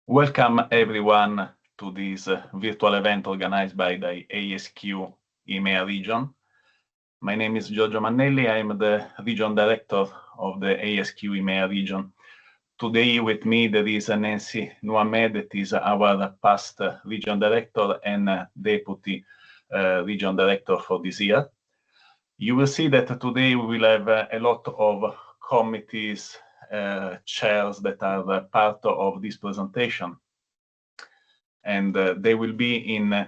Welcome everyone to this virtual event organized by the ASQ EMEA Region. My name is Giorgio Mannelli. I am the Region Director of the ASQ EMEA Region. Today with me there is Nancy Nouamed, that is our past Region Director and Deputy Region Director for this year. You will see that today we will have a lot of committees, chairs that are part of this presentation. And they will be in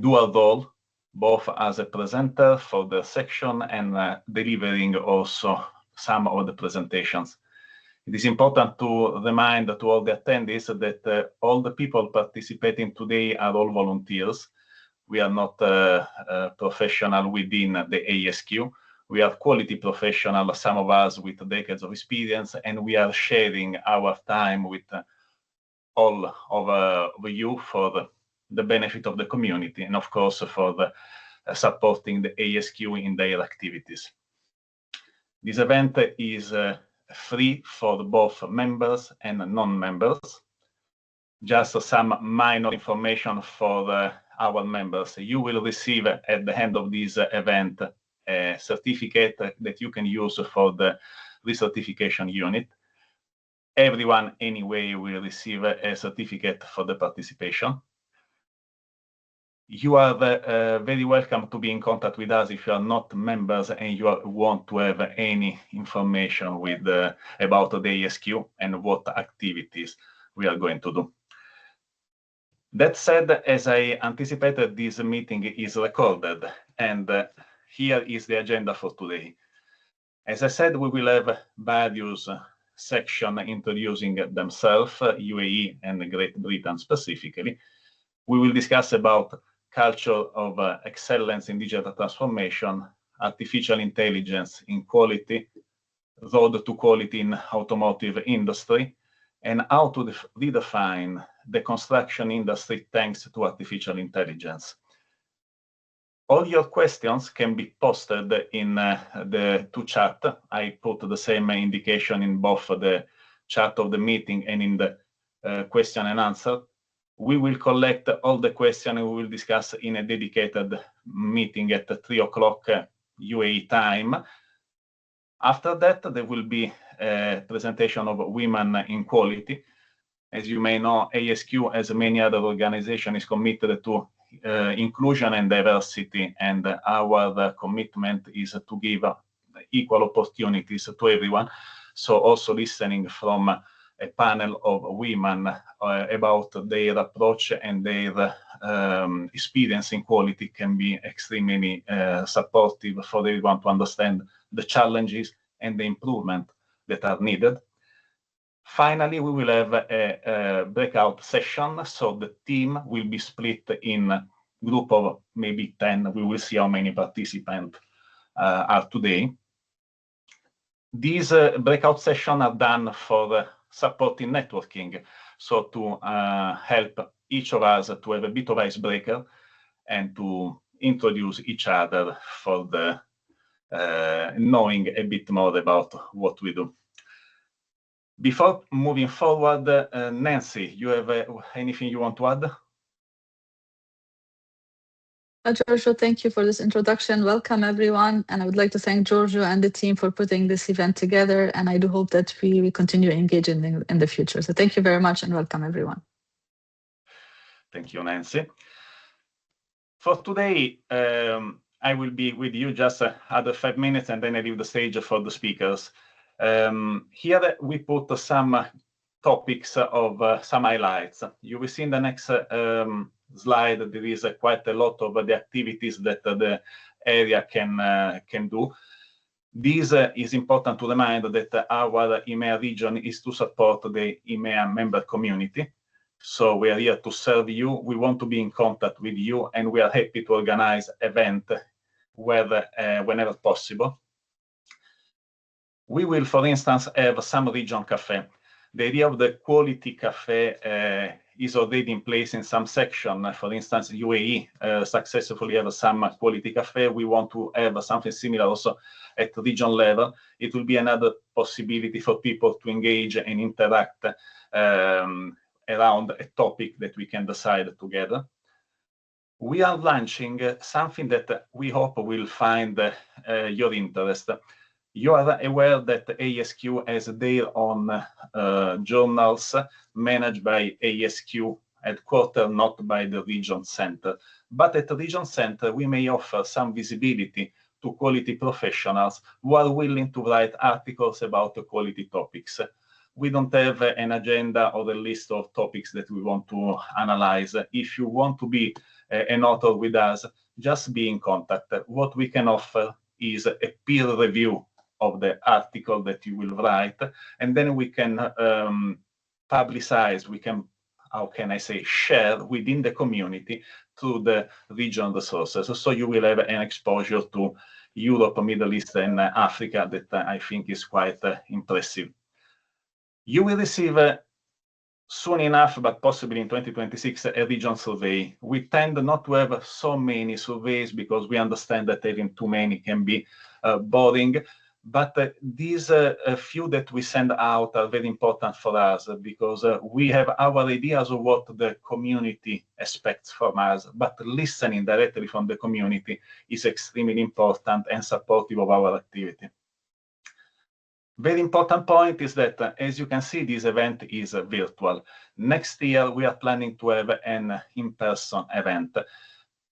dual role, both as a presenter for the section and delivering also some of the presentations. It is important to remind to all the attendees that all the people participating today are all volunteers. We are not professional within the ASQ. We are quality professionals, some of us with decades of experience, and we are sharing our time with all of you for the benefit of the community and, of course, for supporting the ASQ in their activities. This event is free for both members and non-members. Just some minor information for our members. You will receive at the end of this event a certificate that you can use for the recertification unit. Everyone anyway will receive a certificate for the participation. You are very welcome to be in contact with us if you are not members and you want to have any information with about the ASQ and what activities we are going to do. That said, as I anticipated, this meeting is recorded, and here is the agenda for today. As I said, we will have various sections introducing themselves, UAE and Great Britain specifically. We will discuss about culture of excellence in digital transformation, artificial intelligence in quality, road to quality in automotive industry, and how to redefine the construction industry thanks to artificial intelligence. All your questions can be posted in the two chat. I put the same indication in both the chat of the meeting and in the question and answer. We will collect all the questions and we will discuss in a dedicated meeting at 3 o'clock UAE time. After that, there will be a presentation of women in quality. As you may know, ASQ, as many other organizations, is committed to inclusion and diversity, and our commitment is to give equal opportunities to everyone. So also listening from a panel of women about their approach and their experience in quality can be extremely supportive for everyone to understand the challenges and the improvement that are needed. Finally, we will have a breakout session, so the team will be split in a group of maybe 10. We will see how many participants are today. These breakout sessions are done for supporting networking, so to help each of us to have a bit of icebreaker and to introduce each other for the knowing a bit more about what we do. Before moving forward, Nancy, you have anything you want to add? Giorgio, thank you for this introduction. Welcome, everyone. And I would like to thank Giorgio and the team for putting this event together. And I do hope that we continue engaging in the future. So thank you very much and welcome, everyone. Thank you, Nancy. For today, I will be with you just other 5 minutes and then I leave the stage for the speakers. Here we put some topics of some highlights. You will see in the next slide there is quite a lot of the activities that the area can do. This is important to remind that our EMEA region is to support the EMEA member community. So we are here to serve you. We want to be in contact with you, and we are happy to organize events whenever possible. We will, for instance, have some region cafe. The idea of the quality cafe is already in place in some section. For instance, UAE successfully have some quality cafe. We want to have something similar also at region level. It will be another possibility for people to engage and interact around a topic that we can decide together. We are launching something that we hope will find your interest. You are aware that ASQ has their own journals managed by ASQ headquarters, not by the region center. But at the region center, we may offer some visibility to quality professionals who are willing to write articles about the quality topics. We don't have an agenda or a list of topics that we want to analyze. If you want to be an author with us, just be in contact. What we can offer is a peer review of the article that you will write, and then we can publicize, we can, how can I say, share within the community through the regional resources. So you will have an exposure to Europe, Middle East, and Africa that I think is quite impressive. You will receive soon enough, but possibly in 2026, a region survey. We tend not to have so many surveys because we understand that having too many can be boring. But these few that we send out are very important for us because we have our ideas of what the community expects from us, but listening directly from the community is extremely important and supportive of our activity. Very important point is that, as you can see, this event is virtual. Next year, we are planning to have an in-person event.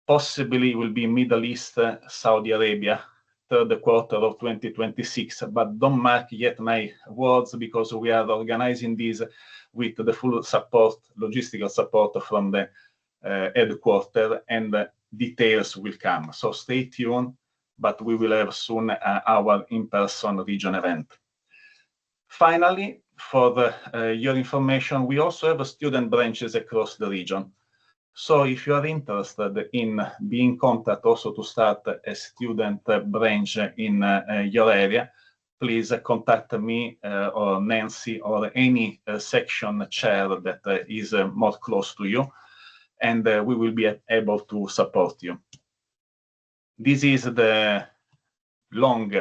Possibly will be Middle East, Saudi Arabia, third quarter of 2026, but don't mark yet my words because we are organizing this with the full support, logistical support from the headquarters, and details will come. So stay tuned, but we will have soon our in-person region event. Finally, for your information, we also have student branches across the region. So if you are interested in being in contact also to start a student branch in your area, please contact me or Nancy or any section chair that is more close to you, and we will be able to support you. This is the long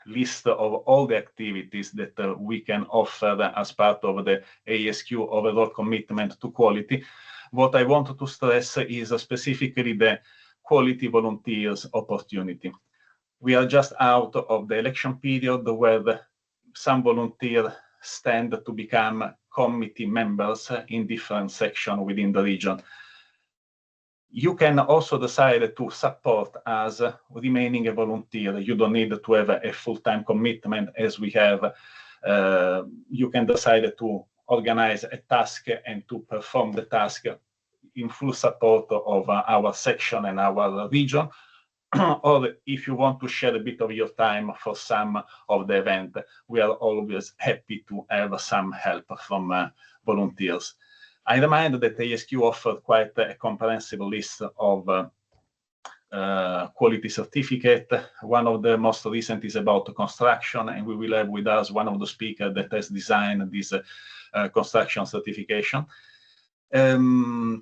list of all the activities that we can offer as part of the ASQ overall commitment to quality. What I want to stress is specifically the quality volunteers opportunity. We are just out of the election period where some volunteers stand to become committee members in different sections within the region. You can also decide to support us remaining a volunteer. You don't need to have a full-time commitment as we have. You can decide to organize a task and to perform the task in full support of our section and our region. Or if you want to share a bit of your time for some of the event, we are always happy to have some help from volunteers. I remind that ASQ offered quite a comprehensive list of quality certificate. One of the most recent is about construction, and we will have with us one of the speakers that has designed this construction certification. The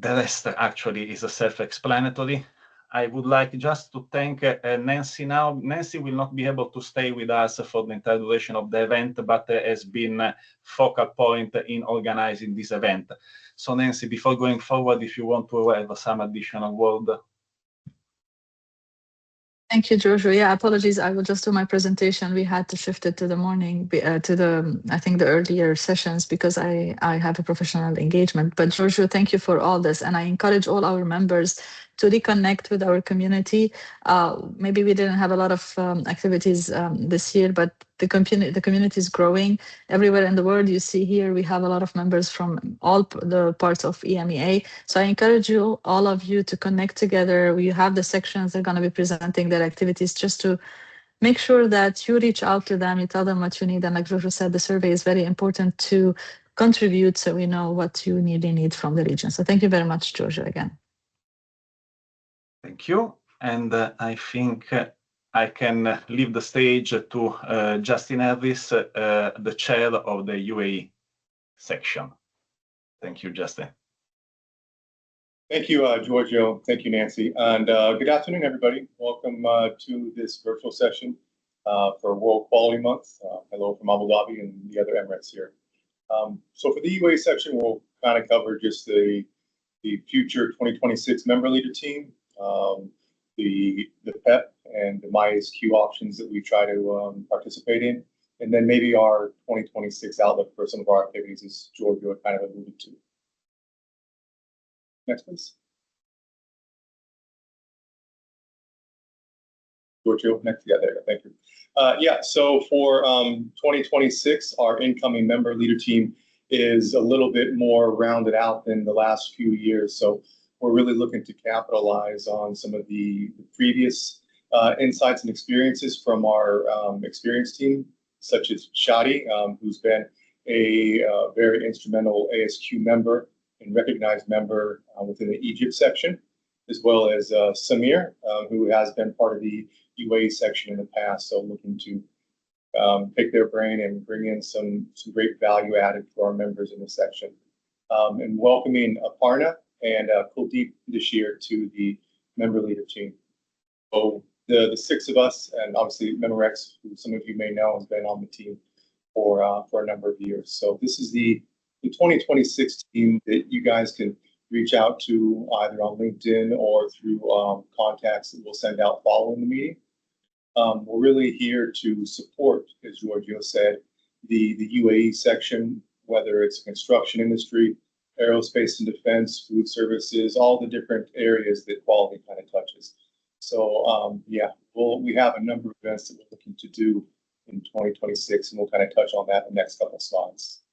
rest actually is self-explanatory. I would like just to thank Nancy now. Nancy will not be able to stay with us for the entire duration of the event, but has been a focal point in organizing this event. So Nancy, before going forward, if you want to have some additional word. Thank you, Giorgio. Yeah, apologies. I will just do my presentation. We had to shift it to the morning, to the, I think, the earlier sessions because I have a professional engagement. But Giorgio, thank you for all this. And I encourage all our members to reconnect with our community. Maybe we didn't have a lot of activities this year, but the community is growing. Everywhere in the world, you see here, we have a lot of members from all the parts of EMEA. So I encourage you, all of you, to connect together. We have the sections that are going to be presenting their activities just to make sure that you reach out to them, you tell them what you need. And like Giorgio said, the survey is very important to contribute so we know what you really need from the region. So thank you very much, Giorgio, again. Thank you. And I think I can leave the stage to Justin Harris, the chair of the UAE section. Thank you, Justin. Thank you, Giorgio. Thank you, Nancy. And good afternoon, everybody. Welcome to this virtual session for World Quality Month. Hello from Abu Dhabi and the other Emirates here. So for the UA section, we'll kind of cover just the future 2026 member leader team, the PEP and the MyASQ options that we try to participate in, and then maybe our 2026 outlook for some of our activities, as Giorgio kind of alluded to. Next, please. Giorgio, next. Yeah, there. Thank you. Yeah, so for 2026, our incoming member leader team is a little bit more rounded out than the last few years. So we're really looking to capitalize on some of the previous insights and experiences from our experienced team, such as Shadi, who's been a very instrumental ASQ member and recognized member within the Egypt section, as well as Samir, who has been part of the UAE section in the past. So looking to pick their brain and bring in some great value added for our members in the section. And welcoming Aparna and Kuldeep this year to the member leader team. So the six of us, and obviously Member X, who some of you may know, has been on the team for a number of years. So this is the 2026 team that you guys can reach out to either on LinkedIn or through contacts that we'll send out following the meeting. We're really here to support, as Giorgio said, the UAE section, whether it's construction industry, aerospace and defense, food services, all the different areas that quality kind of touches. So yeah, we have a number of events that we're looking to do in 2026, and we'll kind of touch on that in the next couple of slides.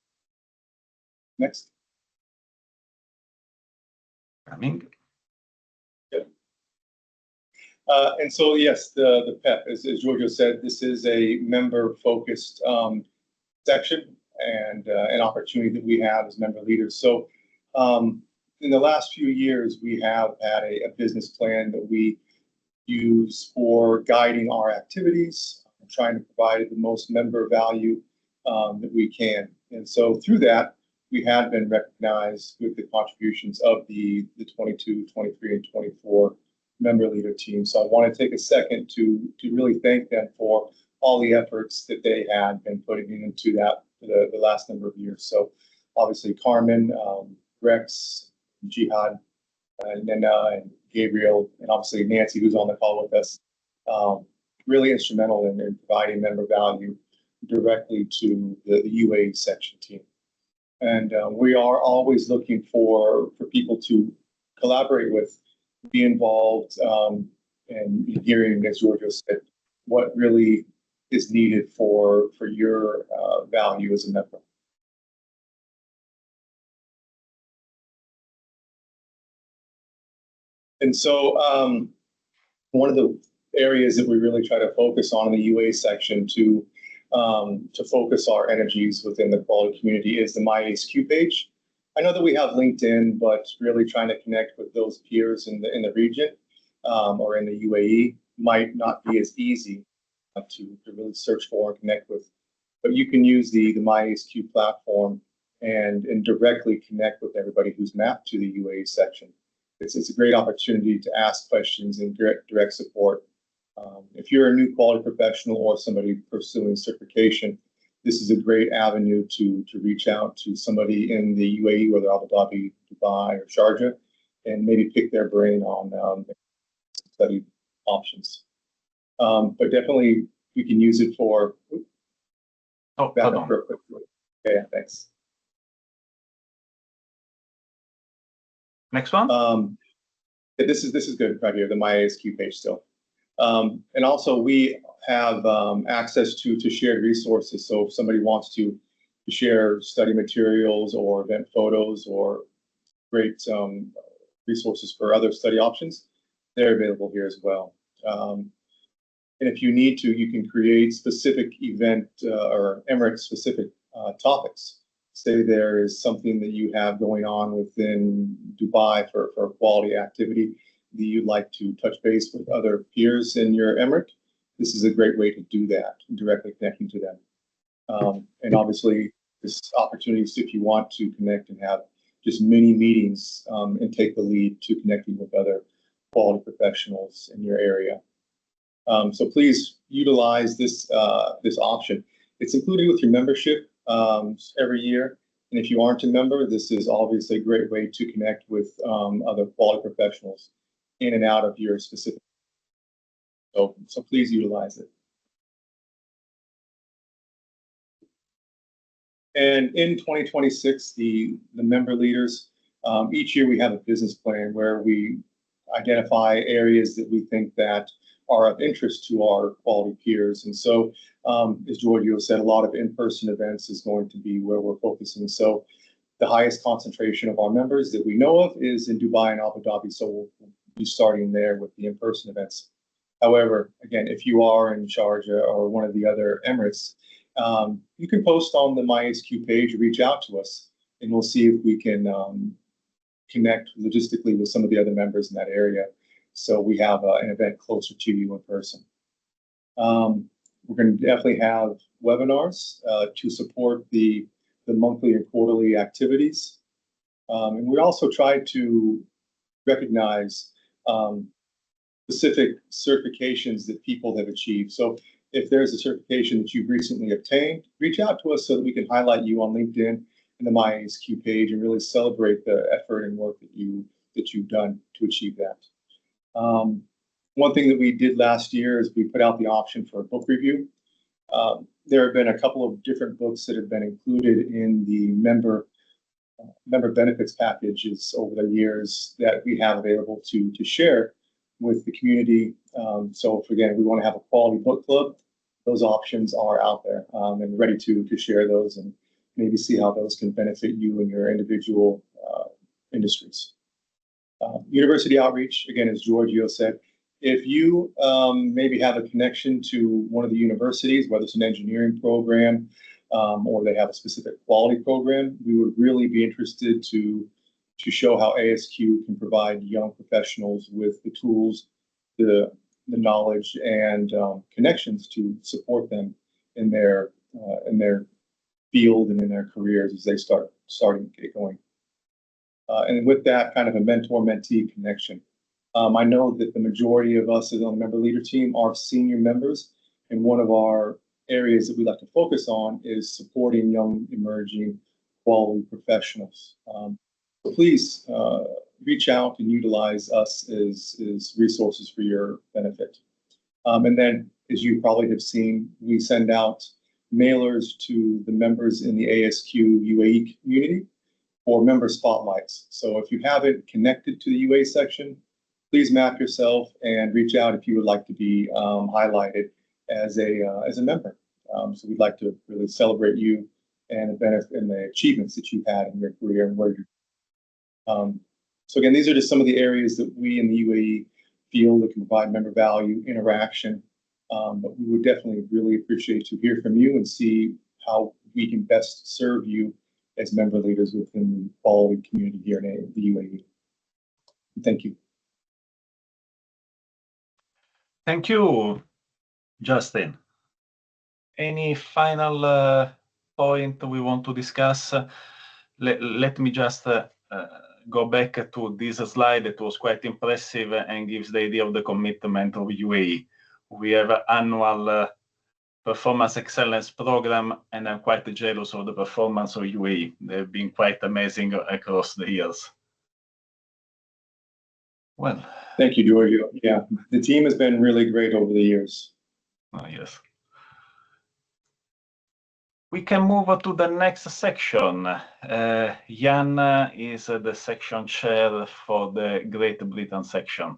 Next. Coming. And so, yes, the PEP, as Giorgio said, this is a member-focused section and an opportunity that we have as member leaders. So in the last few years, we have had a business plan that we use for guiding our activities, trying to provide the most member value that we can. And so through that, we have been recognized with the contributions of the 22, 23, and 24 member leader team. So I want to take a second to really thank them for all the efforts that they had been putting into that for the last number of years. So obviously Carmen, Rex, Jihad, Nena, and Gabriel, and obviously Nancy, who's on the call with us, really instrumental in providing member value directly to the UAE section team. And we are always looking for people to collaborate with, be involved, and hearing, as Giorgio said, what really is needed for your value as a member. And so one of the areas that we really try to focus on in the UA section to focus our energies within the quality community is the MyASQ page. I know that we have LinkedIn, but really trying to connect with those peers in the region or in the UAE might not be as easy to really search for and connect with. But you can use the MyASQ platform and directly connect with everybody who's mapped to the UAE section. It's a great opportunity to ask questions and direct support. If you're a new quality professional or somebody pursuing certification, this is a great avenue to reach out to somebody in the UAE, whether Abu Dhabi, Dubai, or Sharjah, and maybe pick their brain on study options. But definitely, we can use it for. Oh, back hold up on. real quick. Yeah, thanks. Next one. This is good right here, the MyASQ page still. And also we have access to shared resources. So if somebody wants to share study materials or event photos or great resources for other study options, they're available here as well. And if you need to, you can create specific event or Emirates specific topics. Say there is something that you have going on within Dubai for a quality activity that you'd like to touch base with other peers in your emirate. This is a great way to do that, directly connecting to them. And obviously, this opportunities if you want to connect and have just mini meetings and take the lead to connecting with other quality professionals in your area. So please utilize this option. It's included with your membership every year. And if you aren't a member, this is obviously a great way to connect with other quality professionals in and out of your specific. So please utilize it. And in 2026, the member leaders, each year we have a business plan where we identify areas that we think that are of interest to our quality peers. And so, as Giorgio said, a lot of in-person events is going to be where we're focusing. So the highest concentration of our members that we know of is in Dubai and Abu Dhabi. So we'll be starting there with the in-person events. However, again, if you are in Sharjah or one of the other Emirates, you can post on the MyASQ page, reach out to us, and we'll see if we can connect logistically with some of the other members in that area. So we have an event closer to you in person. We're going to definitely have webinars to support the monthly and quarterly activities. And we also try to recognize specific certifications that people have achieved. So if there's a certification that you've recently obtained, reach out to us so that we can highlight you on LinkedIn and the MyASQ page and really celebrate the effort and work that you've done to achieve that. One thing that we did last year is we put out the option for a book review. There have been a couple of different books that have been included in the member benefits packages over the years that we have available to share with the community. So if, again, we want to have a quality book club, those options are out there and ready to share those and maybe see how those can benefit you in your individual industries. University outreach, again, as Giorgio said, if you maybe have a connection to one of the universities, whether it's an engineering program or they have a specific quality program, we would really be interested to show how ASQ can provide young professionals with the tools, the knowledge, and connections to support them in their field and in their careers as they starting to get going. And with that, kind of a mentor-mentee connection. I know that the majority of us as on the member leader team are senior members, and one of our areas that we like to focus on is supporting young emerging quality professionals. So please reach out and utilize us as resources for your benefit. And then, as you probably have seen, we send out mailers to the members in the ASQ-UAE community for member spotlights. So if you haven't connected to the UA section, please map yourself and reach out if you would like to be highlighted as a member. So we'd like to really celebrate you and the benefit and the achievements that you've had in your career and where you're. So again, these are just some of the areas that we in the UAE feel that can provide member value, interaction. But we would definitely really appreciate to hear from you and see how we can best serve you as member leaders within the quality community here in the UAE. Thank you. Thank you, Justin. Any final point we want to discuss? Let me just go back to this slide that was quite impressive and gives the idea of the commitment of UAE. We have an annual performance excellence program, and I'm quite jealous of the performance of UAE. They've been quite amazing across the years. Well, thank you, Giorgio. Yeah, the team has been really great over the years. Oh, yes. We can move to the next section. Jan is the section chair for the Great Britain section.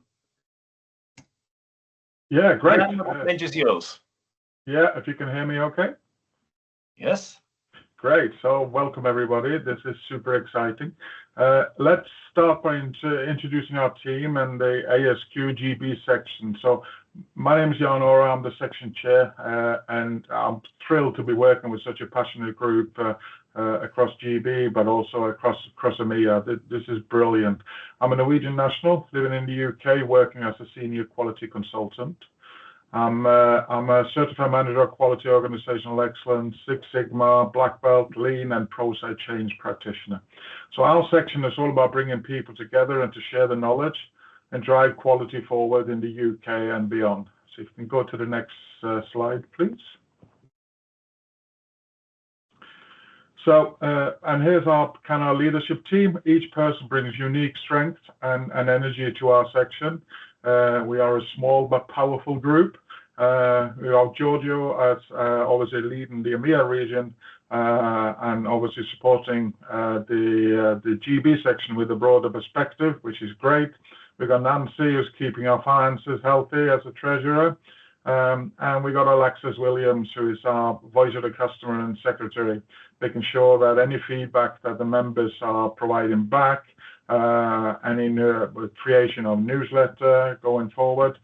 Yeah, great. Jan, the stage is yours. Yeah, if you can hear me okay? Yes. Great. So welcome, everybody. This is super exciting. Let's start by introducing our team and the ASQ-GB section. So my name is Jan Ora. I'm the section chair, and I'm thrilled to be working with such a passionate group across GB, but also across EMEA. This is brilliant. I'm a Norwegian national living in the UK, working as a senior quality consultant. I'm a certified manager of quality organizational excellence, Six Sigma, Black Belt, Lean, and Process Change practitioner. So our section is all about bringing people together and to share the knowledge and drive quality forward in the UK and beyond. So if you can go to the next slide, please. So, and here's our kind of leadership team. Each person brings unique strength and energy to our section. We are a small but powerful group. We have Giorgio as obviously leading the EMEA region and obviously supporting the GB section with a broader perspective, which is great. We've got Nancy, who's keeping our finances healthy as a treasurer. And we got Alexis Williams, who is our voice of the customer and secretary, making sure that any feedback that the members are providing back, any creation of newsletter going forward,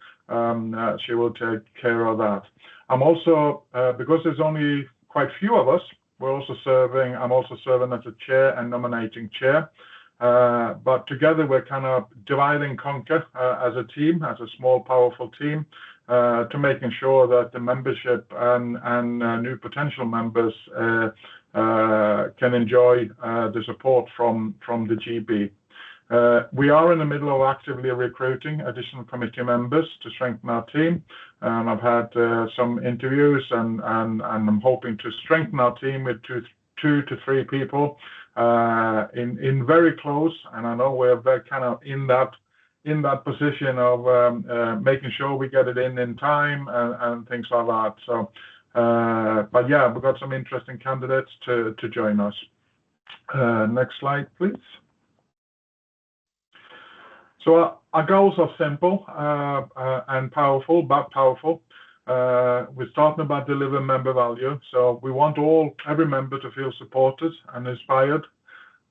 she will take care of that. I'm also, because there's only quite few of us, I'm also serving as a chair and nominating chair. But together we're kind of divide and conquer as a team, as a small, powerful team, to making sure that the membership and new potential members can enjoy the support from the GB. We are in the middle of actively recruiting additional committee members to strengthen our team. And I've had some interviews and I'm hoping to strengthen our team with two to three people in very close. And I know we're very kind of in that position of making sure we get it in time and things like that. So, but yeah, we've got some interesting candidates to join us. Next slide, please. So our goals are simple and powerful, but powerful. We're talking about delivering member value. So we want every member to feel supported and inspired.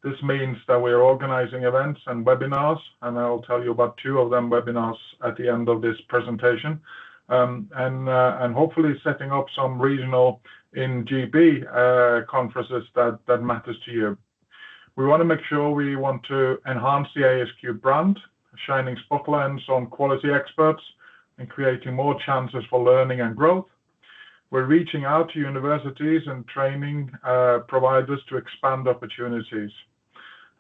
This means that we're organizing events and webinars, and I'll tell you about 2 of them webinars at the end of this presentation. And hopefully setting up some regional in GB conferences that matters to you. We want to make sure we want to enhance the ASQ brand, shining spotlights on quality experts and creating more chances for learning and growth. We're reaching out to universities and training providers to expand opportunities.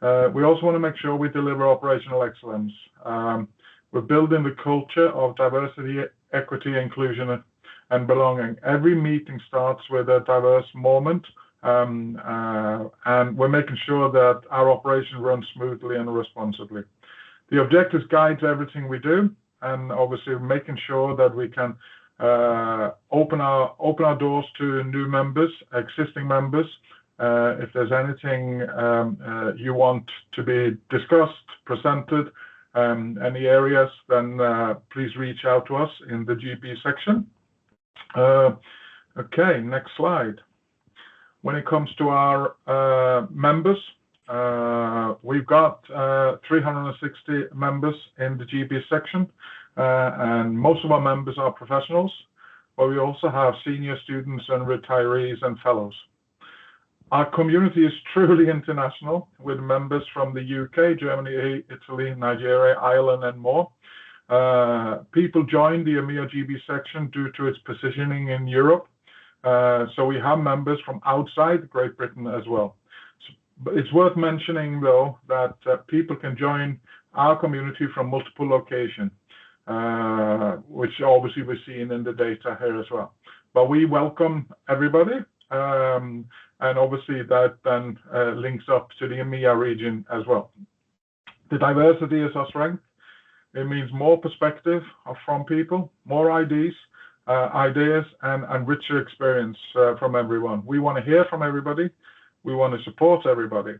We also want to make sure we deliver operational excellence. We're building the culture of diversity, equity, inclusion, and belonging. Every meeting starts with a diverse moment, and we're making sure that our operation runs smoothly and responsibly. The objectives guides everything we do, and obviously making sure that we can open our doors to new members, existing members. If there's anything you want to be discussed, presented, any areas, then please reach out to us in the GB section. Okay, next slide. When it comes to our members, we've got 360 members in the GB section, and most of our members are professionals, but we also have senior students and retirees and fellows. Our community is truly international, with members from the UK, Germany, Italy, Nigeria, Ireland, and more. People join the EMEA GB section due to its positioning in Europe. So we have members from outside Great Britain as well. But it's worth mentioning, though, that people can join our community from multiple locations, which obviously we're seeing in the data here as well. But we welcome everybody, and obviously that then links up to the EMEA region as well. The diversity is our strength. It means more perspective from people, more ideas, and richer experience from everyone. We want to hear from everybody. We want to support everybody.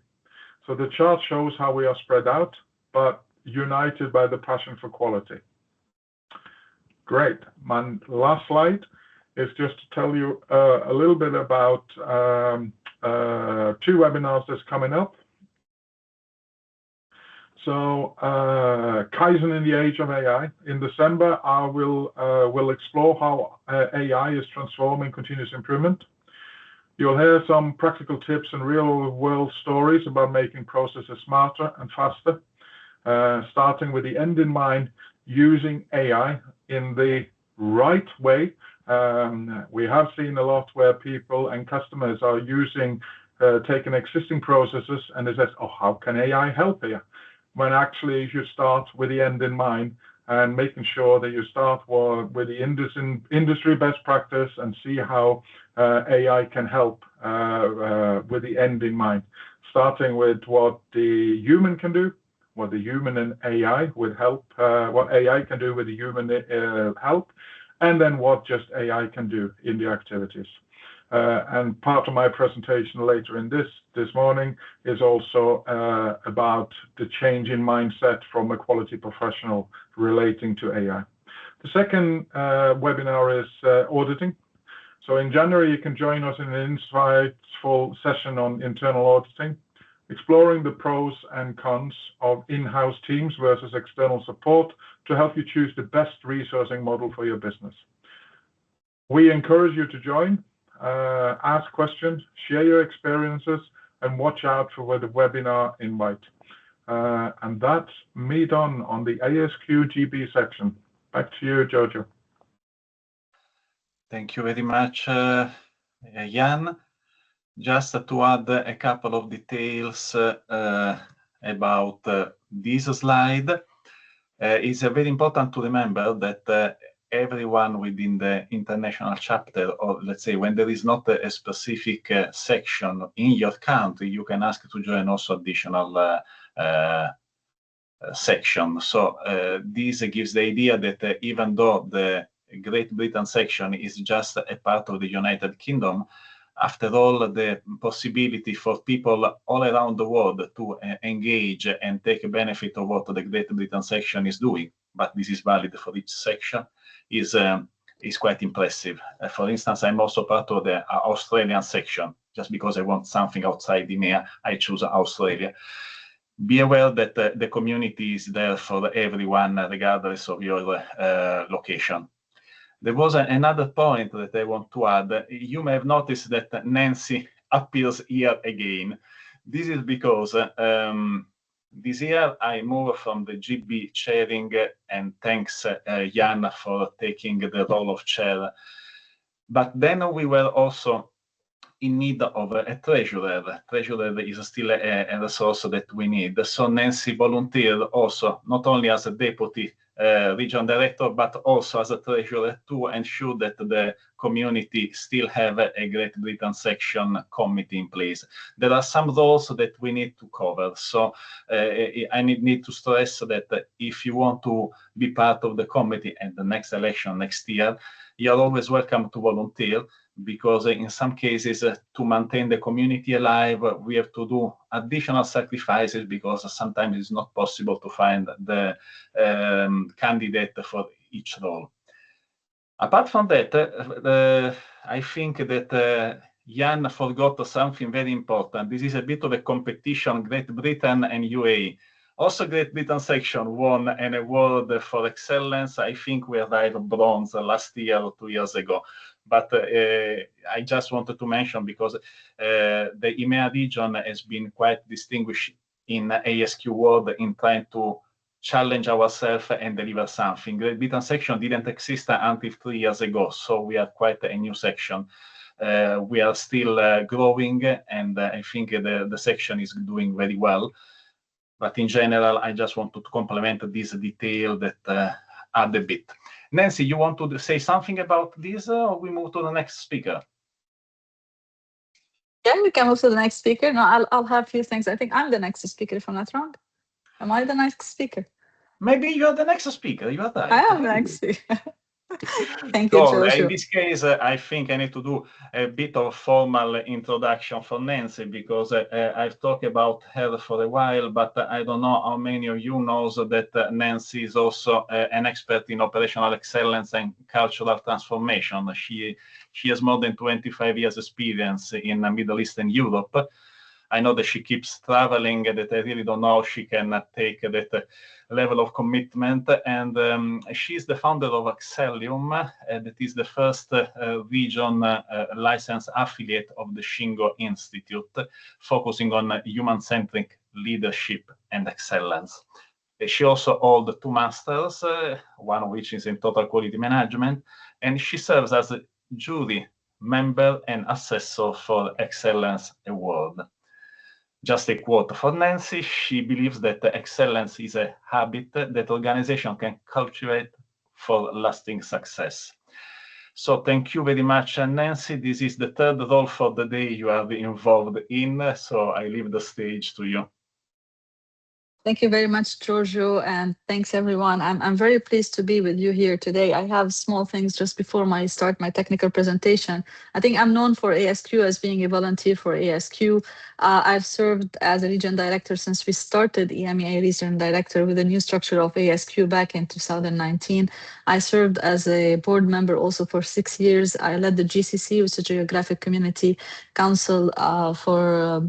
So the chart shows how we are spread out, but united by the passion for quality. Great. My last slide is just to tell you a little bit about 2 webinars that's coming up. So Kaizen in the Age of AI. In December, I will explore how AI is transforming continuous improvement. You'll hear some practical tips and real-world stories about making processes smarter and faster, starting with the end in mind, using AI in the right way. We have seen a lot where people and customers are taking existing processes and they say, oh, how can AI help here? When actually you should start with the end in mind and making sure that you start with the industry best practice and see how AI can help with the end in mind, starting with what the human can do, what the human and AI would help, what AI can do with the human help, and then what just AI can do in the activities. And part of my presentation later in this morning is also about the change in mindset from a quality professional relating to AI. The second webinar is auditing. So in January, you can join us in an insightful session on internal auditing, exploring the pros and cons of in-house teams versus external support to help you choose the best resourcing model for your business. We encourage you to join. Ask questions, share your experiences, and watch out for the webinar invite. And that's me done on the ASQ-GB section. Back to you, Giorgio. Thank you very much, Jan. Just to add a couple of details about this slide, it's very important to remember that everyone within the international chapter, or let's say when there is not a specific section in your country, you can ask to join also additional section. So this gives the idea that even though the Great Britain section is just a part of the United Kingdom, after all, the possibility for people all around the world to engage and take benefit of what the Great Britain section is doing, but this is valid for each section, is quite impressive. For instance, I'm also part of the Australian section. Just because I want something outside EMEA, I choose Australia. Be aware that the community is there for everyone, regardless of your location. There was another point that I want to add. You may have noticed that Nancy appears here again. This is because this year I moved from the GB chairing, and thanks Jan for taking the role of chair. But then we were also in need of a treasurer. Treasurer is still a resource that we need. So Nancy volunteered also, not only as a deputy region director, but also as a treasurer to ensure that the community still have a Great Britain section committee in place. There are some roles that we need to cover. So I need to stress that if you want to be part of the committee at the next election next year, you're always welcome to volunteer, because in some cases, to maintain the community alive, we have to do additional sacrifices, because sometimes it's not possible to find the candidate for each role. Apart from that, I think that Jan forgot something very important. This is a bit of a competition, Great Britain and UAE. Also, Great Britain section won an award for excellence. I think we arrived bronze last year or 2 years ago. But I just wanted to mention, because the EMEA region has been quite distinguished in ASQ world in trying to challenge ourselves and deliver something. Great Britain section didn't exist until 3 years ago, so we are quite a new section. We are still growing, and I think the section is doing very well. But in general, I just wanted to complement this detail that add a bit. Nancy, you want to say something about this, or we move to the next speaker? Yeah, we can move to the next speaker. No, I'll have a few things. I think I'm the next speaker, if I'm not wrong. Am I the next speaker? Maybe you're the next speaker. You are right. I am the next speaker. Thank So you, Joshua. in this case, I think I need to do a bit of formal introduction for Nancy, because I've talked about her for a while, but I don't know how many of you knows that Nancy is also an expert in operational excellence and cultural transformation. She has more than 25 years experience in Middle East and Europe. I know that she keeps traveling, that I really don't know how she can take that level of commitment. And she's the founder of Excellium, that is the first region licensed affiliate of the Shingo Institute, focusing on human-centric leadership and excellence. She also holds 2 masters, one of which is in total quality management, and she serves as a jury member and assessor for Excellence Award. Just a quote for Nancy. She believes that excellence is a habit that organization can cultivate for lasting success. So thank you very much, Nancy. This is the third role for the day you are involved in, so I leave the stage to you. Thank you very much, Giorgio, and thanks everyone. I'm very pleased to be with you here today. I have small things just before I start my technical presentation. I think I'm known for ASQ as being a volunteer for ASQ. I've served as a region director since we started EMEA Region Director with a new structure of ASQ back in 2019. I served as a board member also for 6 years. I led the GCC, which is a Geographic Community Council, for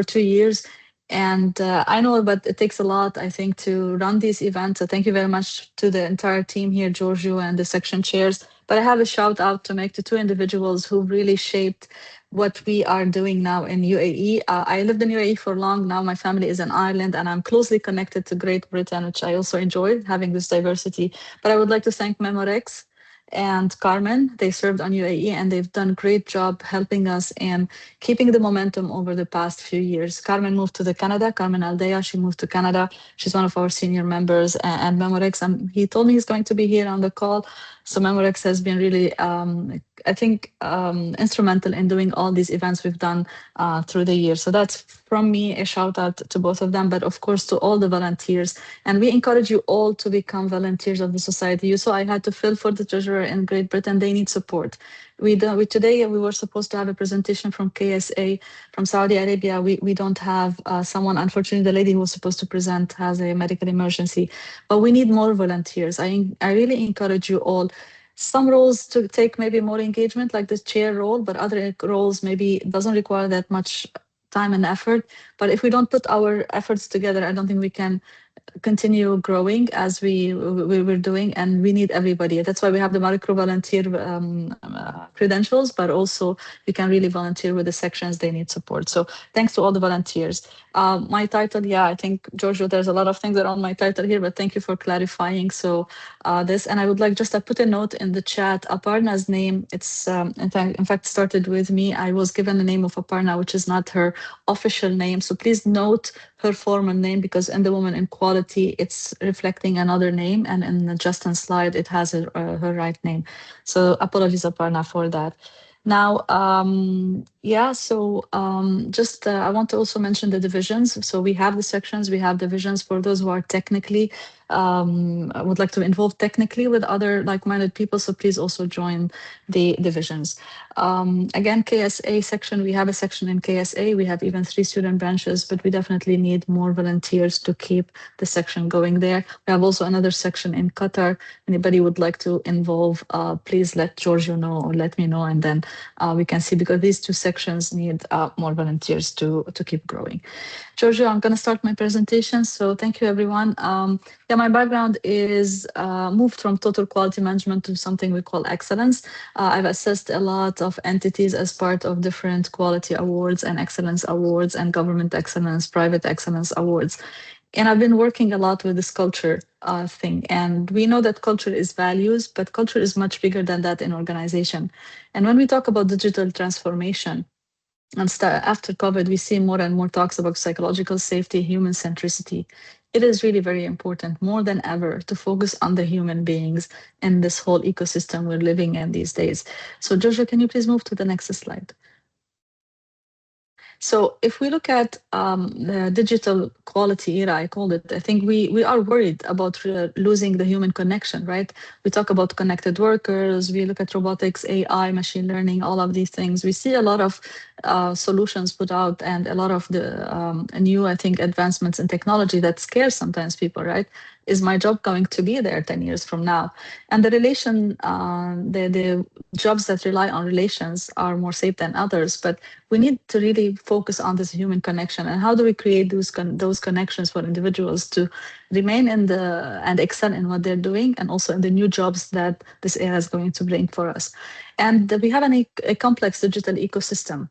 2 years. And I know, but it takes a lot, I think, to run these events. So thank you very much to the entire team here, Giorgio, and the section chairs. But I have a shout out to make to 2 individuals who really shaped what we are doing now in UAE. I lived in UAE for long. Now my family is in Ireland, and I'm closely connected to Great Britain, which I also enjoy having this diversity. But I would like to thank Memorex and Carmen. They served on UAE, and they've done a great job helping us in keeping the momentum over the past few years. Carmen moved to Canada. Carmen Aldea, she moved to Canada. She's one of our senior members, and Memorex. He told me he's going to be here on the call. So Memorex has been really, I think, instrumental in doing all these events we've done through the year. So that's from me a shout out to both of them, but of course to all the volunteers. And we encourage you all to become volunteers of the society. You saw I had to fill for the treasurer in Great Britain. They need support. Today we were supposed to have a presentation from KSA from Saudi Arabia. We don't have someone. Unfortunately, the lady who was supposed to present has a medical emergency, but we need more volunteers. I really encourage you all. Some roles to take maybe more engagement, like the chair role, but other roles maybe doesn't require that much time and effort. But if we don't put our efforts together, I don't think we can continue growing as we were doing, and we need everybody. That's why we have the micro volunteer credentials, but also you can really volunteer with the sections. They need support. So thanks to all the volunteers. My title, yeah, I think, Giorgio, there's a lot of things around my title here, but thank you for clarifying. So this, and I would like just to put a note in the chat. Aparna's name, it's in fact started with me. I was given the name of Aparna, which is not her official name. So please note her formal name, because in the Women in Quality, it's reflecting another name, and in the Justin slide, it has her right name. So apologies, Aparna, for that. Now, yeah, so just I want to also mention the divisions. So we have the sections, we have divisions for those who are technically, I would like to involve technically with other like-minded people. So please also join the divisions. Again, KSA section, we have a section in KSA. We have even 3 student branches, but we definitely need more volunteers to keep the section going there. We have also another section in Qatar. Anybody would like to involve, please let Giorgio know or let me know, and then we can see, because these 2 sections need more volunteers to keep growing. Giorgio, I'm going to start my presentation. So thank you, everyone. Yeah, my background is moved from total quality management to something we call excellence. I've assessed a lot of entities as part of different quality awards and excellence awards and government excellence, private excellence awards. And I've been working a lot with this culture thing. And we know that culture is values, but culture is much bigger than that in organization. And when we talk about digital transformation, and after COVID, we see more and more talks about psychological safety, human centricity. It is really very important, more than ever, to focus on the human beings and this whole ecosystem we're living in these days. So Giorgio, can you please move to the next slide? So if we look at the digital quality era, I called it, I think we are worried about losing the human connection, right? We talk about connected workers, we look at robotics, AI, machine learning, all of these things. We see a lot of solutions put out and a lot of the new, I think, advancements in technology that scares sometimes people, right? Is my job going to be there 10 years from now? And the jobs that rely on relations are more safe than others, but we need to really focus on this human connection. And how do we create those connections for individuals to remain and excel in what they're doing, and also in the new jobs that this era is going to bring for us? And we have a complex digital ecosystem.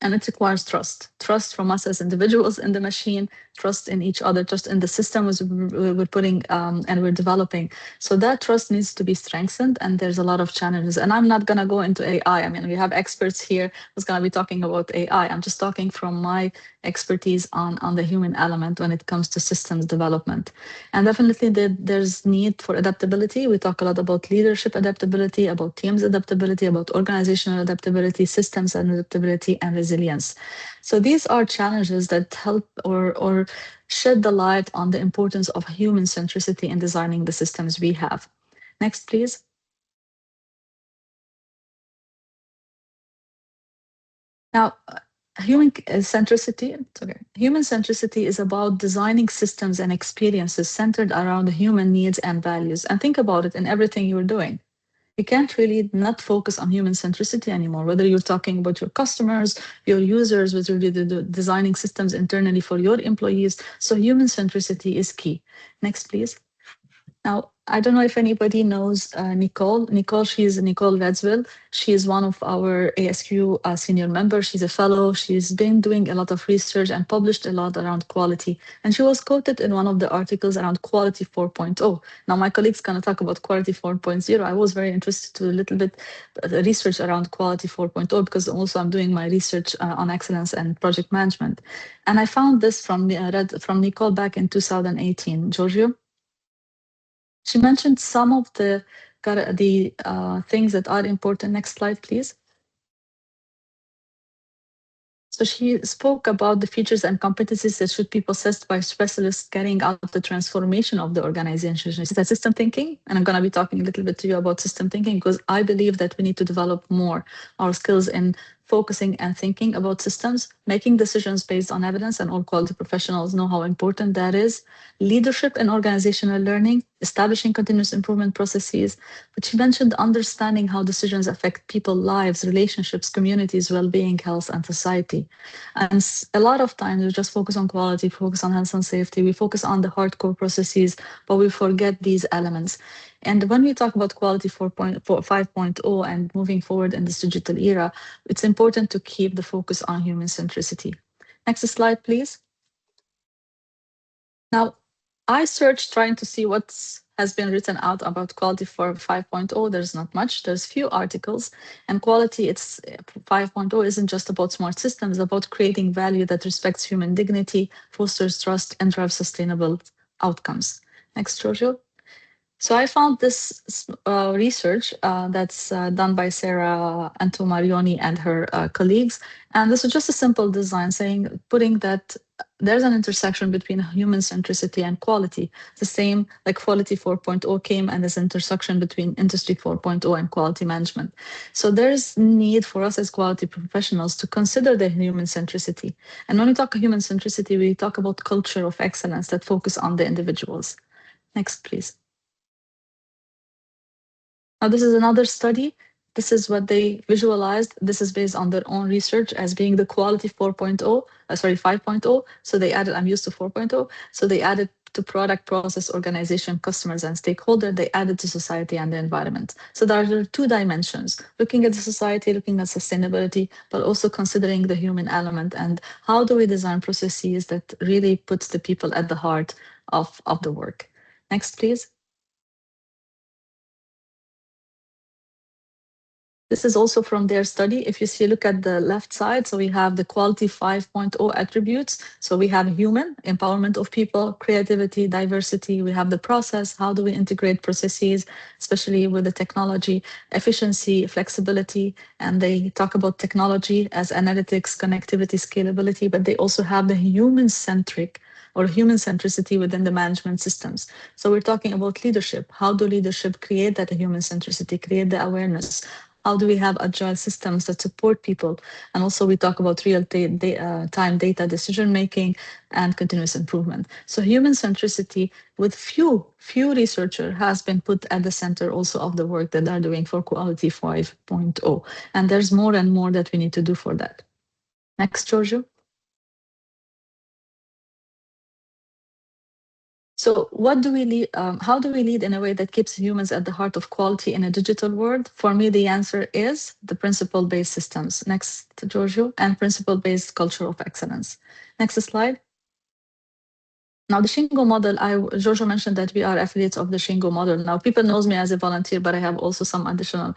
And it requires trust. Trust from us as individuals in the machine, trust in each other, trust in the systems we're putting and we're developing. So that trust needs to be strengthened, and there's a lot of challenges. And I'm not going to go into AI. I mean, we have experts here who's going to be talking about AI. I'm just talking from my expertise on the human element when it comes to systems development. And definitely there's need for adaptability. We talk a lot about leadership adaptability, about teams adaptability, about organizational adaptability, systems adaptability, and resilience. So these are challenges that help or shed the light on the importance of human centricity in designing the systems we have. Next, please. Now, human centricity is about designing systems and experiences centered around human needs and values. And think about it in everything you're doing. You can't really not focus on human centricity anymore, whether you're talking about your customers, your users, whether you're designing systems internally for your employees. So human centricity is key. Next, please. Now, I don't know if anybody knows Nicole. She's Nicole Redsville. She is one of our ASQ senior members. She's a fellow. She's been doing a lot of research and published a lot around quality. And she was quoted in one of the articles around quality 4.0. Now, my colleague's going to talk about quality 4.0. I was very interested to a little bit research around quality 4.0 because also I'm doing my research on excellence and project management. And I found this from Nicole back in 2018. Giorgio? She mentioned some of the things that are important. Next slide, please. So she spoke about the features and competencies that should be possessed by specialists carrying out the transformation of the organization. She said system thinking, and I'm going to be talking a little bit to you about system thinking because I believe that we need to develop more our skills in focusing and thinking about systems, making decisions based on evidence, and all quality professionals know how important that is. Leadership and organizational learning, establishing continuous improvement processes. But she mentioned understanding how decisions affect people's lives, relationships, communities, well-being, health, and society. And a lot of times we just focus on quality, focus on health and safety, we focus on the hardcore processes, but we forget these elements. And when we talk about quality 5.0 and moving forward in this digital era, it's important to keep the focus on human centricity. Next slide, please. Now, I searched trying to see what has been written out about quality for 5.0. There's not much. There's few articles. And quality, it's 5.0 isn't just about smart systems, it's about creating value that respects human dignity, fosters trust, and drives sustainable outcomes. Next, Giorgio. So I found this research that's done by Sarah Antomarioni and her colleagues. And this is just a simple design putting that there's an intersection between human centricity and quality. The same like quality 4.0 came and this intersection between industry 4.0 and quality management. So there's need for us as quality professionals to consider the human centricity. And when we talk human centricity, we talk about culture of excellence that focus on the individuals. Next, please. Now, this is another study. This is what they visualized. This is based on their own research as being the quality 5.0. So they added, I'm used to 4.0. So they added to product, process, organization, customers, and stakeholder. They added to society and the environment. So there are two dimensions, looking at the society, looking at sustainability, but also considering the human element and how do we design processes that really puts the people at the heart of the work. Next, please. This is also from their study. If you see, look at the left side, so we have the quality 5.0 attributes. So we have human, empowerment of people, creativity, diversity. We have the process, how do we integrate processes, especially with the technology, efficiency, flexibility. And they talk about technology as analytics, connectivity, scalability, but they also have the human-centric or human centricity within the management systems. So we're talking about leadership. How do leadership create that human centricity, create the awareness? How do we have agile systems that support people? And also we talk about real-time data decision-making and continuous improvement. So human centricity with few researchers has been put at the center also of the work that they're doing for quality 5.0. And there's more and more that we need to do for that. Next, Giorgio. So what do we lead, how do we lead in a way that keeps humans at the heart of quality in a digital world? For me, the answer is the principle-based systems. Next, Giorgio, and principle-based culture of excellence. Next slide. Now, the Shingo model, Giorgio mentioned that we are affiliates of the Shingo model. Now, people knows me as a volunteer, but I have also some additional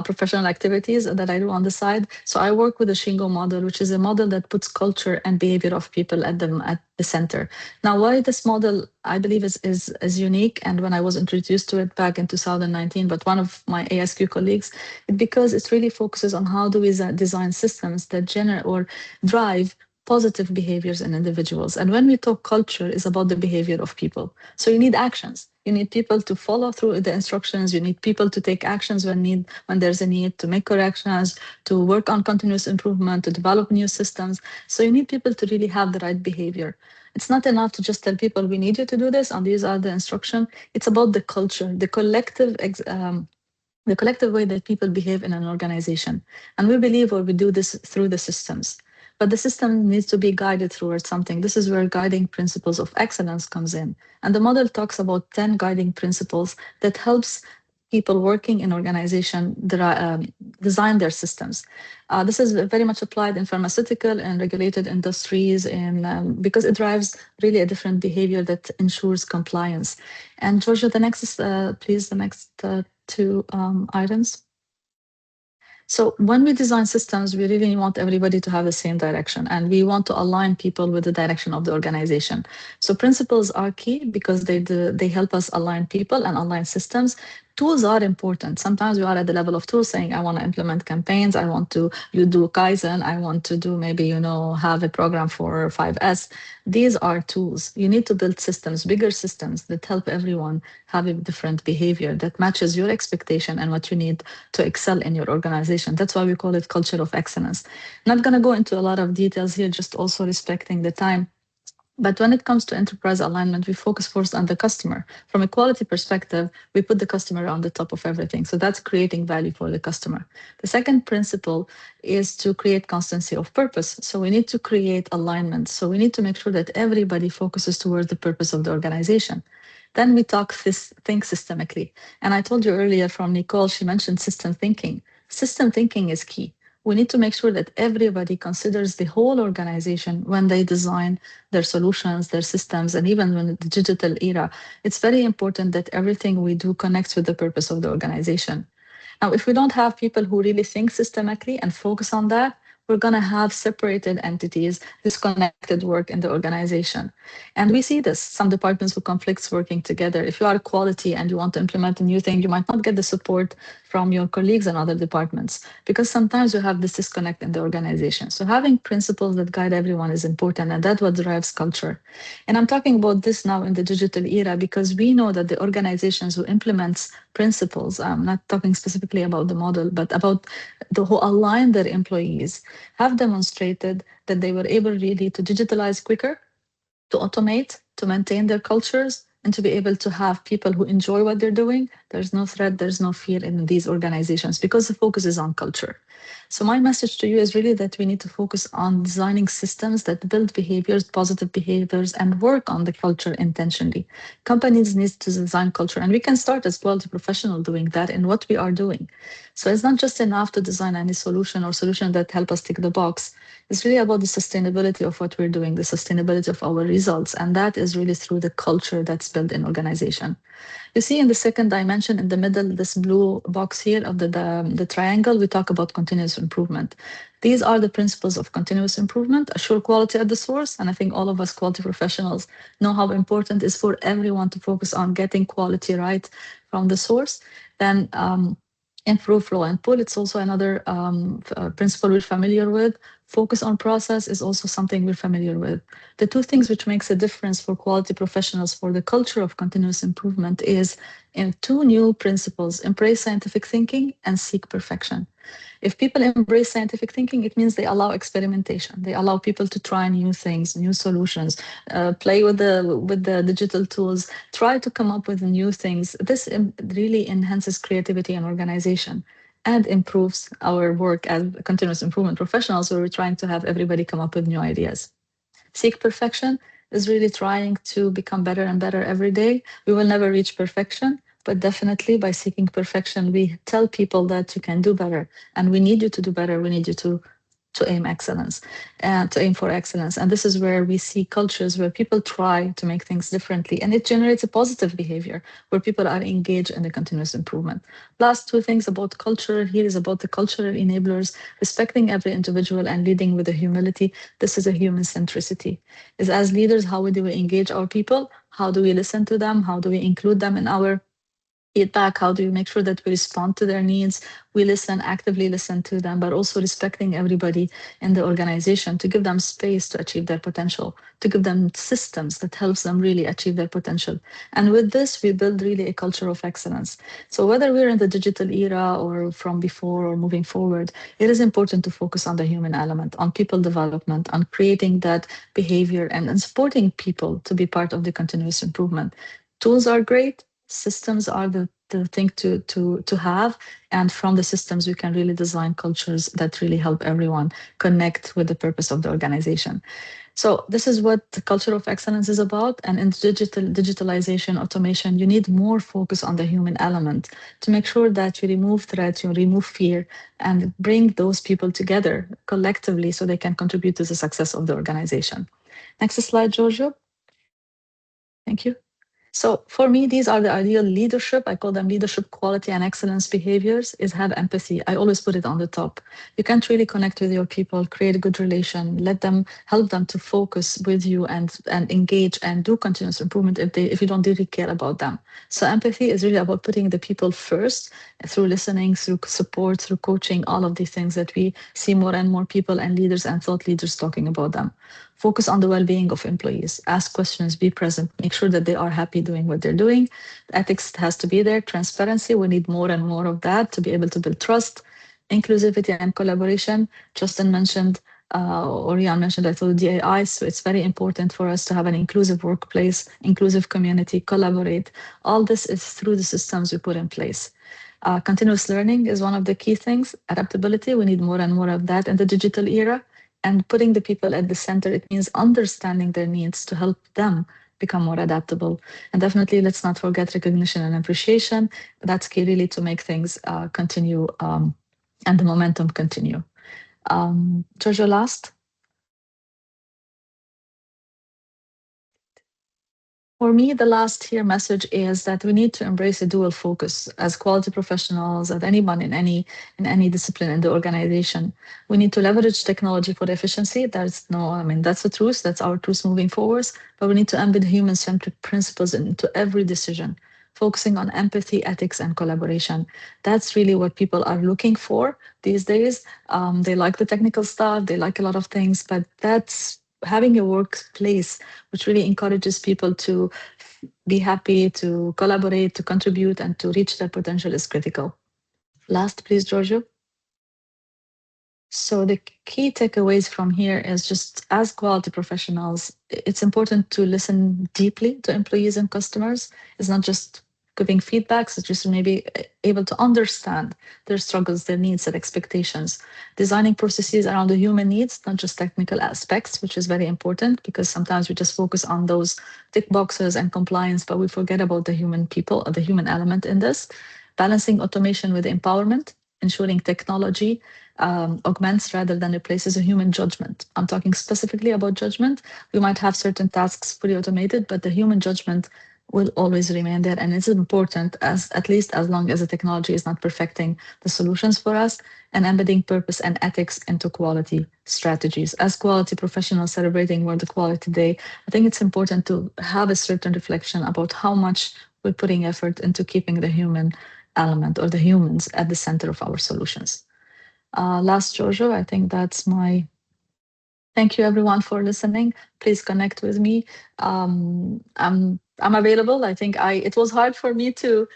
professional activities that I do on the side. So I work with the Shingo model, which is a model that puts culture and behavior of people at the center. Now, why this model, I believe, is unique, and when I was introduced to it back in 2019, but one of my ASQ colleagues, because it really focuses on how do we design systems that generate or drive positive behaviors in individuals. And when we talk culture, it's about the behavior of people. So you need actions. You need people to follow through the instructions. You need people to take actions when there's a need, to make corrections, to work on continuous improvement, to develop new systems. So you need people to really have the right behavior. It's not enough to just tell people, we need you to do this, and these are the instructions. It's about the culture, the collective way that people behave in an organization. And we believe, or we do this through the systems. But the system needs to be guided towards something. This is where guiding principles of excellence comes in. And the model talks about 10 guiding principles that helps people working in organization design their systems. This is very much applied in pharmaceutical and regulated industries, and because it drives really a different behavior that ensures compliance. And Georgia, the next, please, the next two items. So when we design systems, we really want everybody to have the same direction, and we want to align people with the direction of the organization. So principles are key because they help us align people and align systems. Tools are important. Sometimes we are at the level of tools saying, I want to implement campaigns. I want to do Kaizen. I want to do maybe, have a program for 5S. These are tools. You need to build systems, bigger systems that help everyone have a different behavior that matches your expectation and what you need to excel in your organization. That's why we call it culture of excellence. I'm not going to go into a lot of details here, just also respecting the time. But when it comes to enterprise alignment, we focus first on the customer. From a quality perspective, we put the customer on the top of everything. So that's creating value for the customer. The second principle is to create constancy of purpose. So we need to create alignment. So we need to make sure that everybody focuses towards the purpose of the organization. Then we think systemically. And I told you earlier from Nicole, she mentioned system thinking. System thinking is key. We need to make sure that everybody considers the whole organization when they design their solutions, their systems, and even in the digital era. It's very important that everything we do connects with the purpose of the organization. Now, if we don't have people who really think systemically and focus on that, we're going to have separated entities, disconnected work in the organization. And we see this, some departments who conflicts working together. If you are quality and you want to implement a new thing, you might not get the support from your colleagues in other departments, because sometimes you have this disconnect in the organization. So having principles that guide everyone is important, and that's what drives culture. And I'm talking about this now in the digital era, because we know that the organizations who implements principles, I'm not talking specifically about the model, but about who align their employees, have demonstrated that they were able really to digitalize quicker, to automate, to maintain their cultures, and to be able to have people who enjoy what they're doing. There's no threat, there's no fear in these organizations because the focus is on culture. So my message to you is really that we need to focus on designing systems that build behaviors, positive behaviors, and work on the culture intentionally. Companies need to design culture, and we can start as quality professional doing that in what we are doing. So it's not just enough to design any solution or solution that help us tick the box. It's really about the sustainability of what we're doing, the sustainability of our results, and that is really through the culture that's built in organization. You see in the second dimension in the middle, this blue box here of the triangle, we talk about continuous improvement. These are the principles of continuous improvement, assure quality at the source. And I think all of us quality professionals know how important it is for everyone to focus on getting quality right from the source. Then improve flow and pull. It's also another principle we're familiar with. Focus on process is also something we're familiar with. The two things which makes a difference for quality professionals for the culture of continuous improvement is in two new principles: embrace scientific thinking and seek perfection. If people embrace scientific thinking, it means they allow experimentation. They allow people to try new things, new solutions, play with the digital tools, try to come up with new things. This really enhances creativity and organization and improves our work as continuous improvement professionals, where we're trying to have everybody come up with new ideas. Seek perfection. is really trying to become better and better every day. We will never reach perfection, but definitely by seeking perfection, we tell people that you can do better, and we need you to do better. We need you to aim excellence and to aim for excellence. And this is where we see cultures where people try to make things differently, and it generates a positive behavior where people are engaged in the continuous improvement. Last two things about culture here is about the cultural enablers, respecting every individual and leading with a humility. This is a human centricity. Is as leaders, how do we engage our people? How do we listen to them? How do we include them in our feedback? How do we make sure that we respond to their needs? We listen, actively listen to them, but also respecting everybody in the organization to give them space to achieve their potential, to give them systems that helps them really achieve their potential. And with this, we build really a culture of excellence. So whether we're in the digital era or from before or moving forward, it is important to focus on the human element, on people development, on creating that behavior and supporting people to be part of the continuous improvement. Tools are great. Systems are the thing to have, and from the systems we can really design cultures that really help everyone connect with the purpose of the organization. So this is what the culture of excellence is about. And in digitalization, automation, you need more focus on the human element to make sure that you remove threats, you remove fear, and bring those people together collectively so they can contribute to the success of the organization. Next slide, Giorgio. Thank you. So for me, these are the ideal leadership. I call them leadership quality and excellence behaviors, is have empathy. I always put it on the top. You can't really connect with your people, create a good relation, let them, help them to focus with you and engage and do continuous improvement if you don't really care about them. So empathy is really about putting the people first through listening, through support, through coaching, all of these things that we see more and more people and leaders and thought leaders talking about them. Focus on the well-being of employees, ask questions, be present, make sure that they are happy doing what they're doing. Ethics has to be there, transparency, we need more and more of that to be able to build trust, inclusivity and collaboration. Justin mentioned, or Jan mentioned, I thought DAI, so it's very important for us to have an inclusive workplace, inclusive community, collaborate. All this is through the systems we put in place. Continuous learning is one of the key things. Adaptability, we need more and more of that in the digital era. And putting the people at the center, it means understanding their needs to help them become more adaptable. And definitely, let's not forget recognition and appreciation. That's key really to make things continue and the momentum continue. Giorgio, last. For me, the last here message is that we need to embrace a dual focus as quality professionals, as anyone in any discipline in the organization. We need to leverage technology for efficiency. That's the truth. That's our truth moving forwards. But we need to embed human-centric principles into every decision, focusing on empathy, ethics, and collaboration. That's really what people are looking for these days. They like the technical stuff. They like a lot of things, but that's having a workplace which really encourages people to be happy, to collaborate, to contribute, and to reach their potential is critical. Last, please, Giorgio. So the key takeaways from here is just as quality professionals, it's important to listen deeply to employees and customers. It's not just giving feedbacks, it's just maybe able to understand their struggles, their needs, their expectations. Designing processes around the human needs, not just technical aspects, which is very important because sometimes we just focus on those tick boxes and compliance, but we forget about the human people, or the human element in this. Balancing automation with empowerment, ensuring technology augments rather than replaces a human judgment. I'm talking specifically about judgment. We might have certain tasks fully automated, but the human judgment will always remain there. And it's important, as at least as long as the technology is not perfecting the solutions for us, and embedding purpose and ethics into quality strategies. As quality professionals celebrating World Equality Day, I think it's important to have a certain reflection about how much we're putting effort into keeping the human element or the humans at the center of our solutions. Last, Giorgio, I think that's my... Thank you everyone for listening. Please connect with me. I'm available. I think it was hard for me to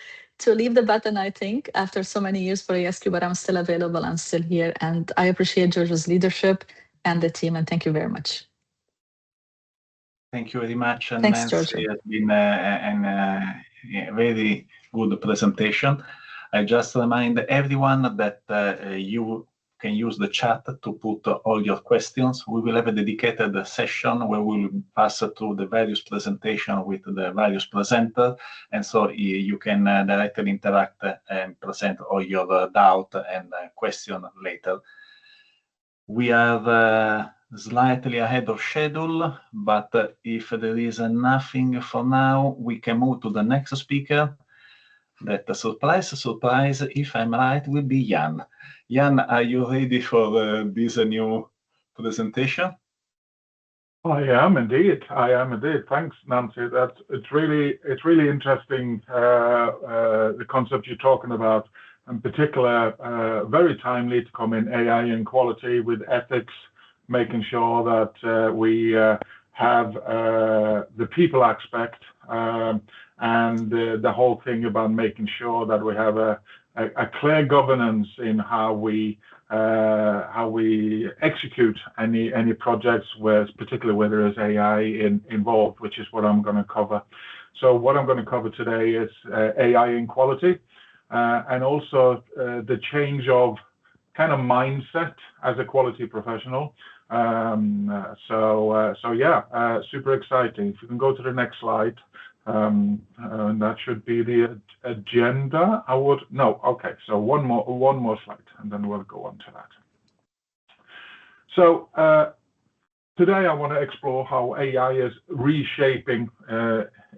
leave the button, I think, after so many years for ASQ, but I'm still available. I'm still here. And I appreciate Giorgio's leadership and the team. And thank you very much. Thank you very much. Thanks, Nancy. Giorgio. It has been a very good presentation. I just remind everyone that you can use the chat to put all your questions. We will have a dedicated session where we will pass through the various presentations with the various presenters, and so you can directly interact and present all your doubt and question later. We are slightly ahead of schedule, but if there is nothing for now, we can move to the next speaker. That surprise, if I'm right, will be Jan. Jan, are you ready for this new presentation? I am indeed. Thanks, Nancy. It's really interesting, the concept you're talking about, in particular, very timely to come in AI and quality with ethics, making sure that we have the people aspect, and the whole thing about making sure that we have a clear governance in how we execute any projects, particularly where there is AI involved, which is what I'm going to cover. So what I'm going to cover today is AI in quality, and also the change of kind of mindset as a quality professional. So yeah, super exciting. If you can go to the next slide. And that should be the agenda. Okay, so one more slide, and then we'll go on to that. So today I want to explore how AI is reshaping,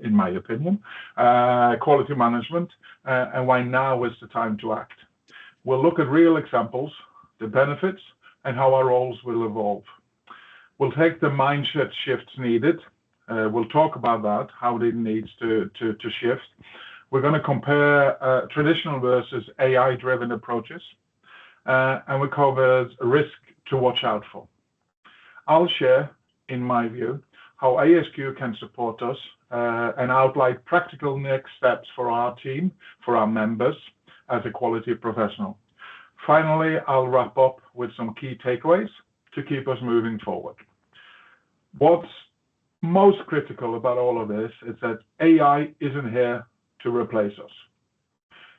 in my opinion, quality management, and why now is the time to act. We'll look at real examples, the benefits, and how our roles will evolve. We'll take the mindset shifts needed. We'll talk about that, how it needs to shift. We're going to compare traditional versus AI-driven approaches, and we cover risk to watch out for. I'll share, in my view, how ASQ can support us and outline practical next steps for our team, for our members, as a quality professional. Finally, I'll wrap up with some key takeaways to keep us moving forward. What's most critical about all of this is that AI isn't here to replace us.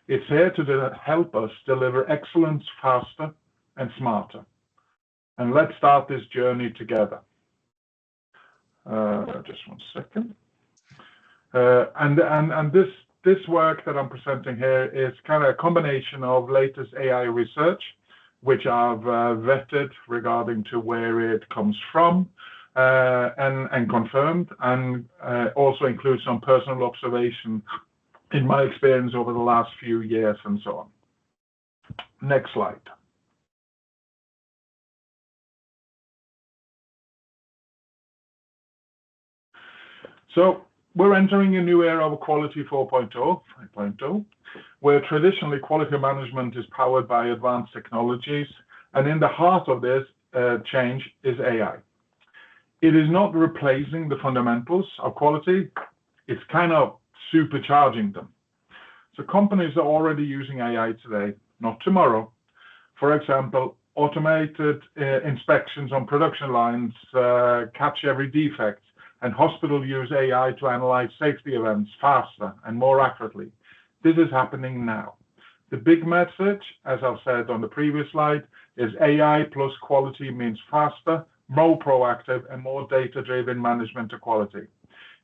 It's here to help us deliver excellence faster and smarter. And let's start this journey together. Just one second. And this work that I'm presenting here is kind of a combination of latest AI research, which I've vetted regarding to where it comes from, and confirmed, and also includes some personal observation in my experience over the last few years and so on. Next slide. So we're entering a new era of quality 4.0, where traditionally quality management is powered by advanced technologies, and in the heart of this change is AI. It is not replacing the fundamentals of quality, it's kind of supercharging them. So companies are already using AI today, not tomorrow. For example, automated inspections on production lines catch every defect, and hospitals use AI to analyze safety events faster and more accurately. This is happening now. The big message, as I've said on the previous slide, is AI plus quality means faster, more proactive, and more data-driven management of quality.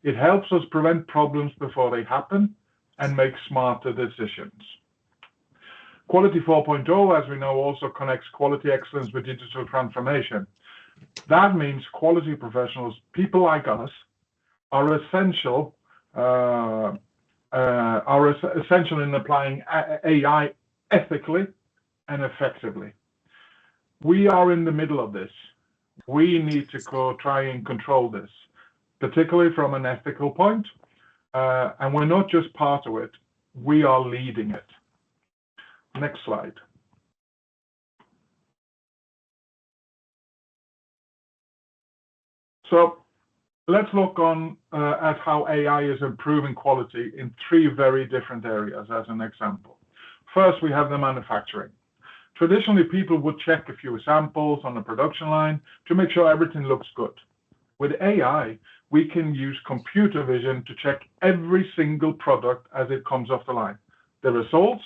It helps us prevent problems before they happen and make smarter decisions. Quality 4.0, as we know, also connects quality excellence with digital transformation. That means quality professionals, people like us, are essential in applying AI ethically and effectively. We are in the middle of this. We need to try and control this, particularly from an ethical point. And we're not just part of it, we are leading it. Next slide. So let's look at how AI is improving quality in three very different areas as an example. First, we have the manufacturing. Traditionally, people would check a few samples on the production line to make sure everything looks good. With AI, we can use computer vision to check every single product as it comes off the line. The results,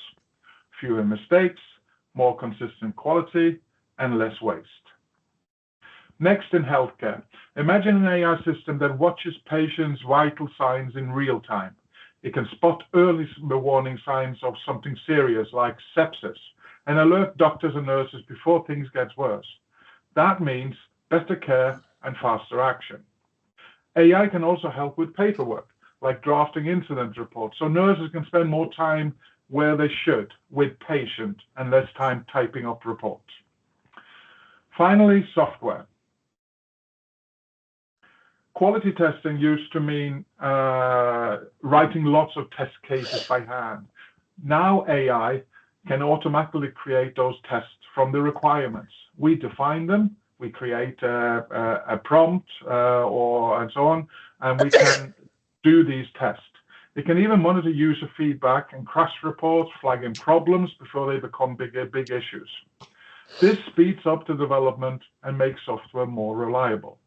fewer mistakes, more consistent quality, and less waste. Next, in healthcare, imagine an AI system that watches patients' vital signs in real time. It can spot early warning signs of something serious like sepsis and alert doctors and nurses before things get worse. That means better care and faster action. AI can also help with paperwork, like drafting incident reports, so nurses can spend more time where they should with patient and less time typing up reports. Finally, software. Quality testing used to mean writing lots of test cases by hand. Now AI can automatically create those tests from the requirements. We define them, we create a prompt and so on, and we can do these tests. It can even monitor user feedback and crash reports, flagging problems before they become big issues. This speeds up the development and makes software more reliable.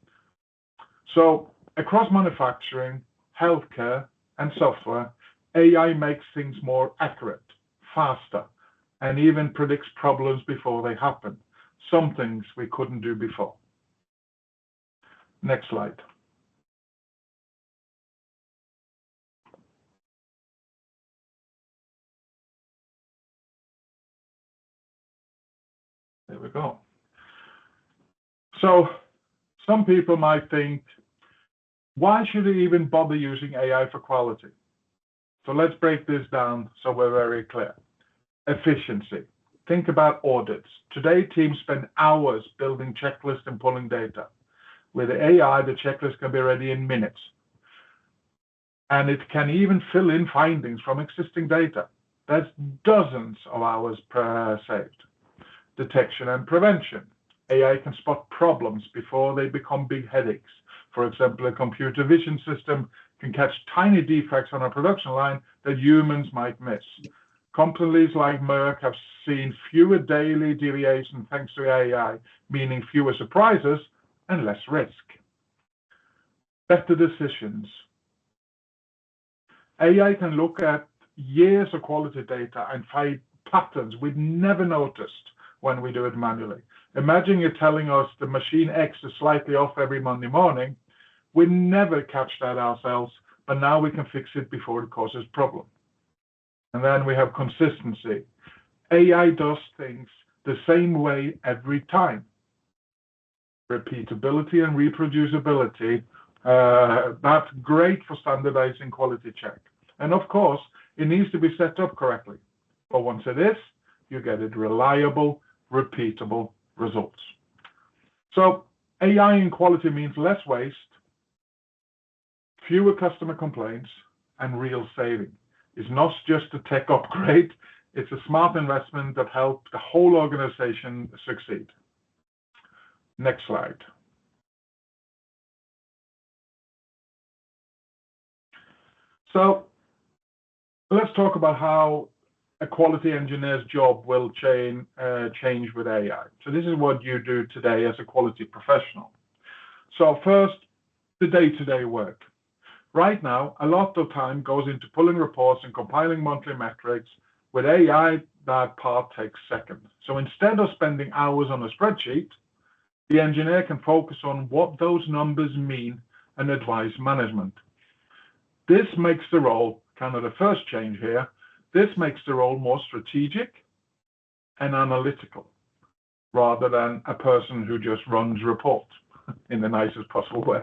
So across manufacturing, healthcare, and software, AI makes things more accurate, faster, and even predicts problems before they happen, some things we couldn't do before. Next slide. There we go. So some people might think, why should we even bother using AI for quality? So let's break this down so we're very clear. Efficiency. Think about audits. Today, teams spend hours building checklists and pulling data. With AI, the checklist can be ready in minutes. And it can even fill in findings from existing data. That's dozens of hours saved. Detection and prevention. AI can spot problems before they become big headaches. For example, a computer vision system can catch tiny defects on a production line that humans might miss. Companies like Merck have seen fewer daily deviations thanks to AI, meaning fewer surprises and less risk. Better decisions. AI can look at years of quality data and find patterns we'd never noticed when we do it manually. Imagine you're telling us the machine X is slightly off every Monday morning. We never catch that ourselves, but now we can fix it before it causes problem. And then we have consistency. AI does things the same way every time. Repeatability and reproducibility, that's great for standardizing quality check. And of course, it needs to be set up correctly. But once it is, you get it reliable, repeatable results. So AI in quality means less waste, fewer customer complaints, and real saving. It's not just a tech upgrade, it's a smart investment that helps the whole organization succeed. Next slide. So let's talk about how a quality engineer's job will change with AI. So this is what you do today as a quality professional. So first, the day-to-day work. Right now, a lot of time goes into pulling reports and compiling monthly metrics. With AI, that part takes seconds. So instead of spending hours on a spreadsheet, the engineer can focus on what those numbers mean and advise management. This makes the role, kind of the first change here, this makes the role more strategic and analytical, rather than a person who just runs reports in the nicest possible way.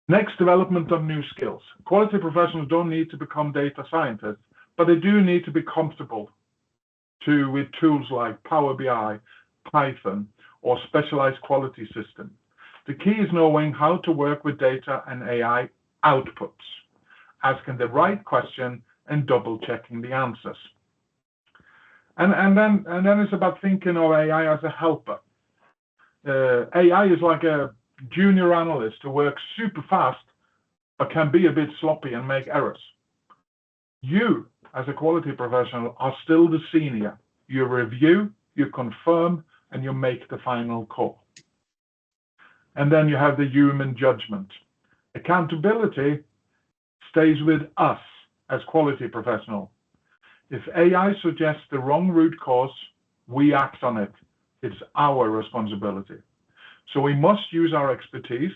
Next, development of new skills. Quality professionals don't need to become data scientists, but they do need to be comfortable with tools like Power BI, Python, or specialized quality systems. The key is knowing how to work with data and AI outputs, asking the right question and double checking the answers. And then it's about thinking of AI as a helper. AI is like a junior analyst who works super fast, but can be a bit sloppy and make errors. You, as a quality professional, are still the senior. You review, you confirm, and you make the final call. And then you have the human judgment. Accountability stays with us as quality professional. If AI suggests the wrong root cause, we act on it. It's our responsibility. So we must use our expertise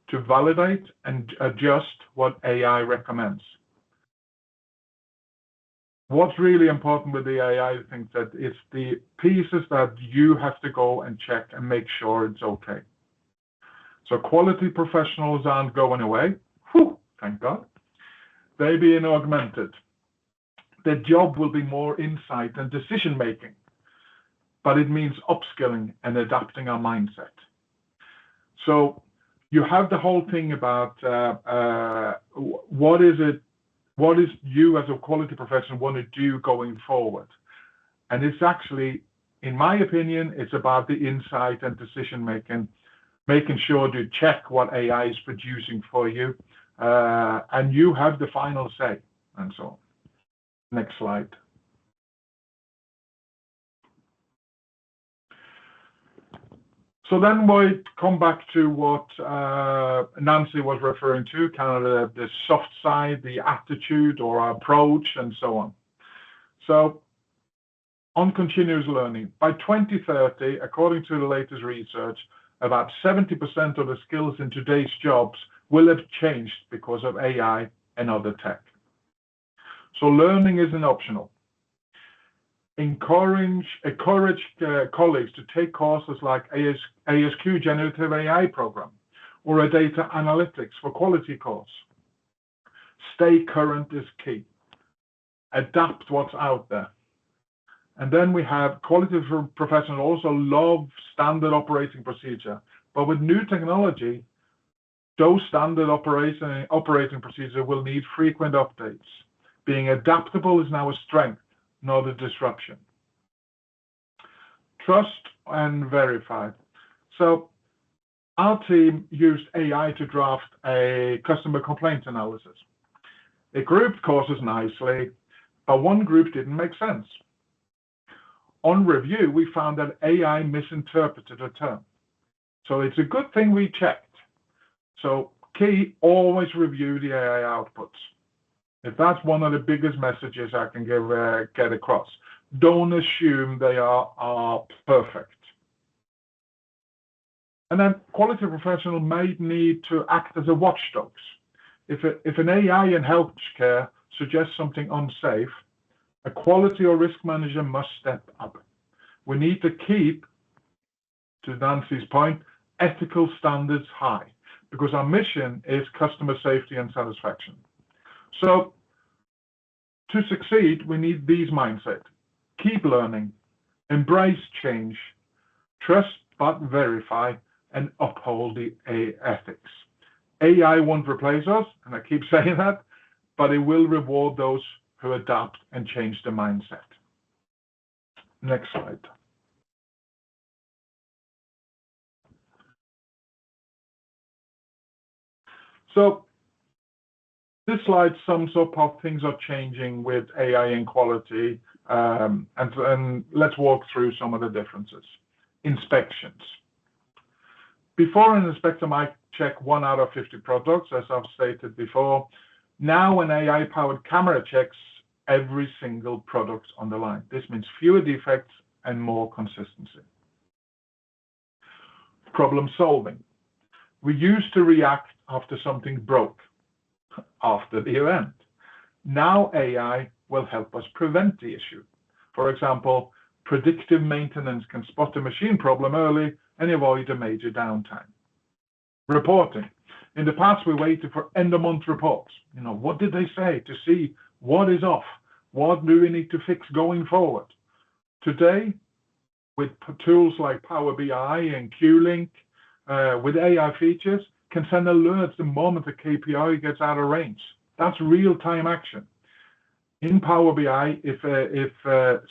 to validate and adjust what AI recommends. What's really important with the AI, I think that it's the pieces that you have to go and check and make sure it's okay. So quality professionals aren't going away. Whew, thank God. They're being augmented. Their job will be more insight and decision making, but it means upskilling and adapting our mindset. So you have the whole thing about what is you as a quality professional want to do going forward. And it's actually, in my opinion, it's about the insight and decision making, making sure to check what AI is producing for you, and you have the final say, and so on. Next slide. So then we come back to what Nancy was referring to, kind of the soft side, the attitude or our approach, and so on. So on continuous learning, by 2030, according to the latest research, about 70% of the skills in today's jobs will have changed because of AI and other tech. So learning isn't optional. Encourage colleagues to take courses like ASQ Generative AI program or a data analytics for quality course. Stay current is key. Adapt what's out there. And then we have quality professionals also love standard operating procedure, but with new technology, those standard operating procedures will need frequent updates. Being adaptable is now a strength, not a disruption. Trust and verify. So our team used AI to draft a customer complaint analysis. It grouped courses nicely, but one group didn't make sense. On review, we found that AI misinterpreted a term. So it's a good thing we checked. So key, always review the AI outputs. If that's one of the biggest messages I can get across, don't assume they are perfect. And then quality professional may need to act as a watchdogs. If an AI in healthcare suggests something unsafe, a quality or risk manager must step up. We need to keep, to Nancy's point, ethical standards high, because our mission is customer safety and satisfaction. So to succeed, we need these mindsets. Keep learning, embrace change, trust but verify, and uphold the ethics. AI won't replace us, and I keep saying that, but it will reward those who adapt and change the mindset. Next slide. So this slide sums up how things are changing with AI and quality, and let's walk through some of the differences. Inspections. Before an inspector might check 1 out of 50 products, as I've stated before, now an AI-powered camera checks every single product on the line. This means fewer defects and more consistency. Problem solving. We used to react after something broke, after the event. Now AI will help us prevent the issue. For example, predictive maintenance can spot a machine problem early and avoid a major downtime. Reporting. In the past, we waited for end-of-month reports. What did they say to see what is off? What do we need to fix going forward? Today, with tools like Power BI and Q-Link, with AI features, can send alerts the moment the KPI gets out of range. That's real-time action. In Power BI, if a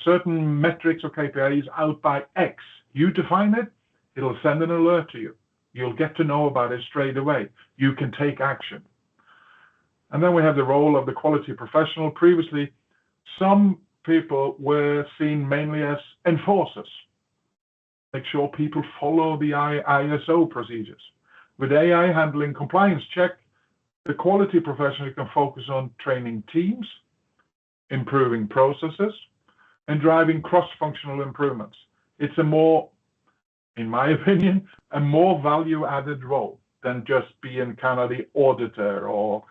certain metrics or KPI is out by X, you define it, it'll send an alert to you. You'll get to know about it straight away. You can take action. And then we have the role of the quality professional. Previously, some people were seen mainly as enforcers. Make sure people follow the ISO procedures. With AI handling compliance check, the quality professional can focus on training teams, improving processes, and driving cross-functional improvements. it's a more, in my opinion, a more value-added role than just being kind of the auditor or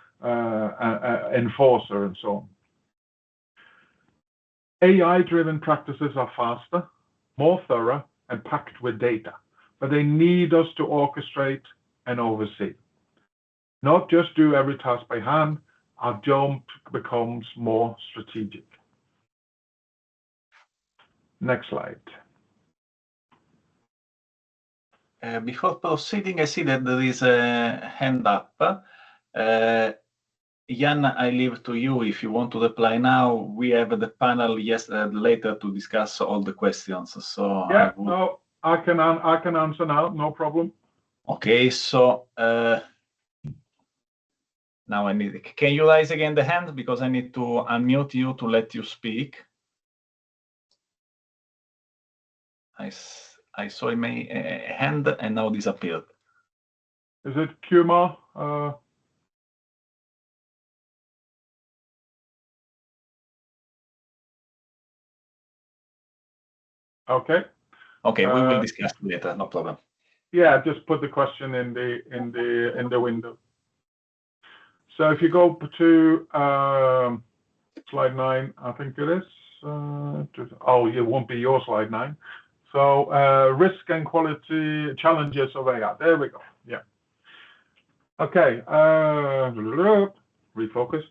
enforcer and so on. AI-driven practices are faster, more thorough, and packed with data, but they need us to orchestrate and oversee. Not just do every task by hand, our job becomes more strategic. Next slide. Before proceeding, I see that there is a hand up. Jan, I leave to you if you want to reply now. We have the panel later to discuss all the questions. So yeah, no, I can answer now, no problem. Okay, so now I need. Can you raise again the hand because I need to unmute you to let you speak. I saw a hand and now disappeared. Is it Kumar? Okay. Okay, we will discuss later. No problem. Yeah, just put the question in the window. So if you go to slide 9, I think it is. Oh, it won't be your slide 9. So risk and quality challenges of AI. There we go. Yeah. Okay. Refocus.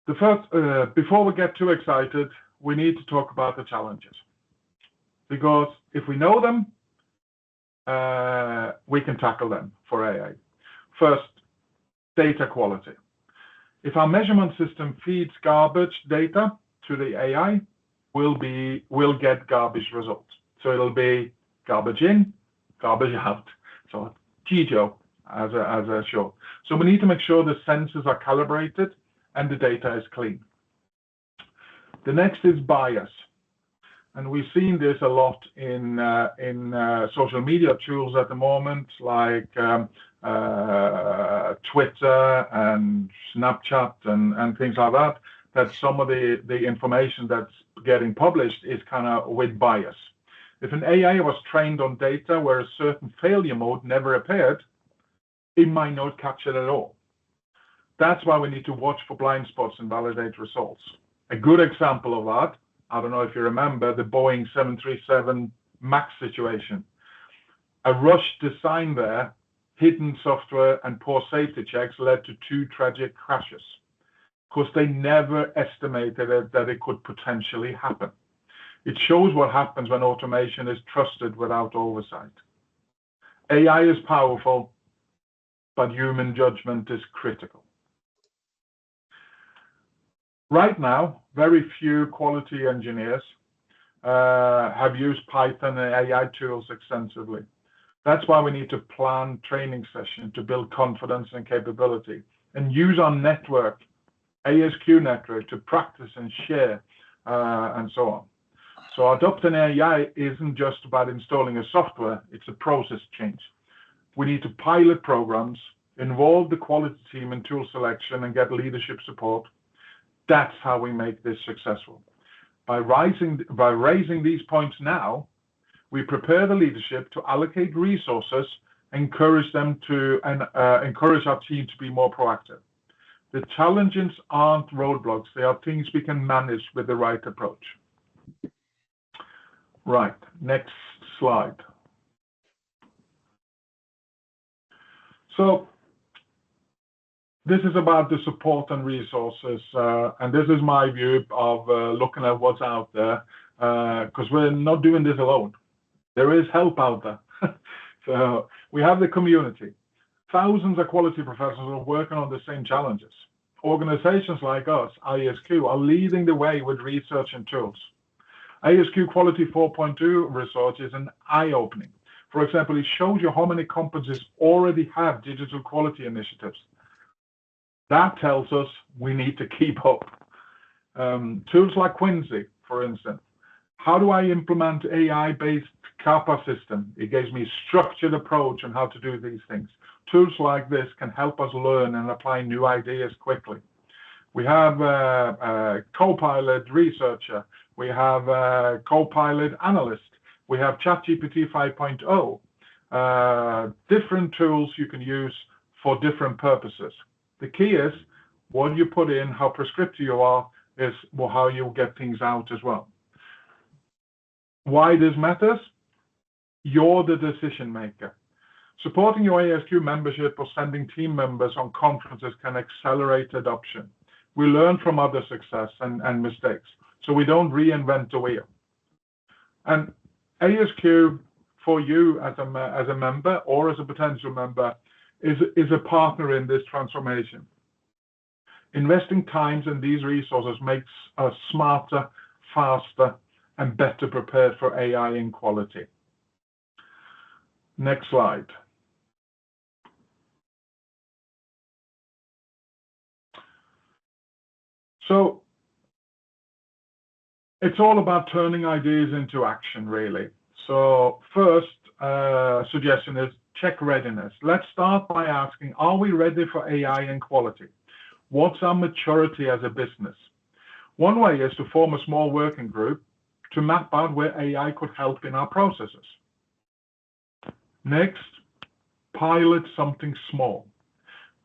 The first, before we get too excited, we need to talk about the challenges, because if we know them, we can tackle them for AI. First, data quality. If our measurement system feeds garbage data to the AI, we'll get garbage results. So it'll be garbage in, garbage out. So GJO as a short. So we need to make sure the sensors are calibrated and the data is clean. The next is bias. And we've seen this a lot in social media tools at the moment, like Twitter and Snapchat and things like that, that some of the information that's getting published is kind of with bias. If an AI was trained on data where a certain failure mode never appeared, it might not catch it at all. That's why we need to watch for blind spots and validate results. A good example of that, I don't know if you remember, the Boeing 737 MAX situation. A rushed design there, hidden software, and poor safety checks led to 2 tragic crashes, because they never estimated that it could potentially happen. It shows what happens when automation is trusted without oversight. AI is powerful, but human judgment is critical. Right now, very few quality engineers have used Python and AI tools extensively. That's why we need to plan training sessions to build confidence and capability, and use our network, ASQ network, to practice and share and so on. So adopting AI isn't just about installing a software, it's a process change. We need to pilot programs, involve the quality team in tool selection, and get leadership support. That's how we make this successful. By raising these points now, we prepare the leadership to allocate resources, encourage them to, and encourage our team to be more proactive. The challenges aren't roadblocks, they are things we can manage with the right approach. Right, next slide. So this is about the support and resources, and this is my view of looking at what's out there, because we're not doing this alone. There is help out there. So we have the community. Thousands of quality professionals are working on the same challenges. Organizations like us, ASQ, are leading the way with research and tools. ASQ Quality 4.2 research is an eye-opening. For example, it shows you how many companies already have digital quality initiatives. That tells us we need to keep up. Tools like Quincy, for instance. How do I implement AI-based CAPA system? It gives me a structured approach on how to do these things. Tools like this can help us learn and apply new ideas quickly. We have a Copilot researcher We have Copilot Analyst. We have ChatGPT 5.0. Different tools you can use for different purposes. The key is what you put in, how prescriptive you are, is how you get things out as well. Why this matters? You're the decision maker. Supporting your ASQ membership or sending team members on conferences can accelerate adoption. We learn from other success and mistakes, so we don't reinvent the wheel. And ASQ, for you as a member or as a potential member, is a partner in this transformation. Investing times in these resources makes us smarter, faster, and better prepared for AI in quality. Next slide. So it's all about turning ideas into action, really. So first suggestion is check readiness. Let's start by asking, are we ready for AI and quality? What's our maturity as a business? One way is to form a small working group to map out where AI could help in our processes. Next, pilot something small.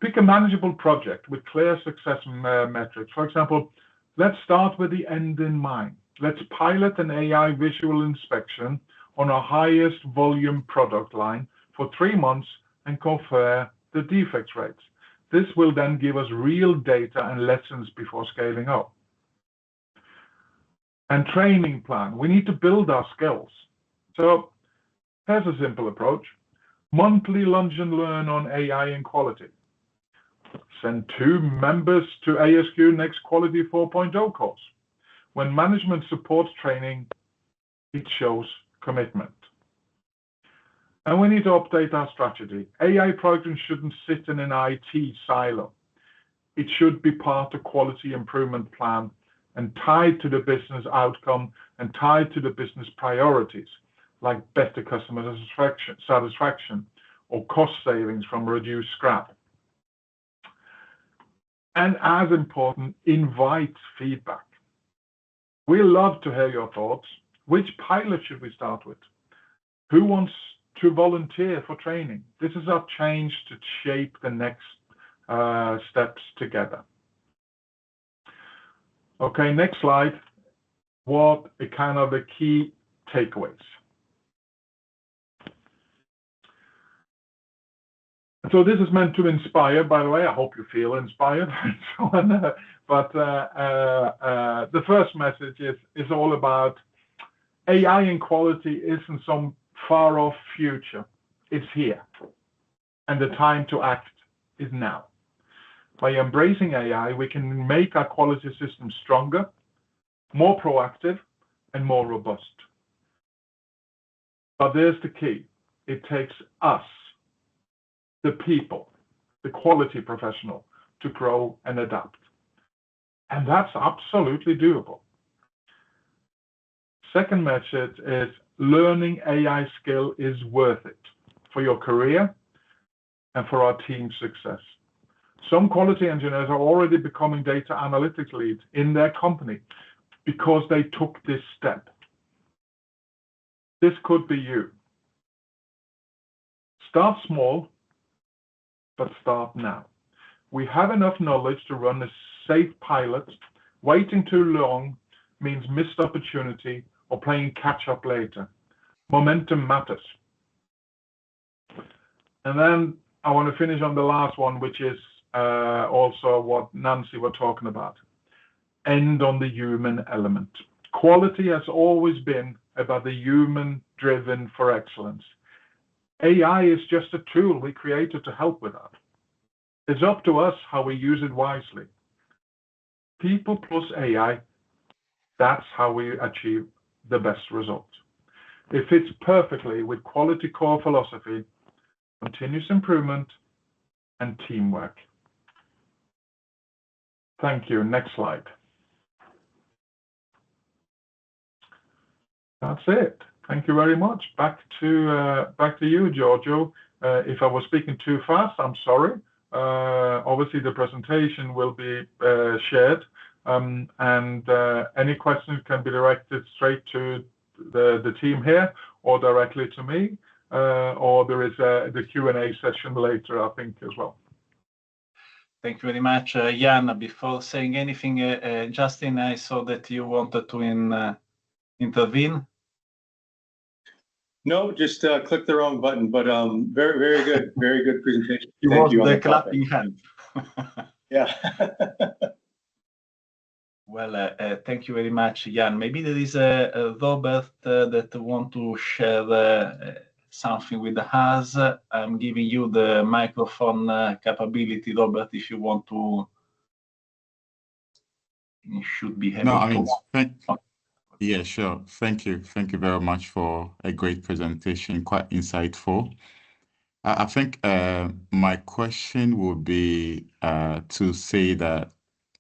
Pick a manageable project with clear success metrics. For example, let's start with the end in mind. Let's pilot an AI visual inspection on our highest volume product line for 3 months and compare the defects rates. This will then give us real data and lessons before scaling up. And training plan. We need to build our skills. So here's a simple approach. Monthly lunch and learn on AI and quality. Send 2 members to ASQ Next Quality 4.0 course. When management supports training, it shows commitment. And we need to update our strategy. AI programs shouldn't sit in an IT silo. It should be part of quality improvement plan and tied to the business outcome and tied to the business priorities, like better customer satisfaction or cost savings from reduced scrap. And as important, invite feedback. We love to hear your thoughts. Which pilot should we start with? Who wants to volunteer for training? This is our change to shape the next steps together. Okay, next slide. What are kind of the key takeaways? So this is meant to inspire, by the way. I hope you feel inspired. But the first message is all about AI and quality isn't some far off future. It's here. And the time to act is now. By embracing AI, we can make our quality system stronger, more proactive, and more robust. But there's the key. It takes us, the people, the quality professional, to grow and adapt. And that's absolutely doable. Second message is learning AI skill is worth it for your career and for our team's success. Some quality engineers are already becoming data analytics leads in their company because they took this step. This could be you. Start small, but start now. We have enough knowledge to run a safe pilot. Waiting too long means missed opportunity or playing catch up later. Momentum matters. And then I want to finish on the last one, which is also what Nancy was talking about. End on the human element. Quality has always been about the human driven for excellence. AI is just a tool we created to help with that. It's up to us how we use it wisely. People plus AI, that's how we achieve the best result. It fits perfectly with quality core philosophy, continuous improvement, and teamwork. Thank you. Next slide. That's it. Thank you very much. Back to you, Giorgio. If I was speaking too fast, I'm sorry. Obviously, the presentation will be shared and any questions can be directed straight to the team here or directly to me, or there is the Q&A session later, I think, as well. Thank you very much, Jan. Before saying anything, Justin, I saw that you wanted to intervene. No, just click the wrong button, but very good presentation. You Thank you. the clapping hand. Yeah. Well, thank you very much, Jan. Maybe there is a Robert that want to share something with us. I'm giving you the microphone capability, Robert, if you want to. You should be able to. Yeah, sure. Thank you. Thank you very much for a great presentation, quite insightful. I think my question would be to say that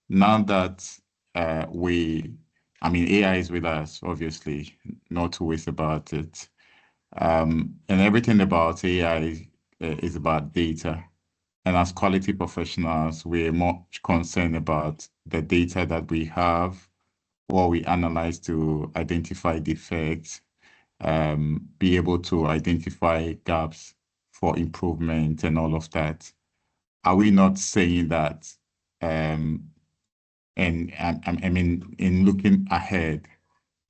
now that AI is with us, obviously, no two ways about it. And everything about AI is about data. And as quality professionals, we're much concerned about the data that we have, what we analyze to identify defects, be able to identify gaps for improvement and all of that. Are we not saying that, and I mean, in looking ahead,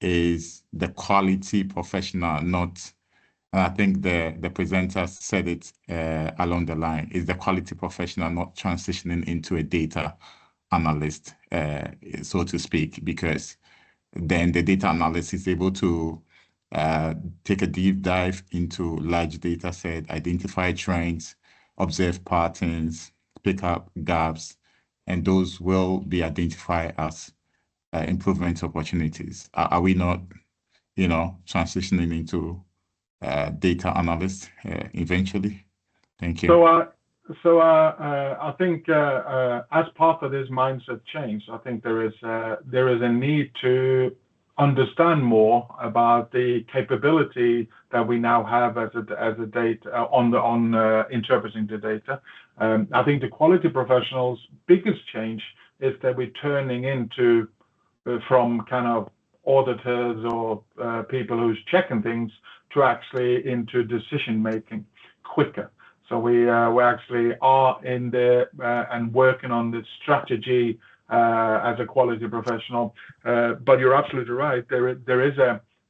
is the quality professional not, and I think the presenter said it along the line, is the quality professional not transitioning into a data analyst, so to speak, because then the data analyst is able to take a deep dive into large data set, identify trends, observe patterns, pick up gaps, and those will be identified as improvement opportunities. Are we not, transitioning into data analyst eventually? Thank you. So I think as part of this mindset change, I think there is a need to understand more about the capability that we now have as a data on interpreting the data. I think the quality professionals' biggest change is that we're turning into from kind of auditors or people who's checking things to actually into decision making quicker. So we actually are in there and working on the strategy as a quality professional. But you're absolutely right. There is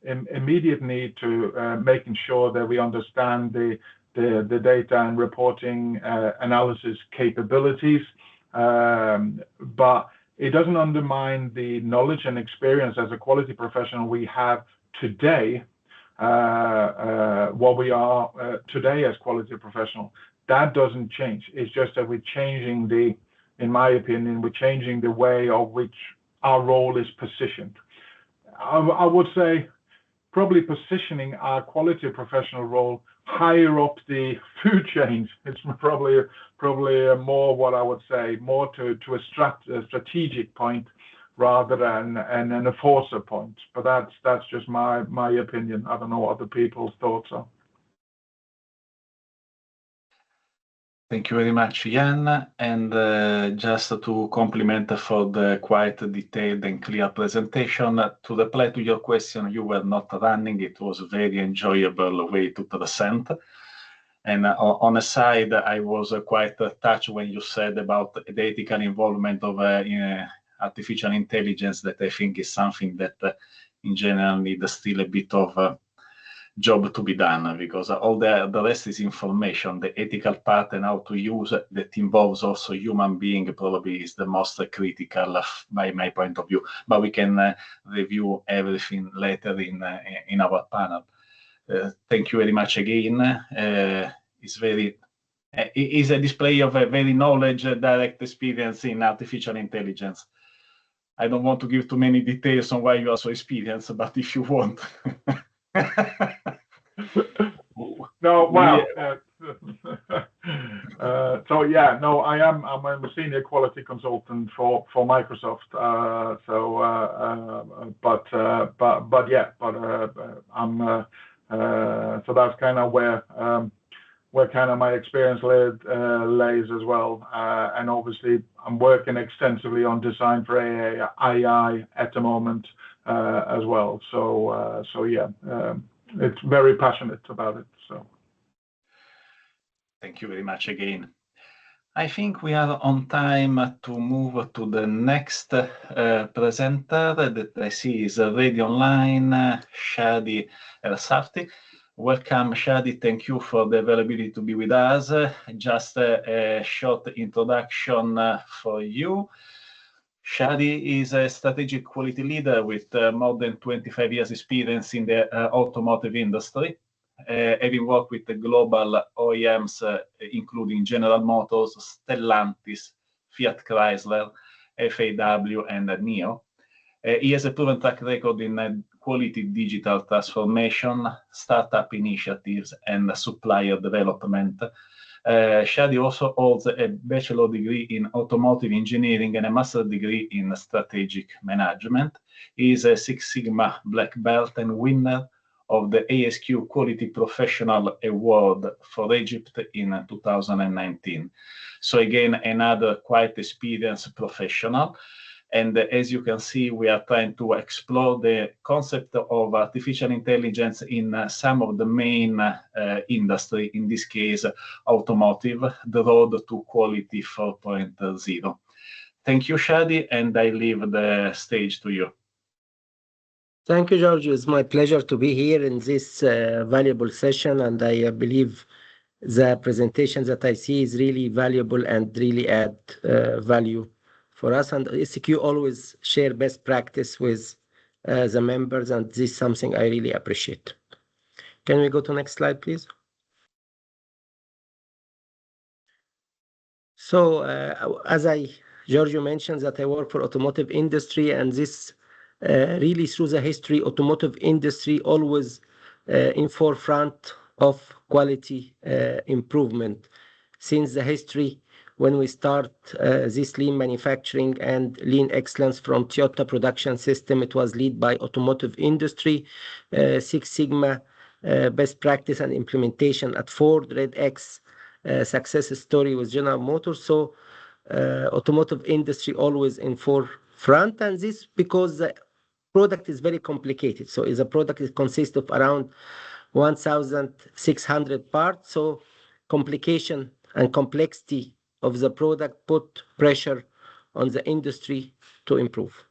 an immediate need to making sure that we understand the data and reporting analysis capabilities. But it doesn't undermine the knowledge and experience as a quality professional we have today. What we are today as quality professional, that doesn't change. It's just that we're changing in my opinion, we're changing the way of which our role is positioned. I would say probably positioning our quality professional role higher up the food chain. It's probably more what I would say, more to a strategic point rather than an enforcer point. But that's just my opinion. I don't know what other people's thoughts are. Thank you very much, Jan. And just to compliment for the quite detailed and clear presentation, to reply to your question, you were not running. It was a very enjoyable way to present. And on a side, I was quite touched when you said about the ethical involvement of artificial intelligence, that I think is something that in general needs still a bit of job to be done, because all the rest is information. The ethical part and how to use it, that involves also human being, probably is the most critical by my point of view. But we can review everything later in our panel. Thank you very much again. It's a display of a very knowledge, direct experience in artificial intelligence. I don't want to give too many details on why you are so experienced, but if you want. No, well, so yeah, no, I'm a senior quality consultant for Microsoft. I'm so that's kind of where where kind of my experience lays as well. And obviously, I'm working extensively on design for AI at the moment as well. So yeah, it's very passionate about it. So thank you very much again. I think we are on time to move to the next presenter that I see is already online, Shadi El-Safti. Welcome, Shadi. Thank you for the availability to be with us. Just a short introduction for you. Shadi is a strategic quality leader with more than 25 years experience in the automotive industry. Having worked with the global OEMs, including General Motors, Stellantis, Fiat Chrysler, FAW, and NIO. He has a proven track record in quality digital transformation, startup initiatives, and supplier development. Shadi also holds a bachelor degree in automotive engineering and a master degree in strategic management. He is a Six Sigma Black Belt and winner of the ASQ Quality Professional Award for Egypt in 2019. So again, another quite experienced professional. And as you can see, we are trying to explore the concept of artificial intelligence in some of the main industry, in this case, automotive, the road to quality 4.0. Thank you, Shadi, and I leave the stage to you. Thank you, Giorgio. It's my pleasure to be here in this valuable session, and I believe the presentation that I see is really valuable and really add value for us. And ASQ always share best practice with the members, and this is something I really appreciate. Can we go to next slide, please? So as Giorgio mentioned that I work for automotive industry, and this really through the history, automotive industry always in forefront of quality improvement. Since the history, when we start this lean manufacturing and lean excellence from Toyota production system, it was led by automotive industry, Six Sigma best practice and implementation at Ford, Red X success story with General Motors. So automotive industry always in forefront, and this because the product is very complicated. So is a product it consists of around 1,600 parts. So complication and complexity of the product put pressure on the industry to improve.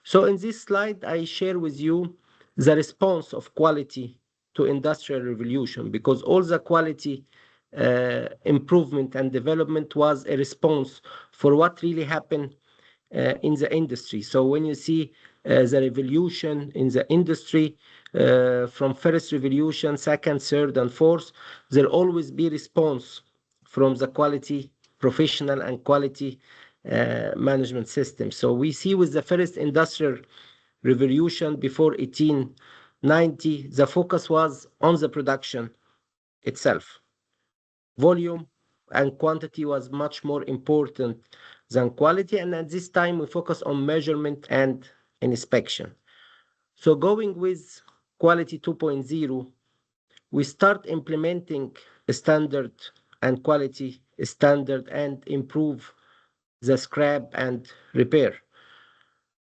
So in this slide, I share with you the response of quality to industrial revolution, because all the quality improvement and development was a response for what really happened in the industry. So when you see the revolution in the industry, from first revolution, second, third, and fourth, there'll always be response from the quality professional and quality management system. So we see with the first industrial revolution before 1890, the focus was on the production itself. Volume and quantity was much more important than quality, and at this time we focus on measurement and inspection. So going with quality 2.0, we start implementing a standard and quality standard and improve the scrap and repair.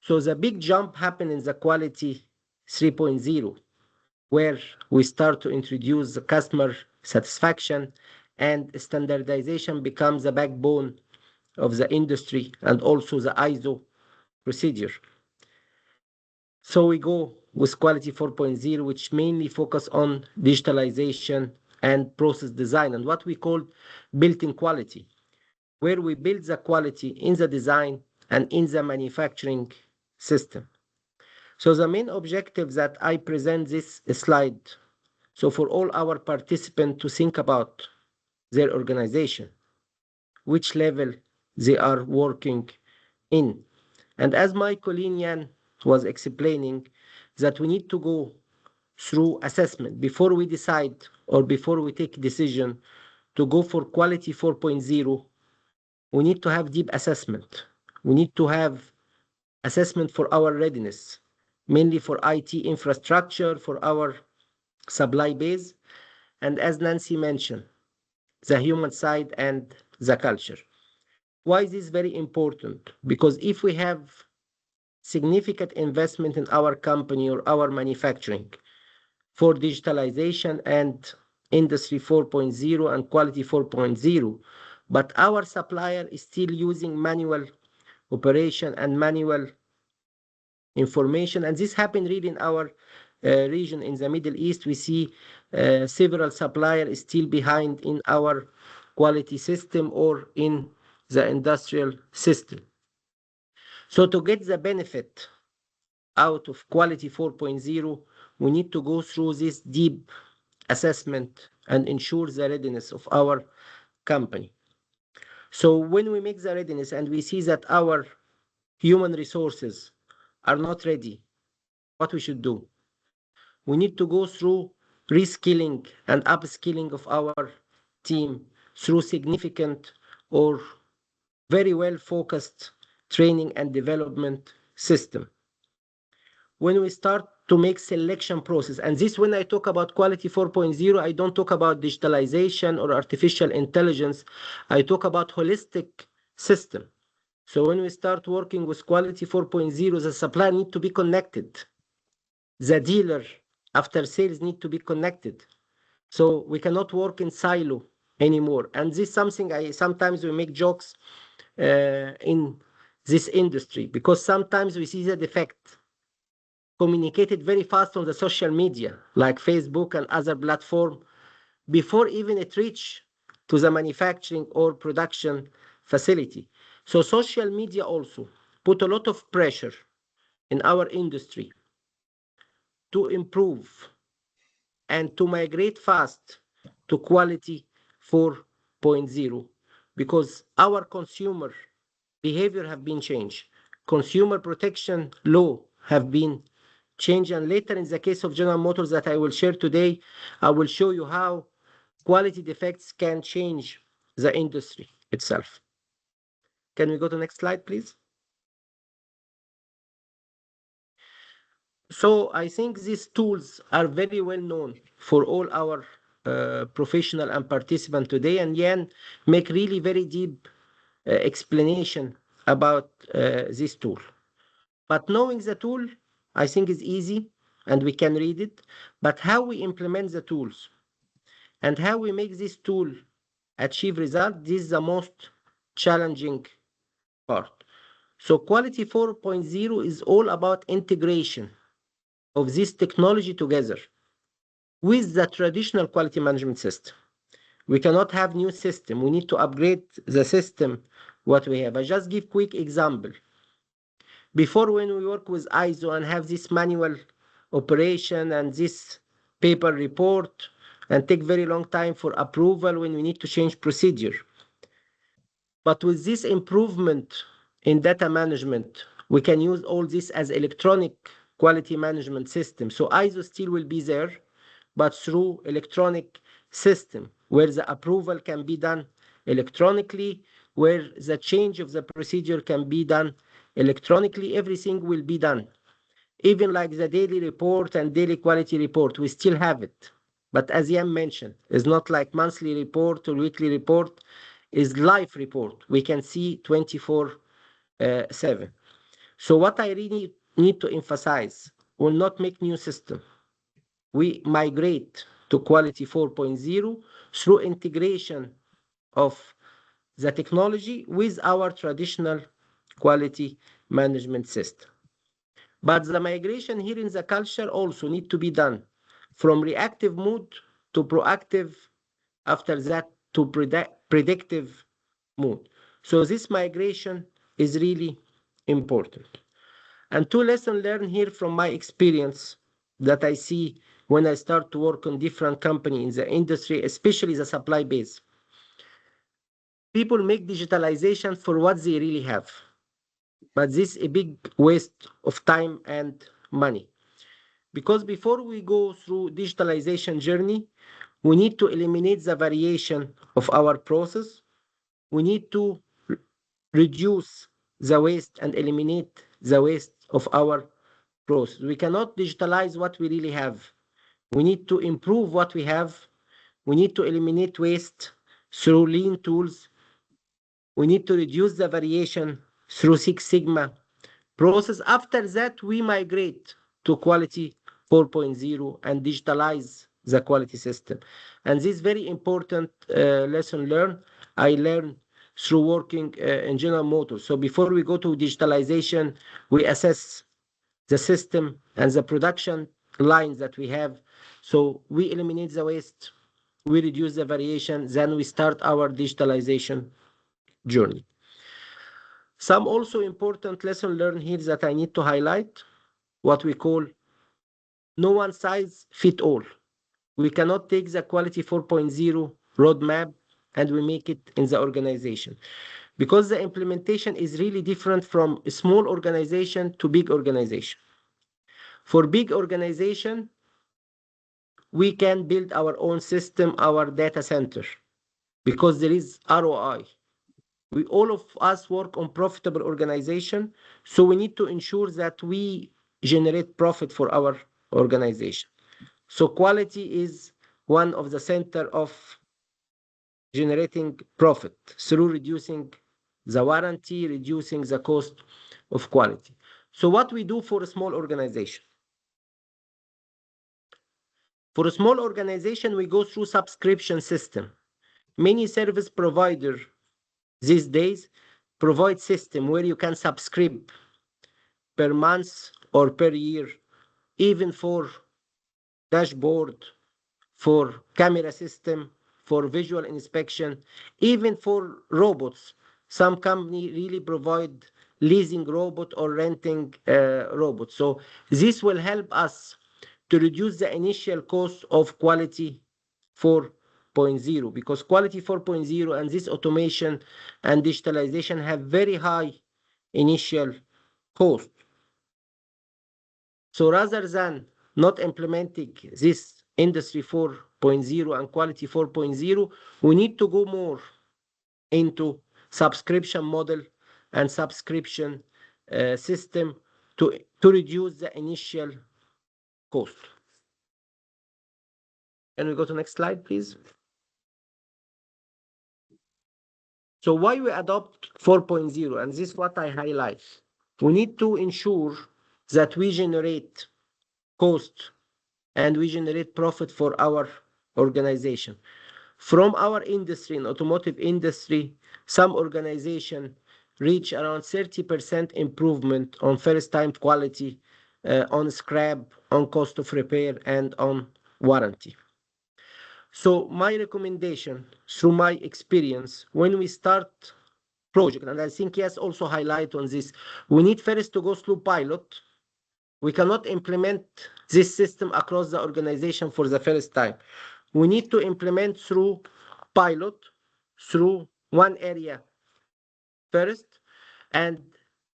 So the big jump happened in the quality 3.0, where we start to introduce the customer satisfaction, and standardization becomes the backbone of the industry and also the ISO procedure. So we go with quality 4.0, which mainly focus on digitalization and process design, and what we call built-in quality, where we build the quality in the design and in the manufacturing system. So the main objective that I present this slide, so for all our participants to think about their organization, which level they are working in. And as my colleague Jan was explaining, that we need to go through assessment before we decide or before we take decision to go for quality 4.0. We need to have deep assessment. We need to have assessment for our readiness, mainly for IT infrastructure, for our supply base, and as Nancy mentioned, the human side and the culture. Why is this very important? Because if we have significant investment in our company or our manufacturing for digitalization and Industry 4.0 and Quality 4.0, but our supplier is still using manual operation and manual information, and this happened really in our region in the Middle East. We see several suppliers still behind in our quality system or in the industrial system. So to get the benefit out of Quality 4.0, we need to go through this deep assessment and ensure the readiness of our company. So when we make the readiness and we see that our human resources are not ready, what we should do? We need to go through reskilling and upskilling of our team through significant or very well focused training and development system. When we start to make selection process, and this when I talk about Quality 4.0, I don't talk about digitalization or artificial intelligence, I talk about holistic system. So when we start working with Quality 4.0, the supplier need to be connected. The dealer after sales need to be connected. So we cannot work in silo anymore. And this is something sometimes we make jokes in this industry, because sometimes we see the defect communicated very fast on the social media like Facebook and other platforms before even it reach to the manufacturing or production facility. So social media also put a lot of pressure in our industry to improve and to migrate fast to Quality 4.0, because our consumer behavior have been changed. Consumer protection law have been changed, and later in the case of General Motors that I will share today, I will show you how quality defects can change the industry itself. Can we go to the next slide, please? So I think these tools are very well known for all our professional and participant today, and Jan make really very deep explanation about this tool. But knowing the tool, I think is easy and we can read it, but how we implement the tools and how we make this tool achieve result, this is the most challenging part. So Quality 4.0 is all about integration of this technology together with the traditional quality management system. We cannot have new system. We need to upgrade the system what we have. I just give quick example. Before, when we work with ISO and have this manual operation and this paper report and take very long time for approval when we need to change procedure. But with this improvement in data management, we can use all this as electronic quality management system. So ISO still will be there, but through electronic system where the approval can be done electronically, where the change of the procedure can be done electronically, everything will be done. Even like the daily report and daily quality report, we still have it. But as Jan mentioned, it's not like monthly report or weekly report, is live report. We can see 24/7. So what I really need to emphasize, will not make new system. We migrate to Quality 4.0 through integration of the technology with our traditional quality management system. But the migration here in the culture also need to be done from reactive mode to proactive, after that to predictive mode. So this migration is really important. And two lessons learned here from my experience that I see when I start to work on different companies in the industry, especially the supply base. People make digitalization for what they really have. But this is a big waste of time and money. Because before we go through digitalization journey, we need to eliminate the variation of our process. We need to reduce the waste and eliminate the waste of our process. We cannot digitalize what we really have. We need to improve what we have We need to eliminate waste through lean tools. We need to reduce the variation through Six Sigma process. After that, we migrate to quality 4.0 and digitalize the quality system. And this very important lesson learned, I learned through working in General Motors. So before we go to digitalization, we assess the system and the production lines that we have. So we eliminate the waste, we reduce the variation, then we start our digitalization journey. Some also important lesson learned here that I need to highlight, what we call no one size fit all. We cannot take the quality 4.0 roadmap and we make it in the organization, because the implementation is really different from a small organization to big organization. For big organization, we can build our own system, our data center, because there is ROI. We all of us work on profitable organization, so we need to ensure that we generate profit for our organization. So quality is one of the center of generating profit through reducing the warranty, reducing the cost of quality. So what we do for a small organization? For a small organization, we go through subscription system. Many service providers these days provide system where you can subscribe per month or per year, even for dashboard, for camera system, for visual inspection, even for robots. Some company really provide leasing robot or renting robot. So this will help us to reduce the initial cost of quality 4.0, because quality 4.0 and this automation and digitalization have very high initial cost. So rather than not implementing this industry 4.0 and quality 4.0, we need to go more into subscription model and subscription system to reduce the initial cost. Can we go to the next slide, please? So why we adopt 4.0, and this is what I highlight. We need to ensure that we generate cost and we generate profit for our organization. From our industry, in automotive industry, some organization reach around 30% improvement on first time quality, on scrap, on cost of repair, and on warranty. So my recommendation, through my experience, when we start project, and I think yes also highlight on this, we need first to go through pilot. We cannot implement this system across the organization for the first time. We need to implement through pilot, through one area first. And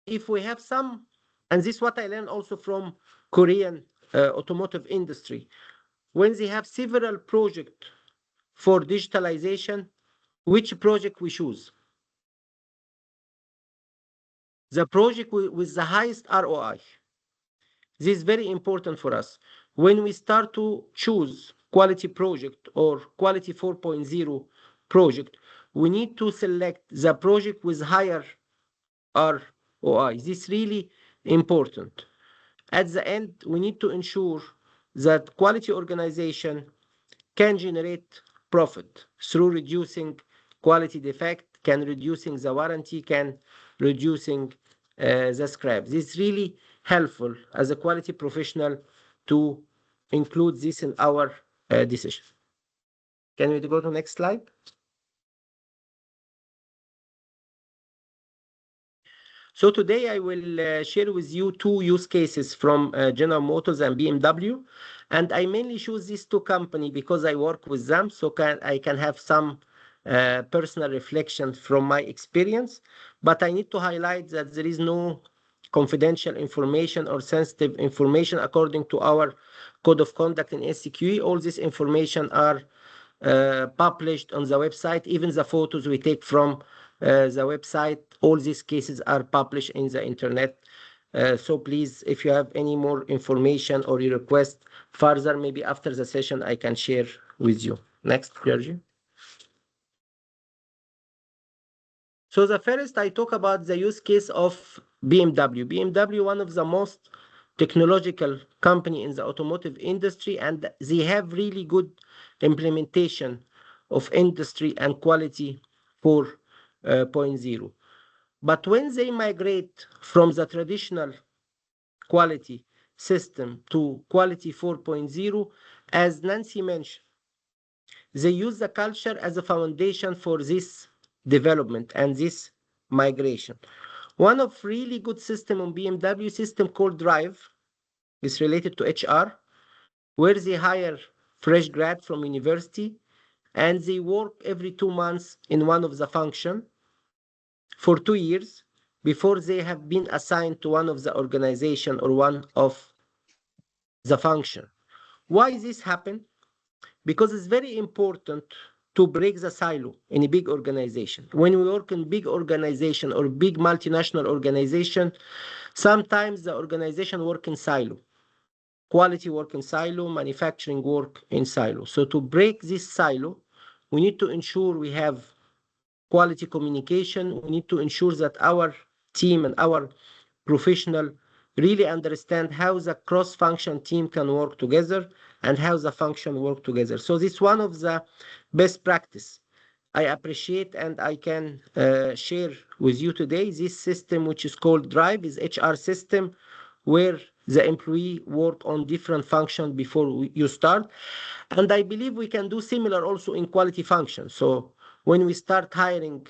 if we have some, and this is what I learned also from Korean automotive industry, when they have several projects for digitalization, which project we choose? The project with the highest ROI. This is very important for us. When we start to choose quality project or quality 4.0 project, we need to select the project with higher ROI. This is really important. At the end, we need to ensure that quality organization can generate profit through reducing quality defect, can reducing the warranty, can reducing the scrap. This is really helpful as a quality professional to include this in our decision. Can we go to the next slide? So today I will share with you two use cases from General Motors and BMW. And I mainly choose these two companies because I work with them, so I can have some personal reflection from my experience. But I need to highlight that there is no confidential information or sensitive information according to our code of conduct in ASQ. All this information are published on the website. Even the photos we take from the website, all these cases are published in the internet. So please, if you have any more information or you request further, maybe after the session I can share with you. Next, Georgie. So the first, I talk about the use case of BMW. BMW, one of the most technological company in the automotive industry, and they have really good implementation of industry and quality 4.0. But when they migrate from the traditional quality system to quality 4.0, as Nancy mentioned, they use the culture as a foundation for this development and this migration. One of really good system on BMW system called Drive is related to HR, where they hire fresh grad from university and they work every 2 months in one of the function for 2 years before they have been assigned to one of the organization or one of the function. Why this happen? Because it's very important to break the silo in a big organization. When we work in big organization or big multinational organization, sometimes the organization work in silo. Quality work in silo, manufacturing work in silo. So to break this silo, we need to ensure we have quality communication. We need to ensure that our team and our professional really understand how the cross-function team can work together and how the function work together. So this is one of the best practice I appreciate and I can share with you today. This system, which is called Drive, is HR system where the employee work on different function before you start. And I believe we can do similar also in quality function. So when we start hiring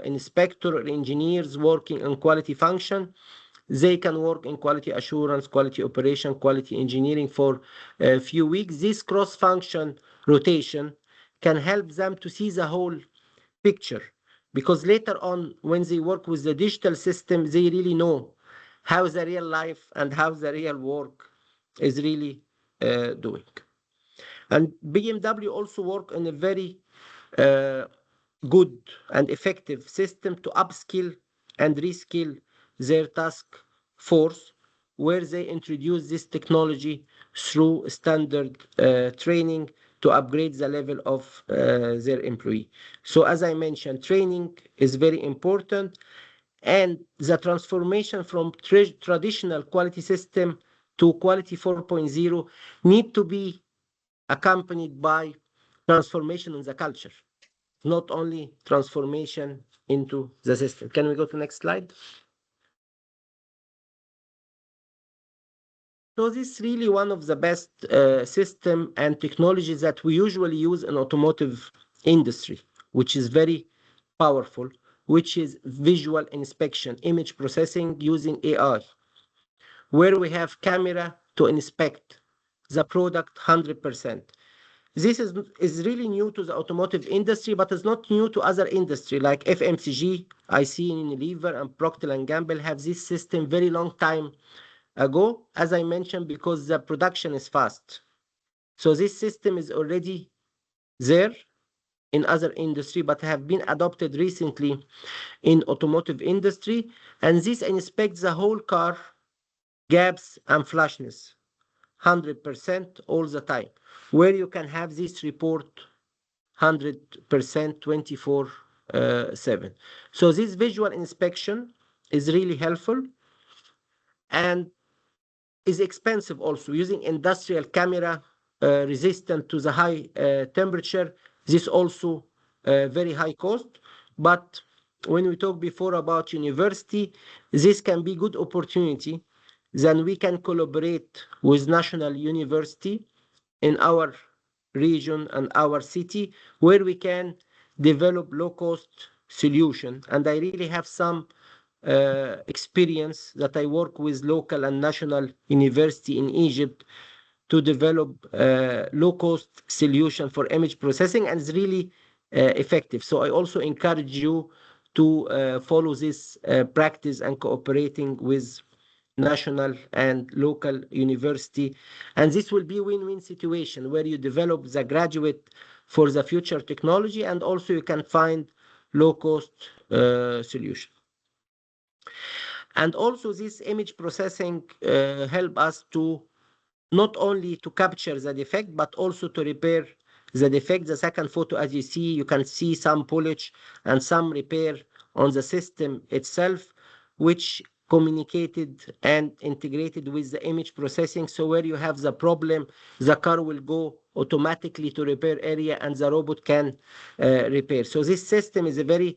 inspector or engineers working on quality function, they can work in quality assurance, quality operation, quality engineering for a few weeks. This cross-function rotation can help them to see the whole picture, because later on, when they work with the digital system, they really know how the real life and how the real work is really doing. And BMW also work in a very good and effective system to upskill and reskill their task force, where they introduce this technology through standard training to upgrade the level of their employee. So as I mentioned, training is very important, and the transformation from traditional quality system to quality 4.0 need to be accompanied by transformation in the culture, not only transformation into the system. Can we go to the next slide? So this is really one of the best system and technologies that we usually use in automotive industry, which is very powerful, which is visual inspection, image processing using AI, where we have camera to inspect the product 100%. This is really new to the automotive industry, but it's not new to other industry like FMCG. I see in Unilever and Procter & Gamble have this system very long time ago, as I mentioned, because the production is fast. So this system is already there in other industry, but have been adopted recently in automotive industry. And this inspects the whole car, gaps and flashness, 100% all the time, where you can have this report 100% 24/7. So this visual inspection is really helpful and is expensive also, using industrial camera resistant to the high temperature. This also very high cost. But when we talked before about university, this can be good opportunity. Then we can collaborate with national university in our region and our city, where we can develop low-cost solution. And I really have some experience that I work with local and national university in Egypt to develop low-cost solution for image processing, and it's really effective. So I also encourage you to follow this practice and cooperating with national and local university. And this will be a win-win situation where you develop the graduate for the future technology, and also you can find low-cost solution. And also this image processing help us to not only to capture the defect, but also to repair the defect. The second photo, as you see, you can see some polish and some repair on the system itself, which communicated and integrated with the image processing. So where you have the problem, the car will go automatically to repair area and the robot can repair. So this system is a very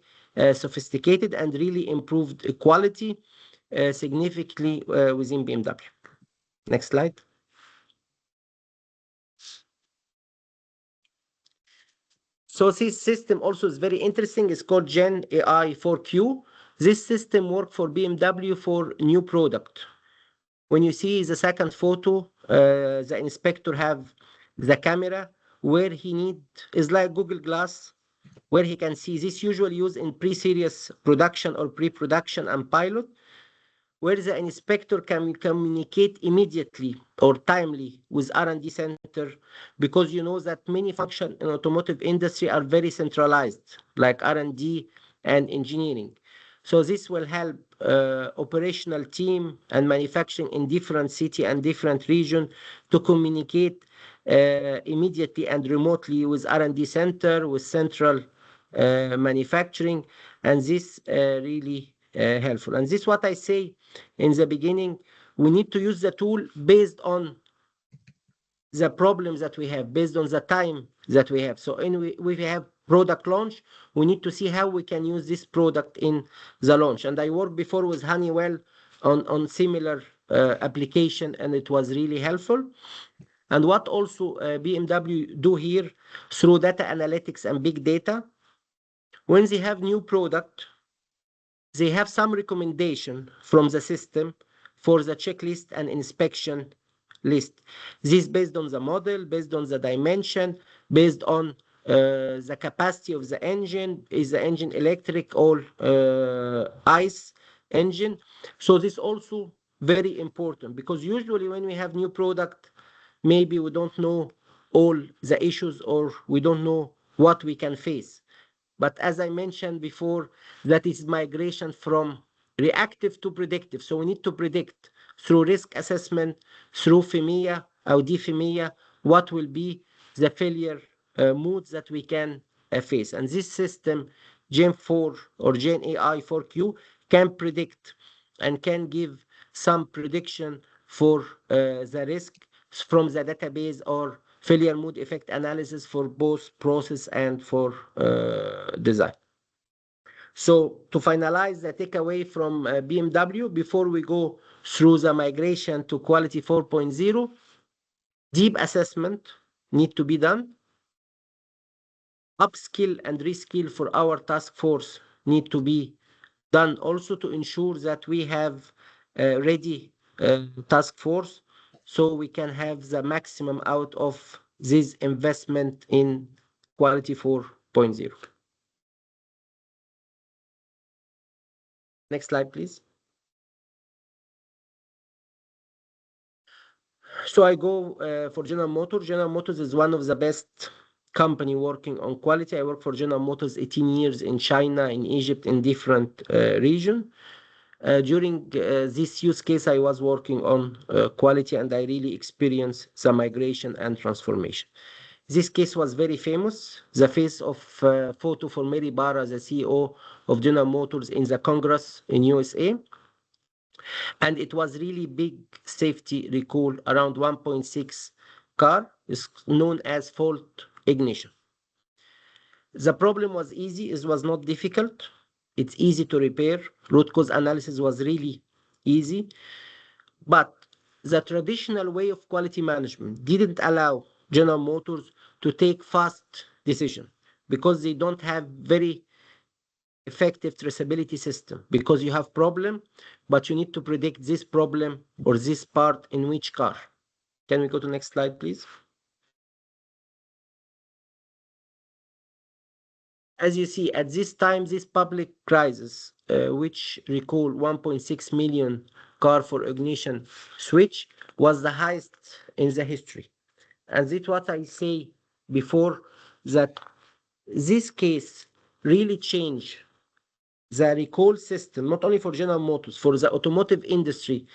sophisticated and really improved quality significantly within BMW. Next slide. So this system also is very interesting. It's called Gen AI 4Q. This system works for BMW for new product. When you see the second photo, the inspector have the camera where he need is like Google Glass, where he can see. This usually used in pre-series production or pre-production and pilot, where the inspector can communicate immediately or timely with R&D center, because you know that many functions in automotive industry are very centralized, like R&D and engineering. So this will help operational team and manufacturing in different city and different region to communicate immediately and remotely with R&D center, with central manufacturing, and this really helpful. And this is what I say in the beginning. We need to use the tool based on the problems that we have, based on the time that we have. So anyway, we have product launch, we need to see how we can use this product in the launch. And I worked before with Honeywell on similar application, and it was really helpful. And what also BMW do here through data analytics and big data, when they have new product, they have some recommendation from the system for the checklist and inspection list. This based on the model, based on the dimension, based on the capacity of the engine. Is the engine electric or ICE engine? So this also very important, because usually when we have new product, maybe we don't know all the issues or we don't know what we can face. But as I mentioned before, that is migration from reactive to predictive. So we need to predict through risk assessment, through FEMEA or DFEMEA, what will be the failure modes that we can face. And this system, Gen 4 or Gen AI 4Q, can predict and can give some prediction for the risk from the database or failure mode effect analysis for both process and for design. So to finalize the takeaway from BMW, before we go through the migration to quality 4.0, deep assessment need to be done. Upskill and reskill for our task force need to be done also to ensure that we have a ready task force, so we can have the maximum out of this investment in quality 4.0. Next slide, please. So I go for General Motors. General Motors is one of the best company working on quality. I worked for General Motors 18 years in China, in Egypt, in different regions. During this use case, I was working on quality, and I really experienced the migration and transformation. This case was very famous. The face of photo for Mary Barra, the CEO of General Motors in the Congress in USA. And it was really big safety recall around 1.6 car, is known as fault ignition. The problem was easy, it was not difficult. It's easy to repair. Root cause analysis was really easy. But the traditional way of quality management didn't allow General Motors to take fast decision, because they don't have very effective traceability system. Because you have problem, but you need to predict this problem or this part in which car. Can we go to next slide, please? As you see, at this time, this public crisis, which recall 1.6 million car for ignition switch, was the highest in the history. And that's what I say before, that this case really changed the recall system, not only for General Motors, for the automotive industry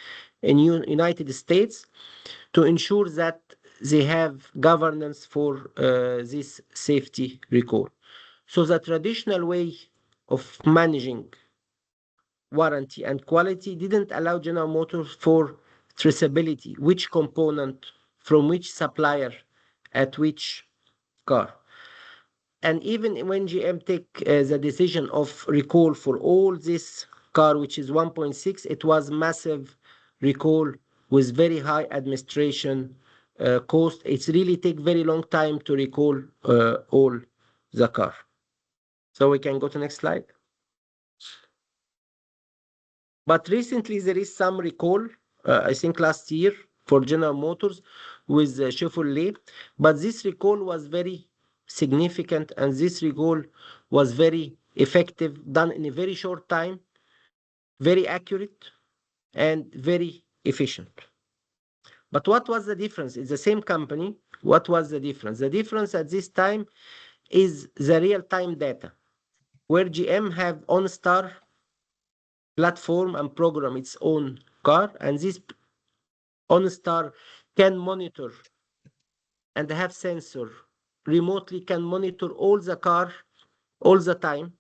in United States, to ensure that they have governance for this safety recall. So the traditional way of managing warranty and quality didn't allow General Motors for traceability, which component from which supplier at which car. And even when GM take the decision of recall for all this car, which is 1.6, it was massive recall with very high administration cost. It's really take very long time to recall all the car. So we can go to next slide. But recently there is some recall, I think last year for General Motors with Chevrolet, but this recall was very significant and this recall was very effective, done in a very short time, very accurate and very efficient. But what was the difference? It's the same company. What was the difference? The difference at this time is the real-time data, where GM have OnStar platform and program its own car, and this OnStar can monitor and have sensor remotely, can monitor all the car all the time.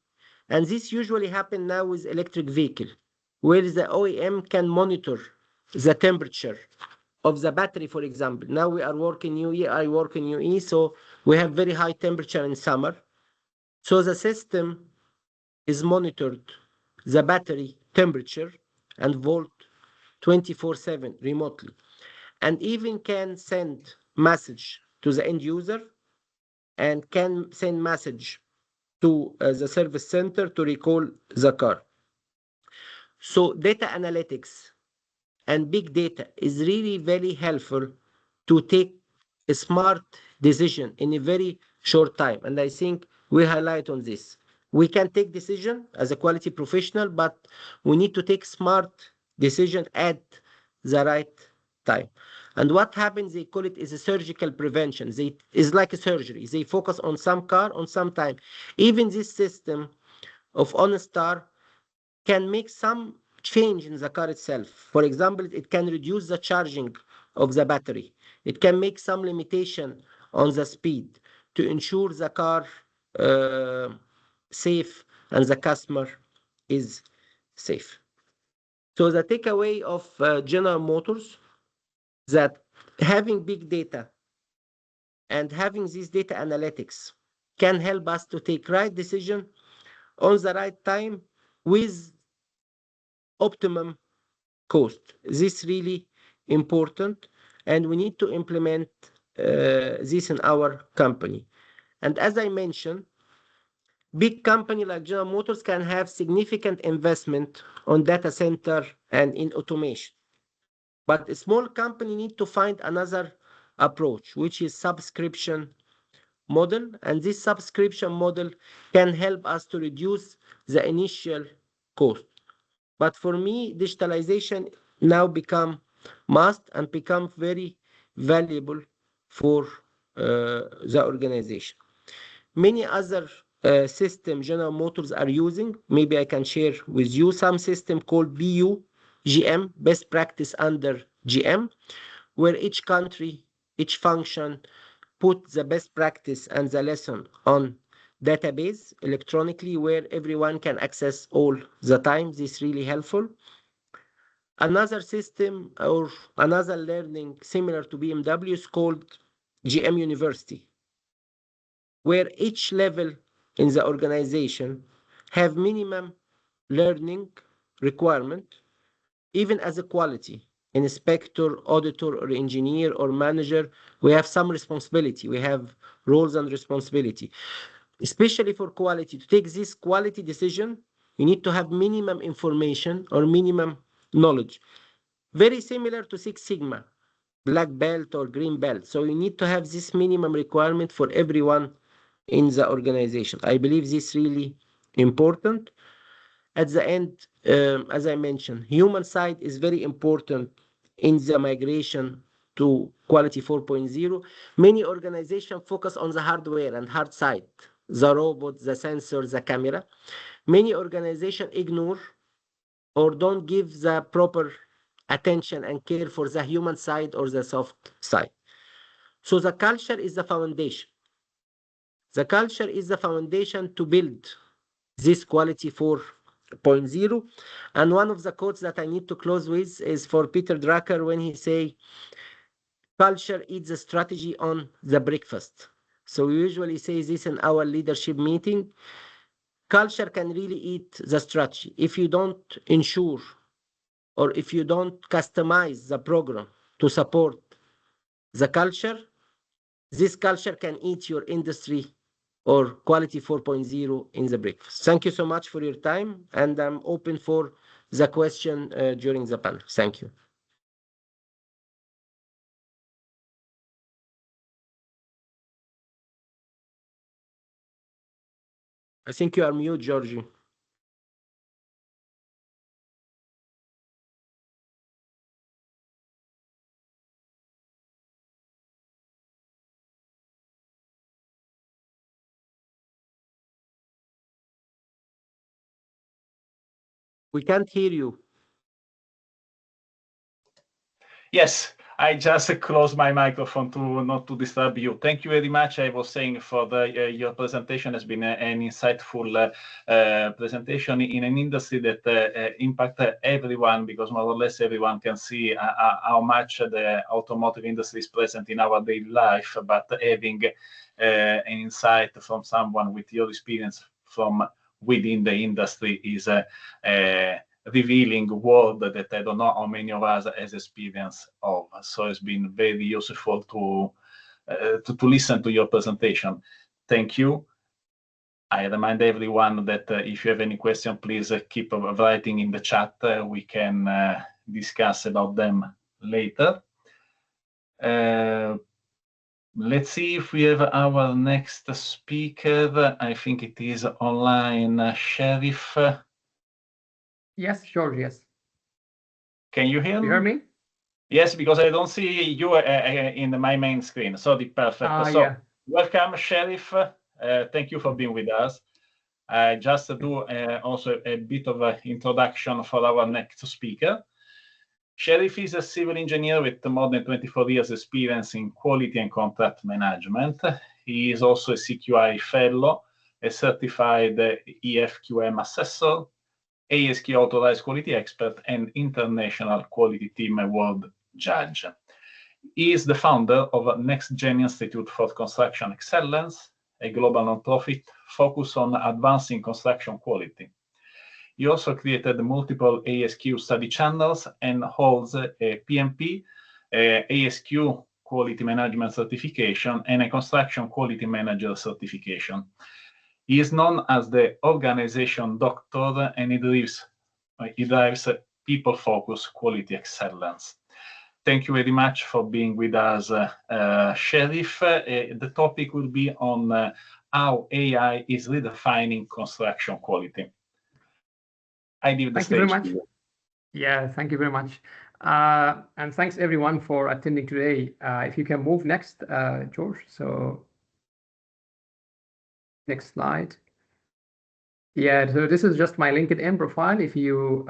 And this usually happen now with electric vehicle, where the OEM can monitor the temperature of the battery, for example. Now we are working UAE, I work in UAE, so we have very high temperature in summer. So the system is monitored the battery temperature and volt 24/7 remotely, and even can send message to the end user and can send message to the service center to recall the car. So data analytics and big data is really very helpful to take a smart decision in a very short time. And I think we highlight on this. We can take decision as a quality professional, but we need to take smart decision at the right time. And what happens, they call it is a surgical prevention. It's like a surgery. They focus on some car, on some time. Even this system of OnStar can make some change in the car itself. For example, it can reduce the charging of the battery. It can make some limitation on the speed to ensure the car safe and the customer is safe. So the takeaway of General Motors, that having big data and having this data analytics can help us to take right decision on the right time with optimum cost. This really important, and we need to implement this in our company. And as I mentioned, big company like General Motors can have significant investment on data center and in automation. But a small company need to find another approach, which is subscription model. And this subscription model can help us to reduce the initial cost. But for me, digitalization now become must and become very valuable for the organization. Many other system General Motors are using. Maybe I can share with you some system called BU GM, best practice under GM, where each country, each function put the best practice and the lesson on database electronically, where everyone can access all the time. This is really helpful. Another system or another learning similar to BMW is called GM University, where each level in the organization have minimum learning requirement, even as a quality inspector, auditor, or engineer or manager. We have some responsibility. We have roles and responsibility, especially for quality. To take this quality decision, you need to have minimum information or minimum knowledge. Very similar to Six Sigma, black belt or green belt. So you need to have this minimum requirement for everyone in the organization. I believe this is really important. At the end, as I mentioned, human side is very important in the migration to quality 4.0. Many organizations focus on the hardware and hard side, the robot, the sensor, the camera. Many organizations ignore or don't give the proper attention and care for the human side or the soft side. So the culture is the foundation. The culture is the foundation to build this quality 4.0. And one of the quotes that I need to close with is for Peter Drucker when he say, culture eats the strategy on the breakfast. So we usually say this in our leadership meeting. Culture can really eat the strategy. If you don't ensure or if you don't customize the program to support the culture, this culture can eat your industry or quality 4.0 in the breakfast. Thank you so much for your time, and I'm open for the question during the panel. Thank you. I think you are mute, Georgie. We can't hear you. Yes, I just closed my microphone to not to disturb you. Thank you very much. I was saying for the your presentation has been an insightful presentation in an industry that impacts everyone, because more or less everyone can see how much the automotive industry is present in our daily life. But having an insight from someone with your experience from within the industry is revealing world that I don't know how many of us has experience of. So it's been very useful to listen to your presentation. Thank you. I remind everyone that if you have any question, please keep writing in the chat. We can discuss about them later. Let's see if we have our next speaker. I think it is online, Sheriff. Yes, sure, yes. Can you hear me? You hear me? Yes, because I don't see you in my main screen. So perfect. So Yeah. welcome, Sheriff. Thank you for being with us. I just do also a bit of an introduction for our next speaker. Sheriff is a civil engineer with more than 24 years experience in quality and contract management. He is also a CQI fellow, a certified EFQM assessor, ASQ authorized quality expert, and international quality team award judge. He is the founder of Next Gen Institute for Construction Excellence, a global nonprofit focused on advancing construction quality. He also created multiple ASQ study channels and holds a PMP, ASQ quality management certification, and a construction quality manager certification. He is known as the organization doctor, and he drives people-focused quality excellence. Thank you very much for being with us, Sheriff. The topic will be on how AI is redefining construction quality. I give the stage. Thank you very much. Yeah, thank you very much. And thanks everyone for attending today. If you can move next, George. So next slide. Yeah, so this is just my LinkedIn profile. If you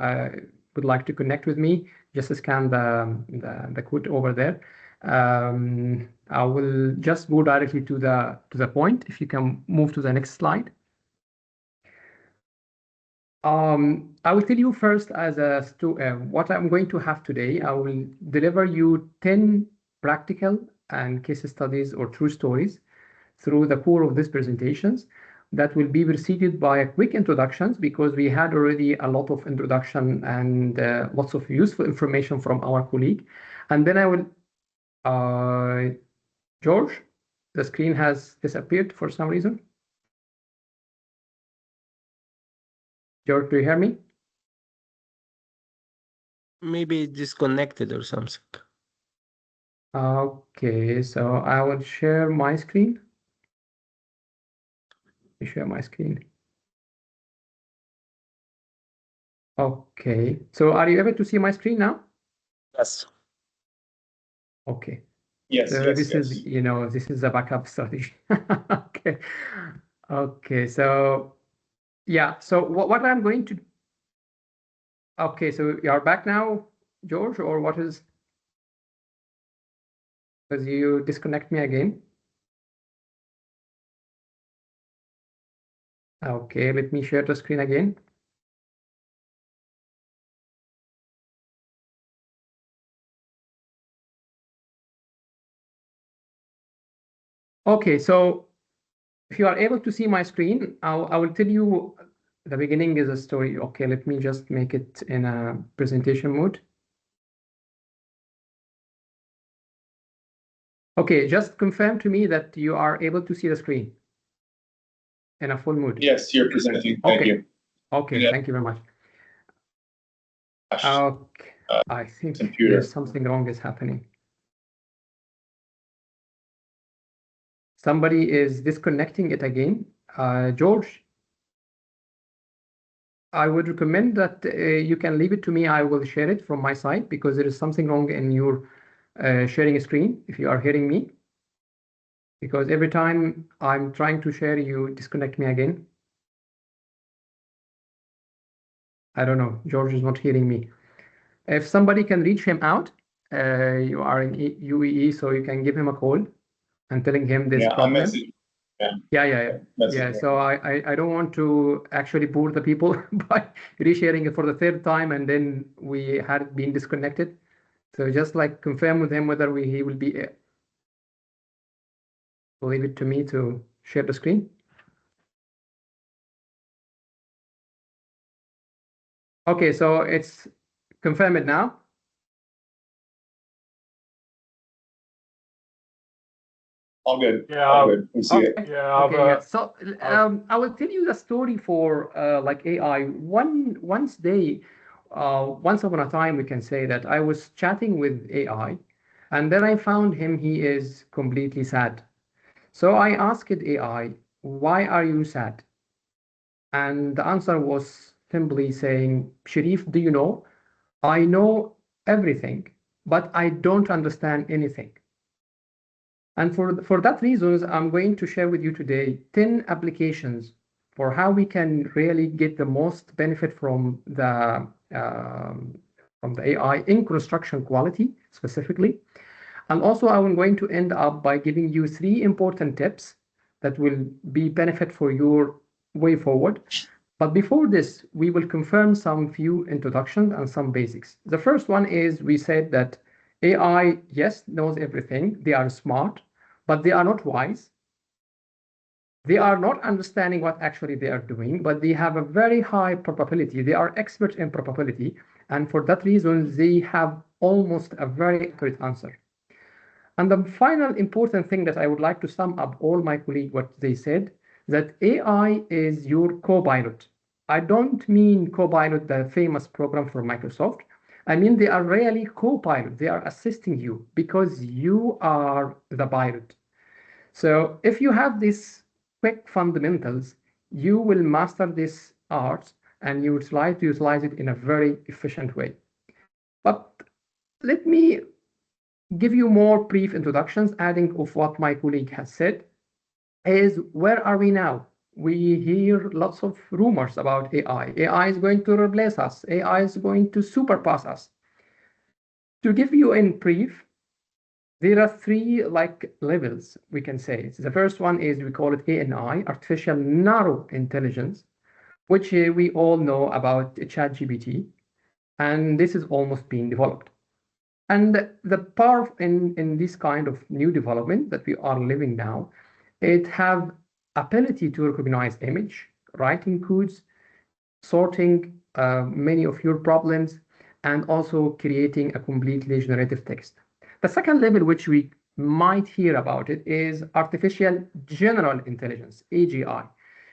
would like to connect with me, just scan the code over there. I will just go directly to the point. If you can move to the next slide. I will tell you first as what I'm going to have today. I will deliver you 10 practical and case studies or true stories through the core of these presentations that will be preceded by a quick introductions, because we had already a lot of introduction and lots of useful information from our colleague. And then I will, George, the screen has disappeared for some reason. George, do you hear me? Maybe disconnected or something. Okay, so I will share my screen. Let me share my screen. Okay, so are you able to see my screen now? Yes. Okay. Yes, So yes, this yes. is, this is a backup strategy. Okay. Okay, so yeah, so what I'm going to, okay, so you're back now, George, or what is? because you disconnect me again. Okay, let me share the screen again. Okay, so if you are able to see my screen, I will tell you the beginning is a story. Okay, let me just make it in a presentation mode. Okay, just confirm to me that you are able to see the screen in a full mood. Yes, you're presenting. Thank Okay. you. Okay, Yeah. thank you very much. Gosh, Okay, I think computer. there's something wrong is happening. Somebody is disconnecting it again. George, I would recommend that you can leave it to me. I will share it from my side because there is something wrong in your sharing screen, if you are hearing me. Because every time I'm trying to share, you disconnect me again. I don't know. George is not hearing me. If somebody can reach him out, you are in UAE, so you can give him a call and telling him this problem. Yeah. So I don't want to actually bore the people by resharing it for the third time, and then we had been disconnected. So just like confirm with him whether he will be. Leave it to me to share the screen. Okay, so it's confirmed now. All good. Yeah. All good. We see it. Yeah. Okay. So I will tell you the story for like AI. Once upon a time, we can say that I was chatting with AI, and then I found him. He is completely sad. So I asked AI, "Why are you sad?" And the answer was simply saying, "Sharif, do you know? I know everything, but I don't understand anything." And for that reasons, I'm going to share with you today 10 applications for how we can really get the most benefit from the AI in construction quality specifically. And also, I'm going to end up by giving you 3 important tips that will be benefit for your way forward. But before this, we will confirm some few introductions and some basics. The first one is we said that AI, yes, knows everything. They are smart, but they are not wise. They are not understanding what actually they are doing, but they have a very high probability. They are experts in probability. And for that reason, they have almost a very accurate answer. And the final important thing that I would like to sum up all my colleagues what they said, that AI is your co-pilot. I don't mean co-pilot, the famous program for Microsoft. I mean they are really co-pilot. They are assisting you because you are the pilot. So if you have these quick fundamentals, you will master this art and you will try to utilize it in a very efficient way. But let me give you more brief introductions, adding of what my colleague has said, is where are we now? We hear lots of rumors about AI. AI is going to replace us. AI is going to surpass us. To give you in brief, there are 3 like levels we can say. The first one is we call it ANI, artificial narrow intelligence, which we all know about ChatGPT, and this is almost being developed. And the power in this kind of new development that we are living now, it have ability to recognize image, writing codes, sorting many of your problems, and also creating a completely generative text. The second level, which we might hear about it, is artificial general intelligence, AGI.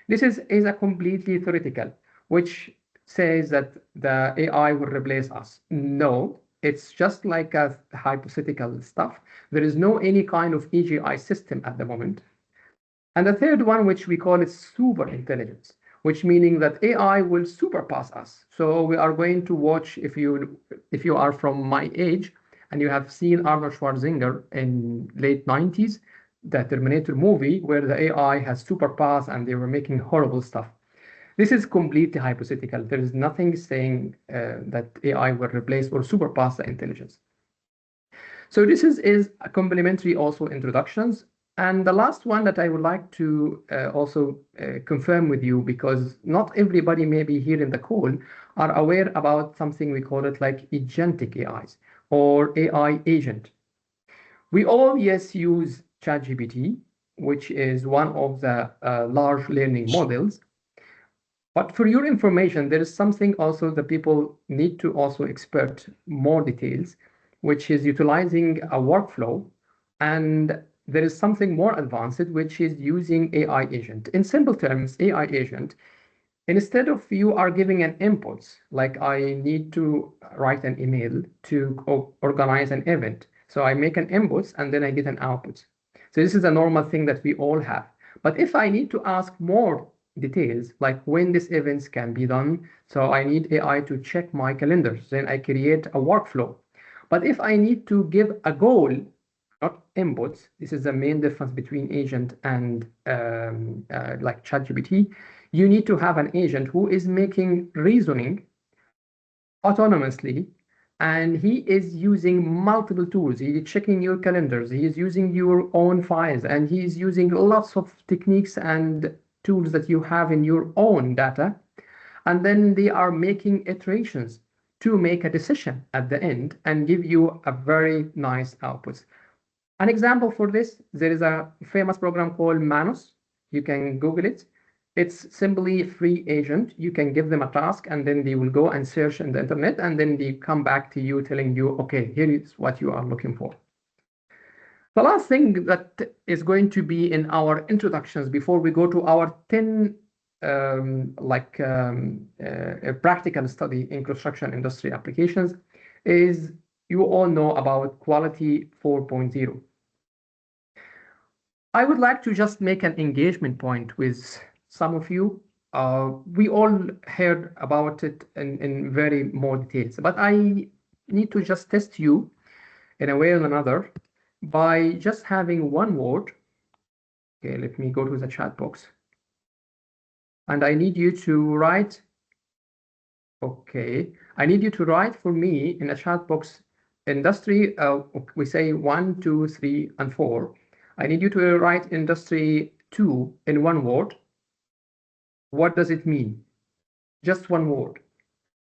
This is a completely theoretical, which says that the AI will replace us. No, it's just like a hypothetical stuff. There is no any kind of AGI system at the moment. And the third one, which we call it super intelligence, which meaning that AI will surpass us. So we are going to watch, if you are from my age and you have seen Arnold Schwarzenegger in late 90s, the Terminator movie, where the AI has surpassed and they were making horrible stuff. This is completely hypothetical. There is nothing saying that AI will replace or surpass the intelligence. So this is a complementary also introductions. And the last one that I would like to also confirm with you, because not everybody maybe here in the call are aware about something we call it like agentic AIs or AI agent. We all, yes, use ChatGPT, which is one of the large learning models. But for your information, there is something also that people need to also expert more details, which is utilizing a workflow. And there is something more advanced, which is using AI agent. In simple terms, AI agent, instead of you are giving an inputs, like I need to write an email to organize an event. So I make an inputs and then I get an output. So this is a normal thing that we all have. But if I need to ask more details, like when these events can be done, so I need AI to check my calendars, then I create a workflow. But if I need to give a goal, not inputs, this is the main difference between agent and like ChatGPT, you need to have an agent who is making reasoning autonomously, and he is using multiple tools. He is checking your calendars, he is using your own files, and he is using lots of techniques and tools that you have in your own data. And then they are making iterations to make a decision at the end and give you a very nice output. An example for this, there is a famous program called Manus. You can Google it. It's simply a free agent. You can give them a task and then they will go and search in the internet and then they come back to you telling you, okay, here is what you are looking for. The last thing that is going to be in our introductions before we go to our 10 a practical study in construction industry applications is you all know about Quality 4.0. I would like to just make an engagement point with some of you. We all heard about it in very more details, but I need to just test you in a way or another by just having one word. Okay, let me go to the chat box. And I need you to write, okay, I need you to write for me in a chat box industry, we say 1, 2, 3, and 4. I need you to write industry 2 in one word. What does it mean? Just one word.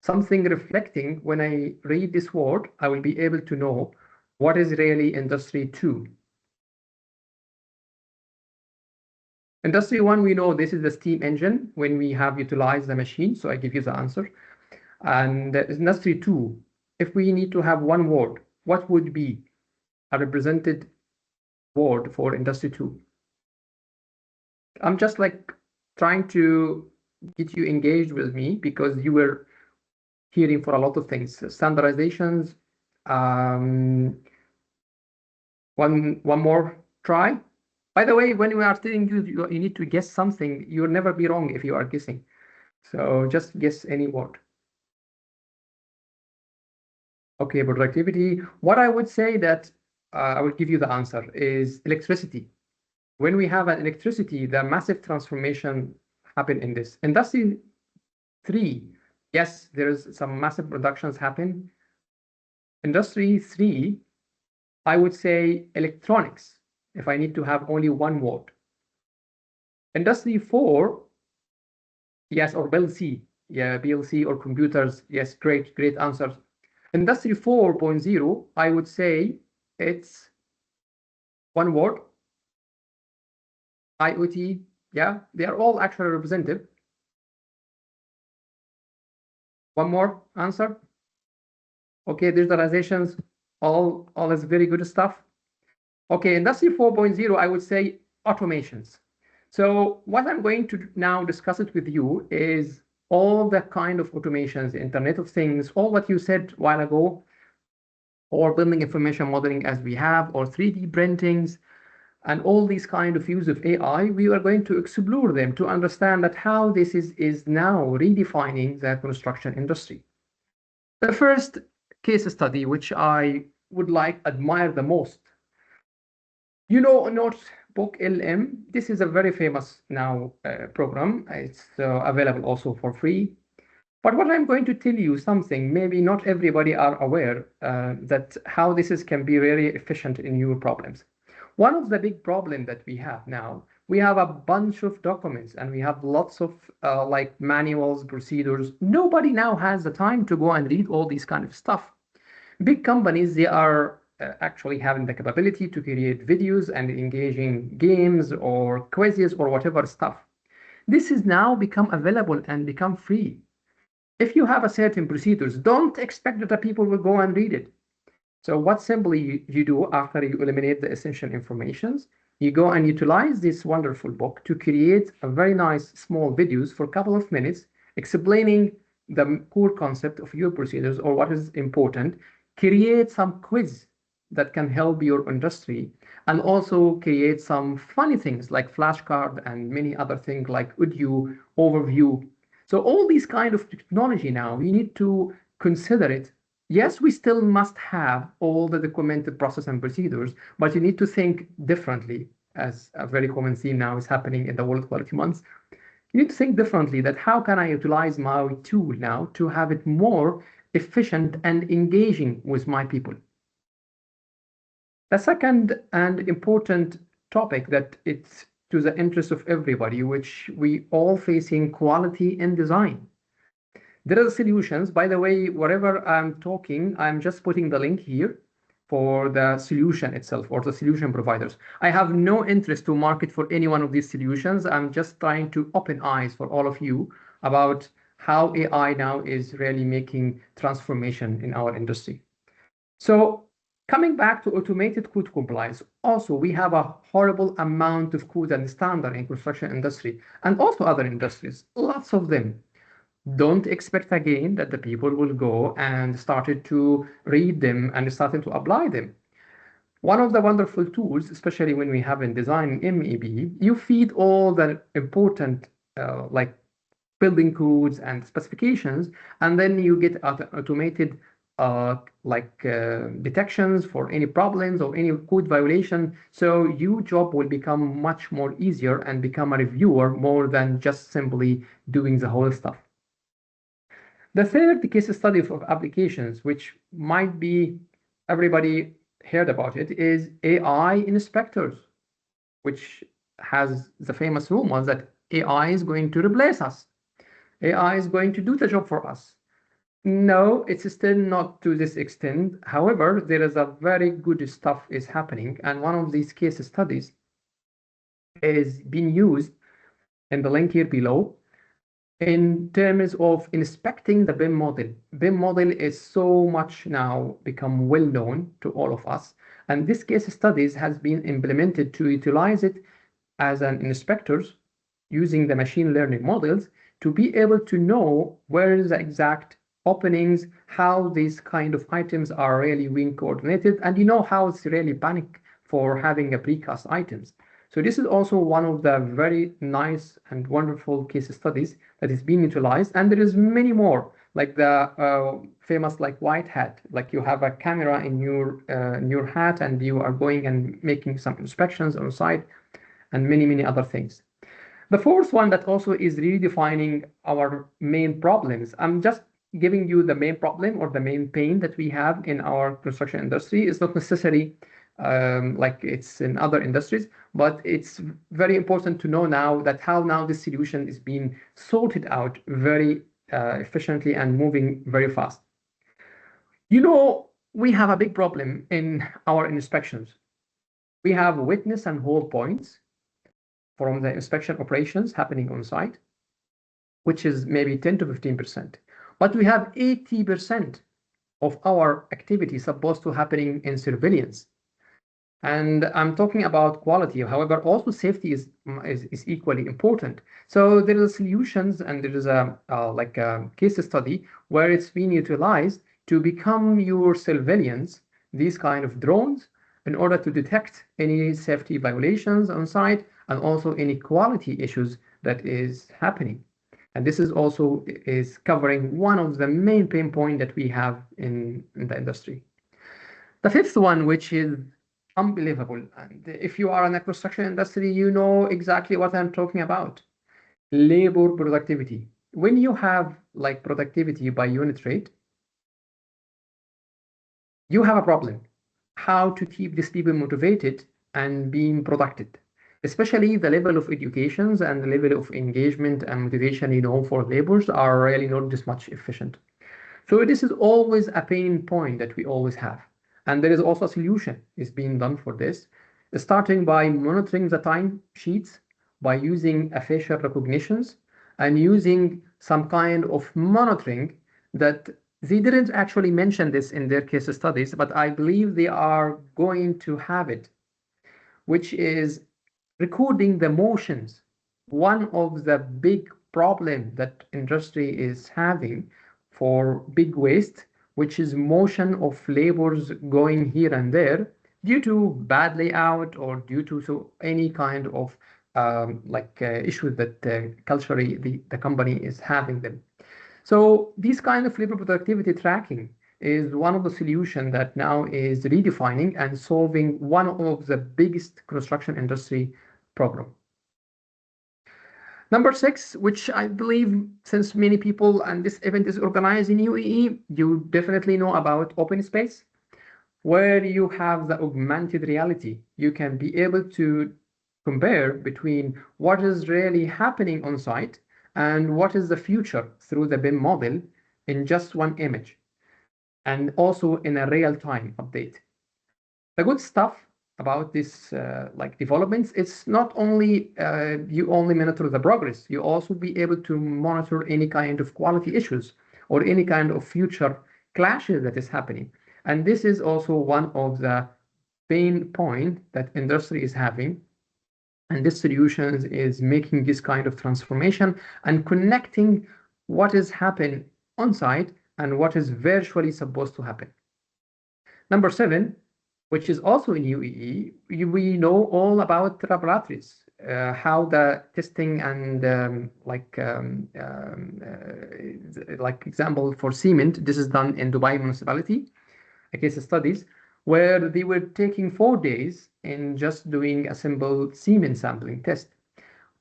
Something reflecting when I read this word, I will be able to know what is really industry 2. Industry 1, we know this is the steam engine when we have utilized the machine. So I give you the answer. And industry 2, if we need to have one word, what would be a represented word for industry 2? I'm just like trying to get you engaged with me because you were hearing for a lot of things, standardizations. One more try. By the way, when we are telling you, you need to guess something, you'll never be wrong if you are guessing. So just guess any word. Okay, productivity. What I would say that I will give you the answer is electricity. When we have an electricity, the massive transformation happen in this. Industry 3, yes, there's some massive productions happen. Industry 3, I would say electronics, if I need to have only one word. Industry 4, yes, or PLC, yeah, PLC or computers, yes, great answers. Industry 4.0, I would say it's one word. IoT, yeah, they are all actually representative. One more answer. Okay, digitalizations, all is very good stuff. Okay, Industry 4.0, I would say automations. So what I'm going to now discuss it with you is all the kind of automations, Internet of Things, all what you said a while ago, or building information modeling as we have, or 3D printings, and all these kind of use of AI, we are going to explore them to understand that how this is now redefining the construction industry. The first case study, which I would admire the most, you know, Notebook LM, this is a very famous now program. It's available also for free. But what I'm going to tell you something, maybe not everybody are aware that how this can be very efficient in your problems. One of the big problems that we have now, we have a bunch of documents and we have lots of like manuals, procedures. Nobody now has the time to go and read all these kind of stuff. Big companies, they are actually having the capability to create videos and engaging games or quizzes or whatever stuff. This is now become available and become free. If you have a certain procedures, don't expect that the people will go and read it. So what simply you do after you eliminate the essential informations, you go and utilize this wonderful book to create a very nice small videos for a couple of minutes explaining the core concept of your procedures or what is important, create some quiz that can help your industry, and also create some funny things like flashcard and many other things like audio overview. So all these kind of technology now, we need to consider it. Yes, we still must have all the documented process and procedures, but you need to think differently, as a very common theme now is happening in the World Quality Months. You need to think differently that how can I utilize my tool now to have it more efficient and engaging with my people. The second and important topic that it's to the interest of everybody, which we all facing quality in design. There are solutions, by the way, wherever I'm talking, I'm just putting the link here for the solution itself or the solution providers. I have no interest to market for any one of these solutions. I'm just trying to open eyes for all of you about how AI now is really making transformation in our industry. So coming back to automated code compliance, also we have a horrible amount of code and standard in construction industry and also other industries, lots of them. Don't expect again that the people will go and started to read them and started to apply them. One of the wonderful tools, especially when we have in design MEB, you feed all the important like building codes and specifications, and then you get automated detections for any problems or any code violation. So your job will become much more easier and become a reviewer more than just simply doing the whole stuff. The third case study of applications, which might be everybody heard about it, is AI inspectors, which has the famous rumor that AI is going to replace us. AI is going to do the job for us. No, it's still not to this extent. However, there is a very good stuff is happening, and one of these case studies is being used in the link here below in terms of inspecting the BIM model. BIM model is so much now become well known to all of us, and this case studies has been implemented to utilize it as an inspectors using the machine learning models to be able to know where is the exact openings, how these kind of items are really being coordinated, and you know how it's really panic for having a precast items. So this is also one of the very nice and wonderful case studies that is being utilized, and there is many more, like the famous like white hat, like you have a camera in your hat and you are going and making some inspections on site, and many other things. The fourth one that also is really defining our main problems. I'm just giving you the main problem or the main pain that we have in our construction industry. It's not necessarily like it's in other industries, but it's very important to know now that how now this solution is being sorted out very efficiently and moving very fast. You know, we have a big problem in our inspections. We have witness and hold points from the inspection operations happening on site, which is maybe 10 to 15%. But we have 80% of our activity supposed to happening in surveillance. And I'm talking about quality. However, also safety is equally important. So there are solutions, and there is a like a case study where it's being utilized to become your surveillance, these kind of drones, in order to detect any safety violations on site and also any quality issues that is happening. And this is also is covering one of the main pain points that we have in the industry. The fifth one, which is unbelievable, and if you are in the construction industry, you know exactly what I'm talking about. Labor productivity. when you have like productivity by unit rate, you have a problem. How to keep these people motivated and being productive, especially the level of educations and the level of engagement and motivation, for laborers are really not this much efficient. So this is always a pain point that we always have. And there is also a solution is being done for this, starting by monitoring the time sheets, by using facial recognitions, and using some kind of monitoring that they didn't actually mention this in their case studies, but I believe they are going to have it, which is recording the motions. One of the big problem that industry is having for big waste, which is motion of labors going here and there due to bad layout or due to any kind of issues that culturally the company is having them. So this kind of labor productivity tracking is one of the solutions that now is redefining and solving one of the biggest construction industry problem. Number 6, which I believe since many people and this event is organized in UAE, you definitely know about open space, where you have the augmented reality. You can be able to compare between what is really happening on site and what is the future through the BIM model in just one image, and also in a real-time update. The good stuff about this developments, it's not only you only monitor the progress, you also be able to monitor any kind of quality issues or any kind of future clashes that is happening. And this is also one of the pain point that industry is having. And this solution is making this kind of transformation and connecting what is happening on site and what is virtually supposed to happen. Number 7, which is also in UAE, we know all about laboratories, how the testing and example for cement, this is done in Dubai municipality, a case studies, where they were taking 4 days in just doing a simple cement sampling test.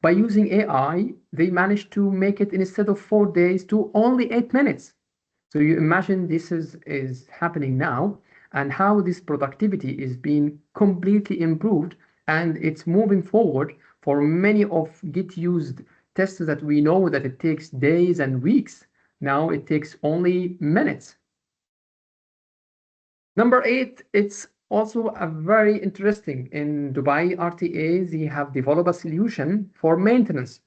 By using AI, they managed to make it instead of 4 days to only 8 minutes. So you imagine this is happening now and how this productivity is being completely improved, and it's moving forward for many of get used tests that we know that it takes days and weeks. Now it takes only minutes. Number 8, it's also a very interesting. In Dubai RTA, they have developed a solution for maintenance.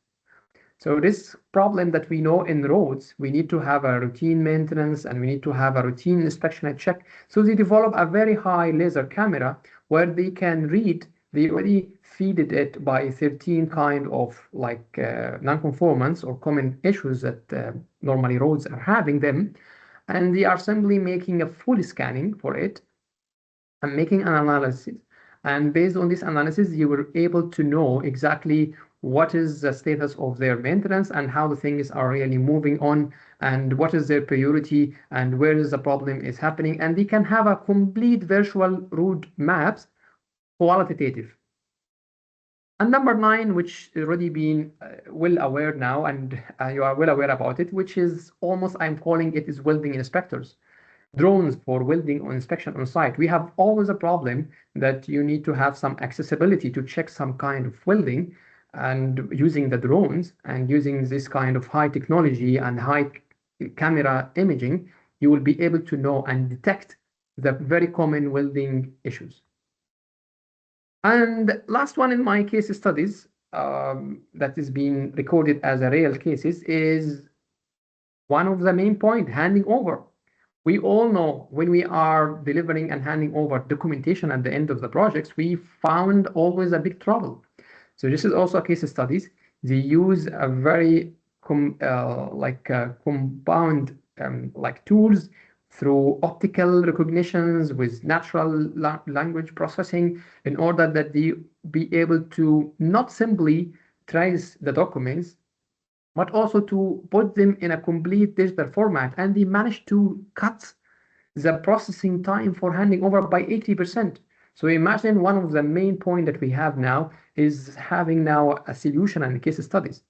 So this problem that we know in roads, we need to have a routine maintenance and we need to have a routine inspection and check. So they develop a very high laser camera where they can read, they already feeded it by 13 kind of non-conformance or common issues that normally roads are having them. And they are simply making a full scanning for it and making an analysis. And based on this analysis, you were able to know exactly what is the status of their maintenance and how the things are really moving on and what is their priority and where is the problem is happening. And they can have a complete virtual road maps, qualitative. And number 9, which already been well aware now, and you are well aware about it, which is almost, I'm calling it is welding inspectors. Drones for welding or inspection on site. We have always a problem that you need to have some accessibility to check some kind of welding, and using the drones and using this kind of high technology and high camera imaging, you will be able to know and detect the very common welding issues. And last one in my case studies that is being recorded as a real cases is one of the main point, handing over. We all know when we are delivering and handing over documentation at the end of the projects, we found always a big trouble. So this is also a case studies. They use a very compound tools through optical recognitions with natural language processing in order that they be able to not simply trace the documents, but also to put them in a complete digital format. And they managed to cut the processing time for handing over by 80%. So imagine one of the main points that we have now is having now a solution and case studies.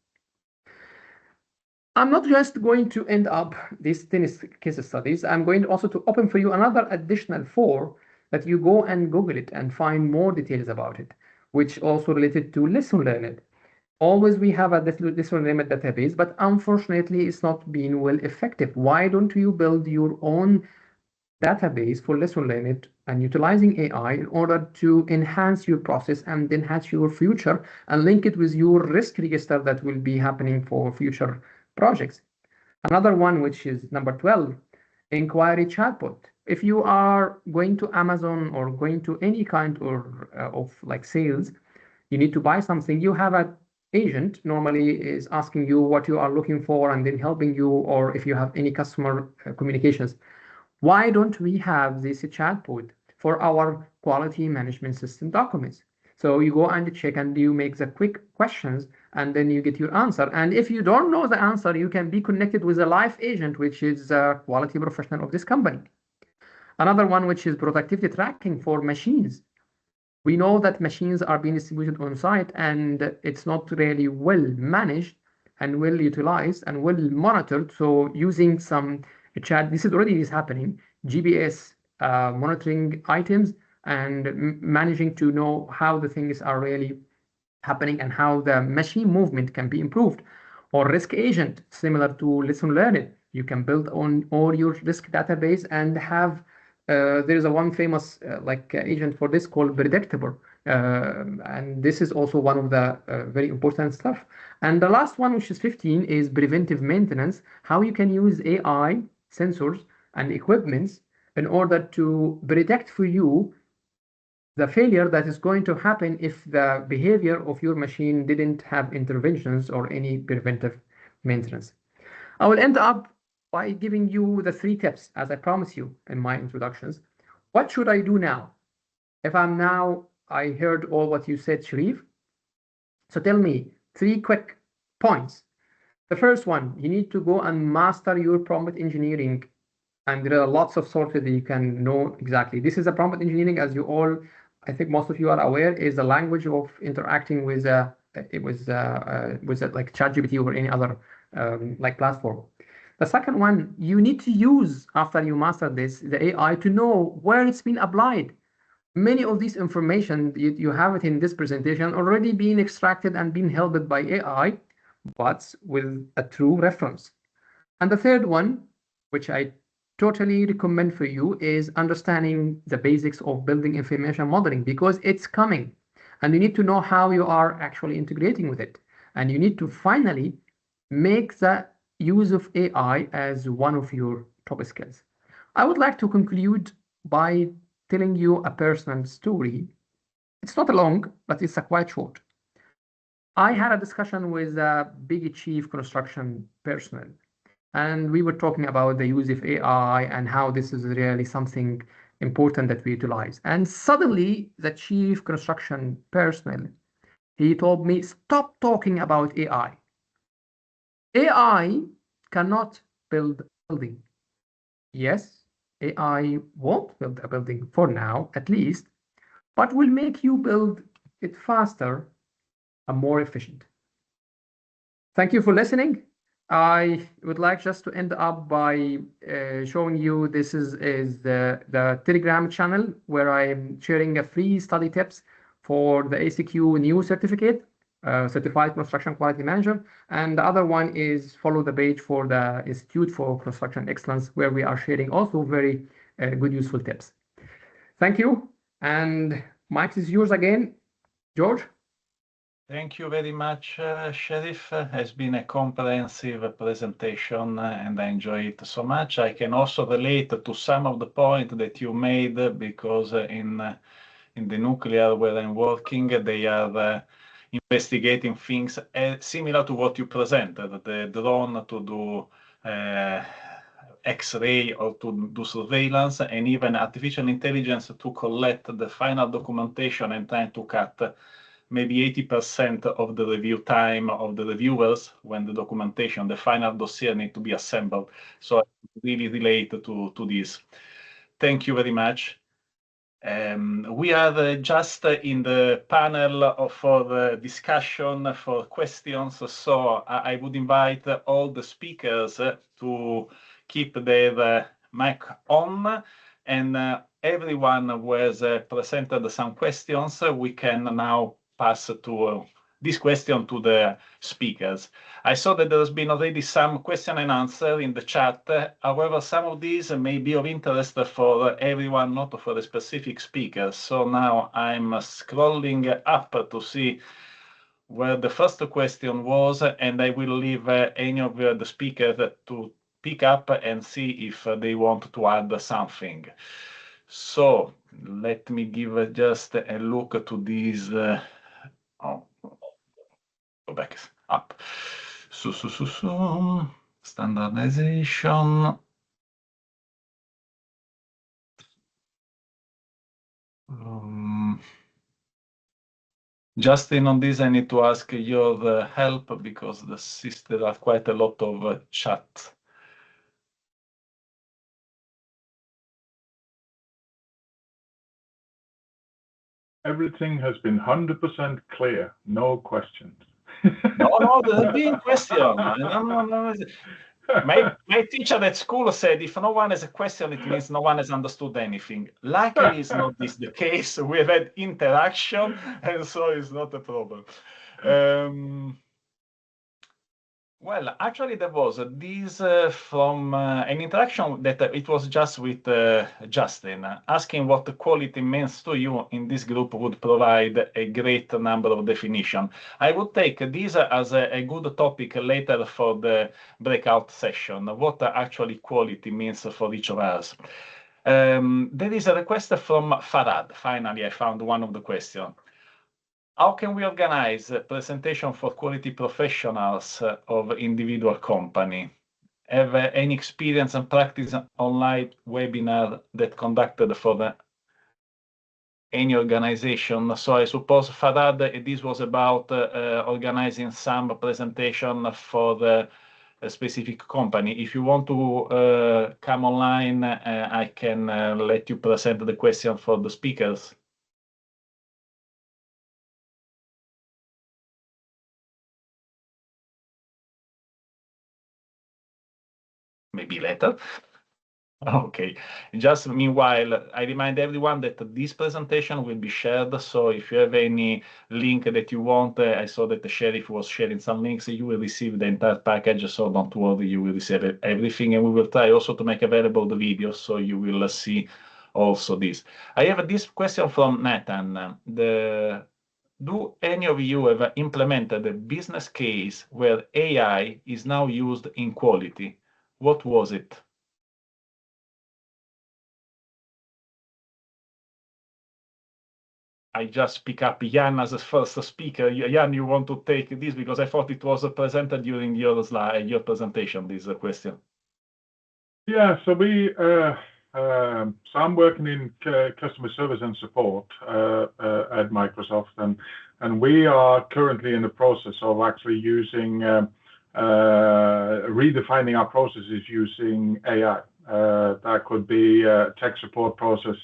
I'm not just going to end up these 10 case studies. I'm going also to open for you another additional 4 that you go and Google it and find more details about it, which also related to lesson learned. Always we have a lesson learned database, but unfortunately it's not being well effective. Why don't you build your own database for lesson learned and utilizing AI in order to enhance your process and enhance your future and link it with your risk register that will be happening for future projects. Another one, which is number 12, inquiry chatbot. If you are going to Amazon or going to any kind of like sales, you need to buy something, you have an agent normally is asking you what you are looking for and then helping you, or if you have any customer communications. Why don't we have this chatbot for our quality management system documents? So you go and check and you make the quick questions and then you get your answer. And if you don't know the answer, you can be connected with a live agent, which is a quality professional of this company. Another one, which is productivity tracking for machines. We know that machines are being distributed on site and it's not really well managed and well utilized and well monitored. So using some chat, this is already happening, GPS monitoring items and managing to know how the things are really happening and how the machine movement can be improved. Or risk agent, similar to lesson learned. You can build on all your risk database and have there is a one famous agent for this called predictable, and this is also one of the very important stuff. And the last one, which is 15, is preventive maintenance. How you can use AI sensors and equipments in order to predict for you the failure that is going to happen if the behavior of your machine didn't have interventions or any preventive maintenance. I will end up by giving you the 3 tips, as I promised you in my introductions. What should I do now? If I heard all what you said, Sharif. So tell me 3 quick points. The first one, you need to go and master your prompt engineering. And there are lots of sources that you can know exactly. This is a prompt engineering, as you all, I think most of you are aware, is the language of interacting with like ChatGPT or any other like platform. The second one, you need to use, after you master this, the AI to know where it's been applied. Many of these information, you have it in this presentation, already being extracted and being held by AI, but with a true reference. And the third one, which I totally recommend for you, is understanding the basics of building information modeling, because it's coming and you need to know how you are actually integrating with it. And you need to finally make the use of AI as one of your top skills. I would like to conclude by telling you a personal story. It's not long, but it's quite short. I had a discussion with a big chief construction personnel, and we were talking about the use of AI and how this is really something important that we utilize. And suddenly, the chief construction personnel, he told me, stop talking about AI. AI cannot build a building. Yes, AI won't build a building for now, at least, but will make you build it faster and more efficient. Thank you for listening. I would like just to end up by showing you this is the Telegram channel where I'm sharing a free study tips for the ASQ new certificate, Certified Construction Quality Manager. And the other one is follow the page for the Institute for Construction Excellence, where we are sharing also very good, useful tips. Thank you. And Mike is yours again, George. Thank you very much, Sharif. Has been a comprehensive presentation and I enjoy it so much. I can also relate to some of the points that you made because in the nuclear where I'm working, they are investigating things similar to what you presented, the drone to do X-ray or to do surveillance, and even artificial intelligence to collect the final documentation and trying to cut maybe 80% of the review time of the reviewers when the documentation, the final dossier need to be assembled. So I really relate to this. Thank you very much. We are just in the panel for the discussion for questions, so I would invite all the speakers to keep their mic on, and everyone who has presented some questions, we can now pass to this question to the speakers. I saw that there has been already some question and answer in the chat. However, some of these may be of interest for everyone, not for the specific speaker. So now I'm scrolling up to see where the first question was, and I will leave any of the speakers to pick up and see if they want to add something. So let me give just a look to these. Go back up. Standardization. Justin, on this, I need to ask your help because there are quite a lot of chat. Everything has been 100% clear, no questions. No, there have been questions. No. My teacher at school said if no one has a question, it means no one has understood anything. Luckily, it's not this the case. We've had interaction, and so it's not a problem. Well, actually, there was this from an interaction that it was just with Justin, asking what the quality means to you in this group would provide a great number of definitions. I would take this as a good topic later for the breakout session, what actually quality means for each of us. There is a request from Farad. Finally, I found one of the questions. How can we organize a presentation for quality professionals of individual company? Have any experience and practice online webinar that conducted for any organization? So I suppose, Farad, this was about organizing some presentation for the specific company. If you want to come online, I can let you present the question for the speakers. Maybe later. Okay. Just meanwhile, I remind everyone that this presentation will be shared. So if you have any link that you want, I saw that the sheriff was sharing some links, you will receive the entire package. So don't worry, you will receive everything. And we will try also to make available the video so you will see also this. I have this question from Nathan. Do any of you have implemented a business case where AI is now used in quality? What was it? I just pick up Jan as a first speaker. Jan, you want to take this because I thought it was presented during your slide, your presentation, this question. Yeah, so so I'm working in customer service and support at Microsoft, and we are currently in the process of actually using redefining our processes using AI. That could be a tech support process.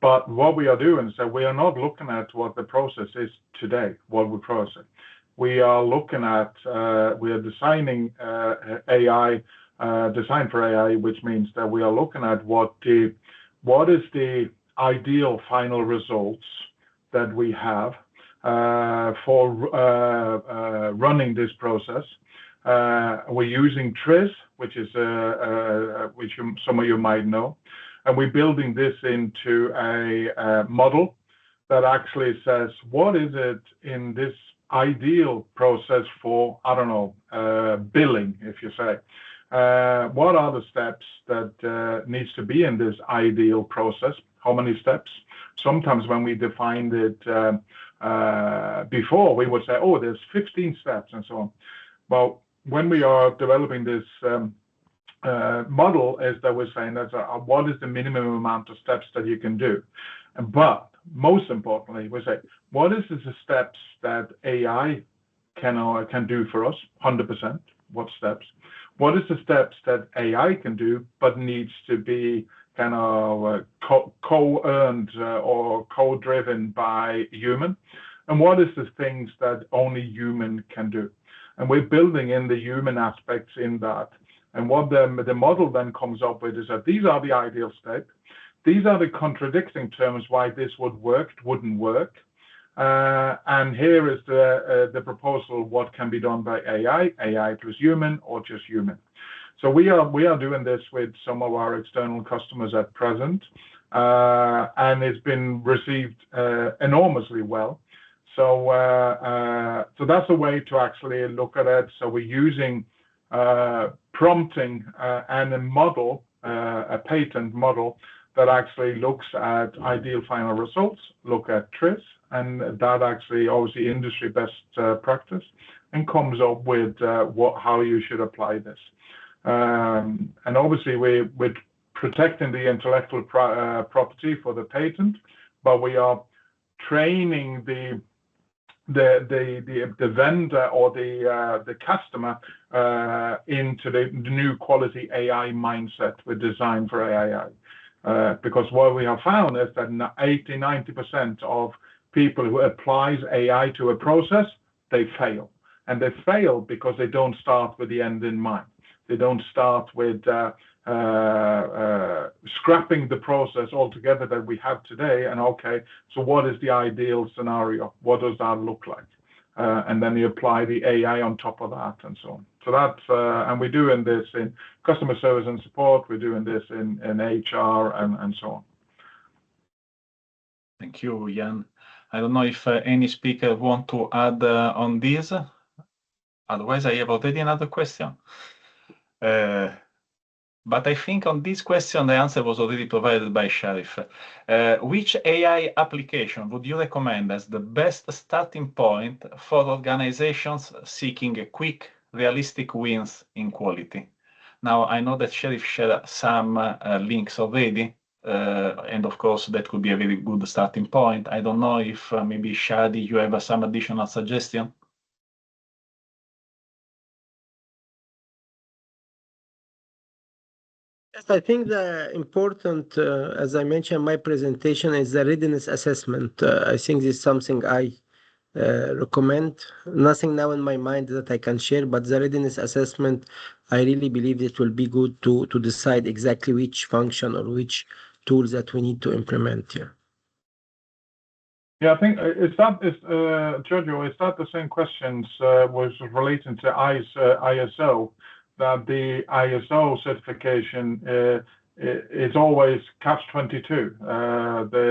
But what we are doing is that we are not looking at what the process is today, what we process. We are looking at, we are designing AI, design for AI, which means that we are looking at what is the ideal final results that we have for running this process. We're using TRIZ, which is which some of you might know, and we're building this into a model that actually says what is it in this ideal process for, I don't know, billing, if you say. What are the steps that needs to be in this ideal process? How many steps? Sometimes when we defined it before, we would say, oh, there's 15 steps and so on. Well, when we are developing this model, is that we're saying that what is the minimum amount of steps that you can do? But most importantly, we say, what is the steps that AI can do for us? 100%. What steps? What is the steps that AI can do, but needs to be kind of co-earned or co-driven by human, and what is the things that only human can do. And we're building in the human aspects in that. And what the model then comes up with is that these are the ideal state. These are the contradicting terms why this would work, wouldn't work. And here is the proposal, what can be done by AI plus human, or just human. So we are doing this with some of our external customers at present, and it's been received enormously well. So that's a way to actually look at it. So we're using prompting and a model, a patent model that actually looks at ideal final results, look at TRIS, and that actually obviously industry best practice, and comes up with how you should apply this. And obviously we're protecting the intellectual property for the patent, but we are training the vendor or the customer into the new quality AI mindset with design for AI. Because what we have found is that 80–90% of people who applies AI to a process, they fail. And they fail because they don't start with the end in mind. They don't start with scrapping the process altogether that we have today. And okay, so what is the ideal scenario? What does that look like? And then you apply the AI on top of that and so on. So that's, and we're doing this in customer service and support. We're doing this in HR and so on. Thank you, Jan. I don't know if any speaker want to add on this. Otherwise, I have already another question. But I think on this question, the answer was already provided by Sharif. Which AI application would you recommend as the best starting point for organizations seeking a quick, realistic wins in quality? Now, I know that Sharif shared some links already, and of course, that could be a very good starting point. I don't know if maybe Shadi, you have some additional suggestion? Yes, I think the important, as I mentioned in my presentation, is the readiness assessment. I think this is something I recommend. Nothing now in my mind that I can share, but the readiness assessment, I really believe it will be good to decide exactly which function or which tools that we need to implement here. Yeah, I think Giorgio, is that the same questions was relating to ISO, that the ISO certification is always catch-22.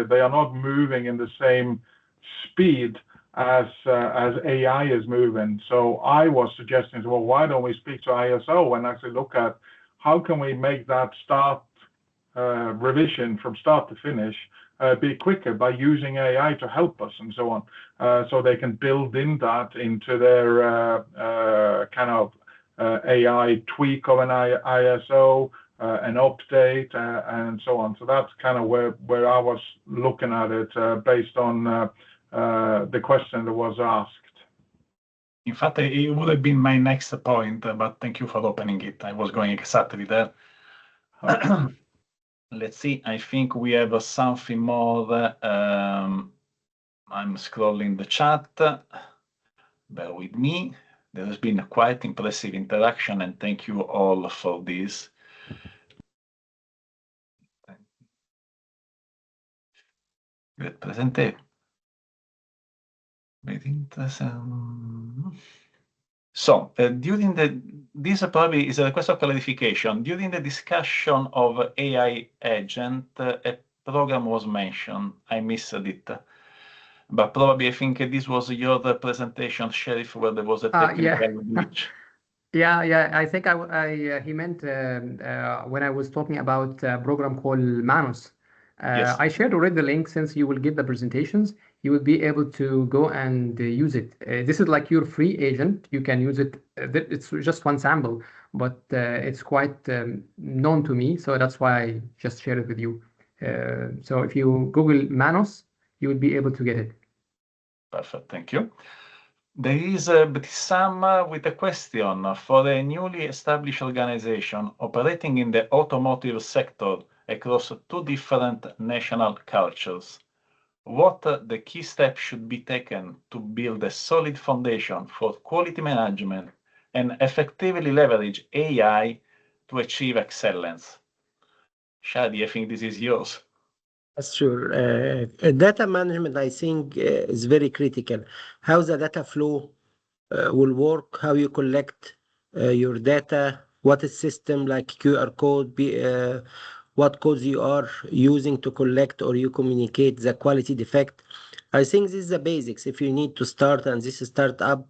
They are not moving in the same speed as AI is moving. So I was suggesting, well, why don't we speak to ISO and actually look at how can we make that start revision from start to finish be quicker by using AI to help us and so on, so they can build in that into their kind of AI tweak of an ISO, an update, and so on. So that's kind of where I was looking at it based on the question that was asked. In fact, it would have been my next point, but thank you for opening it. I was going exactly there. Let's see, I think we have something more. I'm scrolling the chat. Bear with me. There has been a quite impressive interaction, and thank you all for this. Great presentation. Very interesting. So, this probably is a request of clarification. During the discussion of AI agent, a program was mentioned. I missed it. But probably I think this was your presentation, Sharif, where there was a technical glitch. Yeah. I think he meant when I was talking about a program called Manos. Yes. I shared already the link. Since you will get the presentations, you will be able to go and use it. This is like your free agent. You can use it. It's just one sample, but it's quite known to me, so that's why I just shared it with you. So if you Google Manos, you will be able to get it. Perfect, thank you. There is Sam with a question. For a newly established organization operating in the automotive sector across two different national cultures. What the key steps should be taken to build a solid foundation for quality management and effectively leverage AI to achieve excellence? Shadi, I think this is yours. Sure. Data management, I think, is very critical. How the data flow will work, how you collect your data, what is system like QR code, what codes you are using to collect or you communicate the quality defect. I think this is the basics. If you need to start and this startup,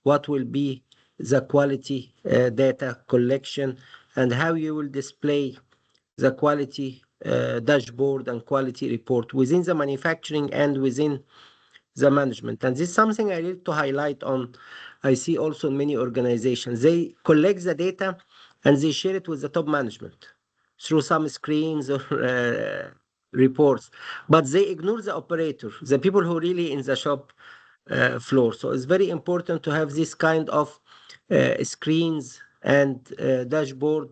what will be the quality data collection and how you will display the quality dashboard and quality report within the manufacturing and within the management. And this is something I need to highlight on. I see also in many organizations, they collect the data and they share it with the top management through some screens or reports, but they ignore the operator, the people who really in the shop floor. So it's very important to have this kind of screens and dashboard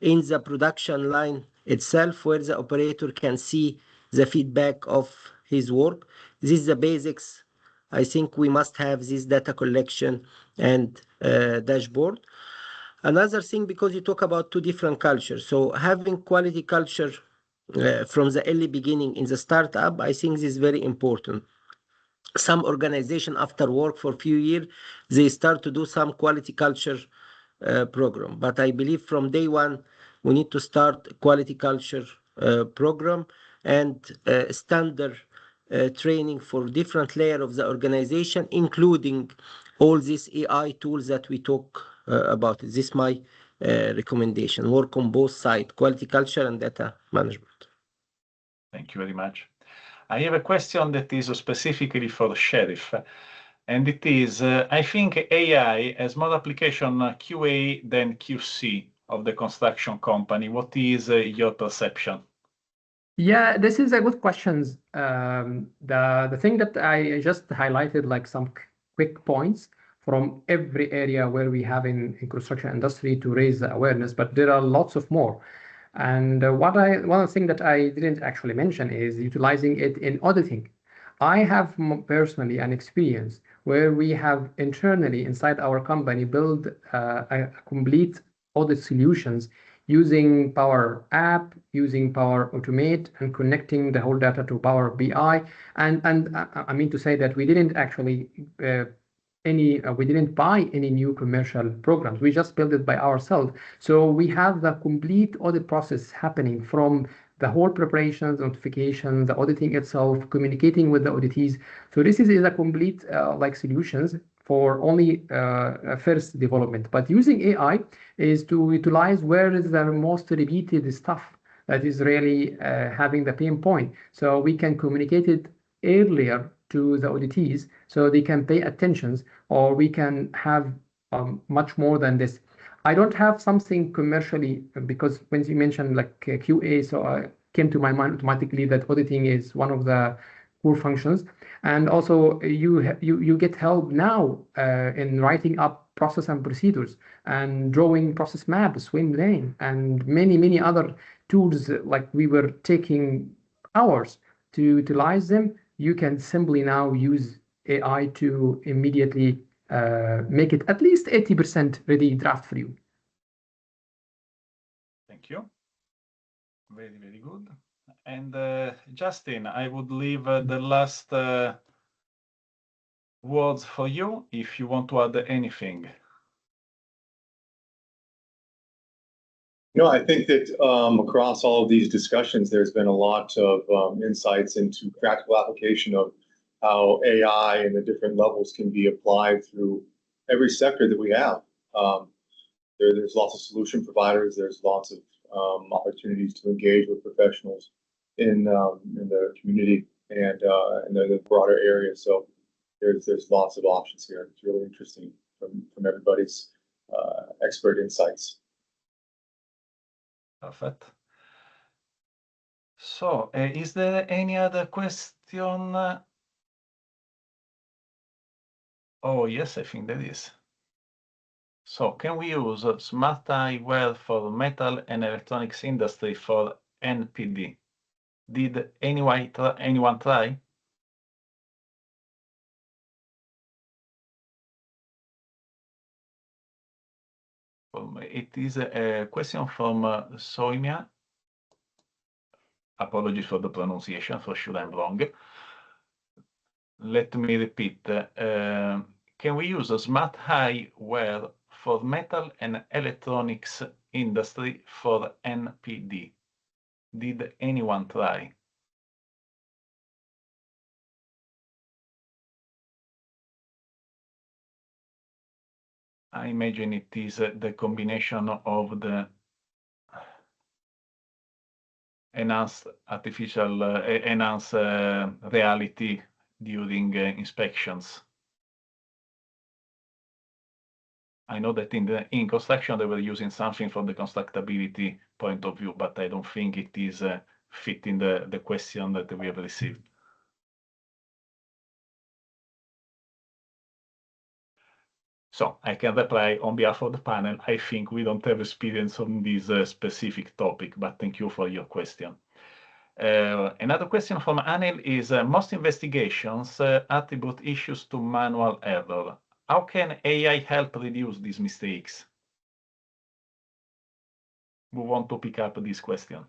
in the production line itself, where the operator can see the feedback of his work. This is the basics. I think we must have this data collection and dashboard. Another thing, because you talk about two different cultures, so having quality culture from the early beginning in the startup, I think this is very important. Some organization after work for a few years, they start to do some quality culture program. But I believe from day one, we need to start quality culture program and standard training for different layer of the organization, including all these AI tools that we talk about. This is my recommendation. Work on both sides, quality culture and data management. Thank you very much. I have a question that is specifically for Sheriff, and it is, I think AI has more application QA than QC of the construction company. What is your perception? Yeah, this is a good question. The thing that I just highlighted, like some quick points from every area where we have in construction industry to raise the awareness, but there are lots of more. And one of the things that I didn't actually mention is utilizing it in auditing. I have personally an experience where we have internally inside our company built a complete audit solutions using Power App, using Power Automate, and connecting the whole data to Power BI. And I mean to say that we didn't actually we didn't buy any new commercial programs. We just built it by ourselves. So we have the complete audit process happening from the whole preparations, notification, the auditing itself, communicating with the auditees. So this is a complete like solutions for only first development. But using AI is to utilize where is the most repeated stuff that is really having the pain point. So we can communicate it earlier to the auditees so they can pay attention, or we can have much more than this. I don't have something commercially, because when you mentioned like QA, so I came to my mind automatically that auditing is one of the core functions. And also you get help now in writing up process and procedures and drawing process maps, swim lane, and many other tools. Like we were taking hours to utilize them. You can simply now use AI to immediately make it at least 80% ready draft for you. Thank you. Very, very good. And Justin, I would leave the last words for you if you want to add anything. No, I think that across all of these discussions, there's been a lot of insights into practical application of how AI and the different levels can be applied through every sector that we have. There's lots of solution providers. There's lots of opportunities to engage with professionals in the community and in the broader area. So there's lots of options here. It's really interesting from everybody's expert insights. Perfect. So, is there any other question? Oh, yes, I think there is. So, can we use smart eyewear for metal and electronics industry for NPD. Did anyone try? It is a question from Soimia. Apologies for the pronunciation, for sure I'm wrong. Let me repeat. Can we use a smart eyewear for metal and electronics industry for NPD? Did anyone try? I imagine it is the combination of the enhanced reality during inspections. I know that in construction they were using something from the constructability point of view, but I don't think it is fitting the question that we have received. So I can reply on behalf of the panel. I think we don't have experience on this specific topic, but thank you for your question. Another question from Anil is, most investigations attribute issues to manual error. How can AI help reduce these mistakes? Who want to pick up this question?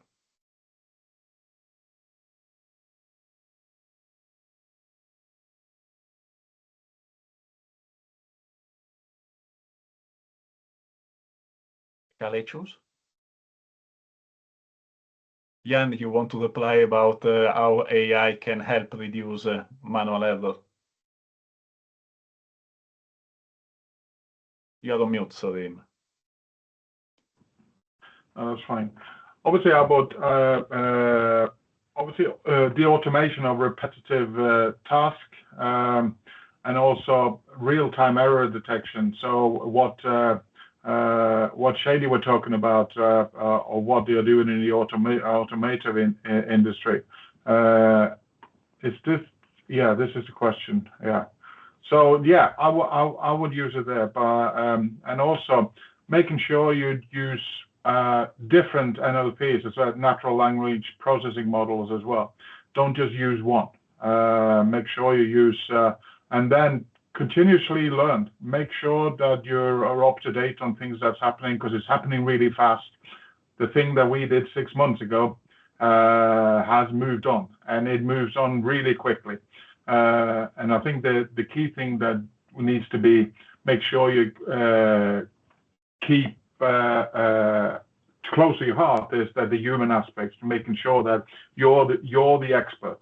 Shall I choose? Jan, you want to reply about how AI can help reduce manual error? You're on mute, sorry. That's fine. Obviously, about the automation of repetitive tasks and also real-time error detection. So what Shady were talking about, or what they are doing in the automotive industry. Is this? Yeah, this is the question. Yeah. So yeah, I would use it there, but and also making sure you use different NLPs, as well, natural language processing models as well. Don't just use one. Make sure you use and then continuously learn. Make sure that you're up to date on things that's happening, because it's happening really fast. The thing that we did 6 months ago has moved on, and it moves on really quickly. And I think the key thing that needs to be, make sure you keep close to your heart is that the human aspects, making sure that you're the expert.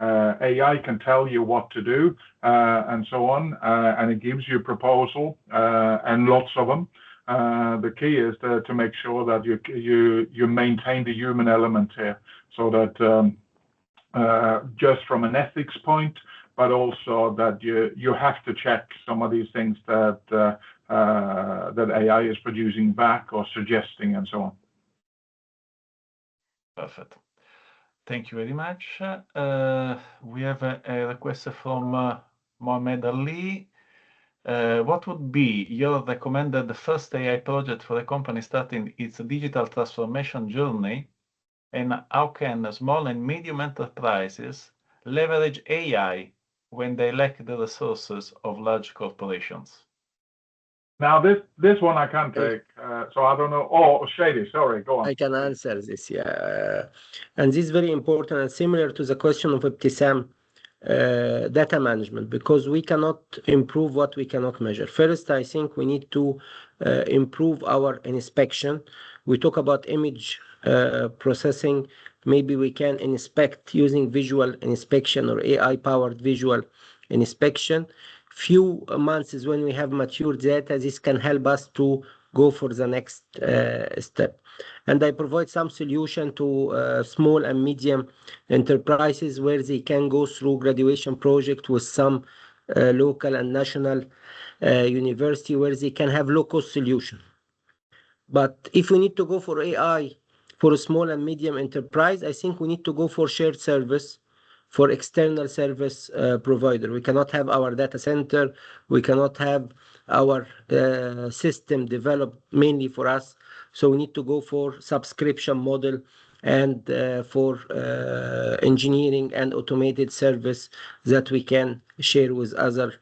AI can tell you what to do and so on, and it gives you a proposal and lots of them. The key is to make sure that you maintain the human element here, so that just from an ethics point, but also that you have to check some of these things that AI is producing back or suggesting and so on. Perfect. Thank you very much. We have a request from Mohamed Ali. What would be your recommended first AI project for a company starting its digital transformation journey, and how can small and medium enterprises leverage AI when they lack the resources of large corporations? Now, this one I can't take, so I don't know. Oh, Shady, sorry, go on. I can answer this, yeah. And this is very important and similar to the question of Ibtisam, data management, because we cannot improve what we cannot measure. First, I think we need to improve our inspection. We talk about image processing. Maybe we can inspect using visual inspection or AI-powered visual inspection. Few months is when we have mature data. This can help us to go for the next step. And I provide some solution to small and medium enterprises where they can go through graduation project with some local and national university where they can have low-cost solution. But if we need to go for AI for a small and medium enterprise, I think we need to go for shared service for external service provider. We cannot have our data center. We cannot have our system developed mainly for us. So we need to go for subscription model and for engineering and automated service that we can share with other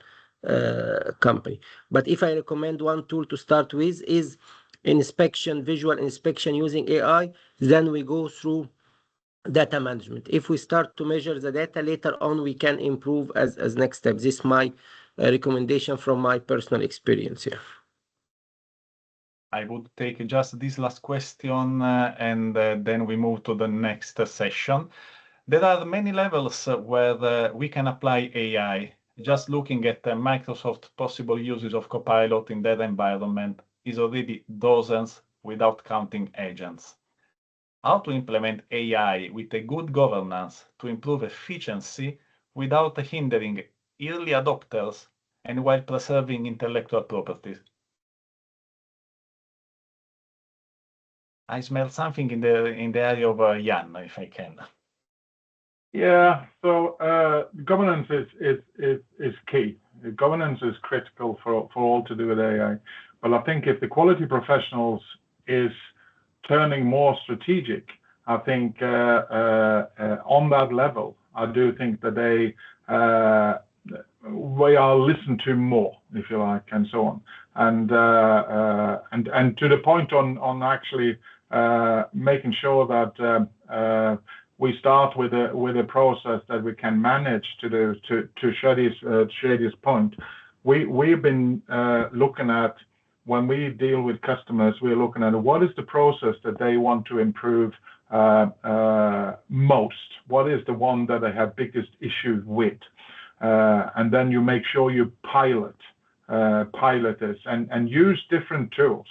company. But if I recommend one tool to start with is inspection, visual inspection using AI, then we go through data management. If we start to measure the data later on, we can improve as next step. This is my recommendation from my personal experience here. I would take just this last question and then we move to the next session. There are many levels where we can apply AI. Just looking at Microsoft's possible uses of Copilot in their environment is already dozens without counting agents. How to implement AI with a good governance to improve efficiency without hindering early adopters and while preserving intellectual property. I smell something in the area of Jan, if I can. Yeah, so governance is key. Governance is critical for all to do with AI. But I think if the quality professionals is turning more strategic, I think on that level, I do think that we are listened to more, if you like, and so on. And to the point on actually making sure that we start with a process that we can manage to Shadi's point. We've been looking at, when we deal with customers, we're looking at what is the process that they want to improve most. What is the one that they have biggest issues with? And then you make sure you pilot this and use different tools.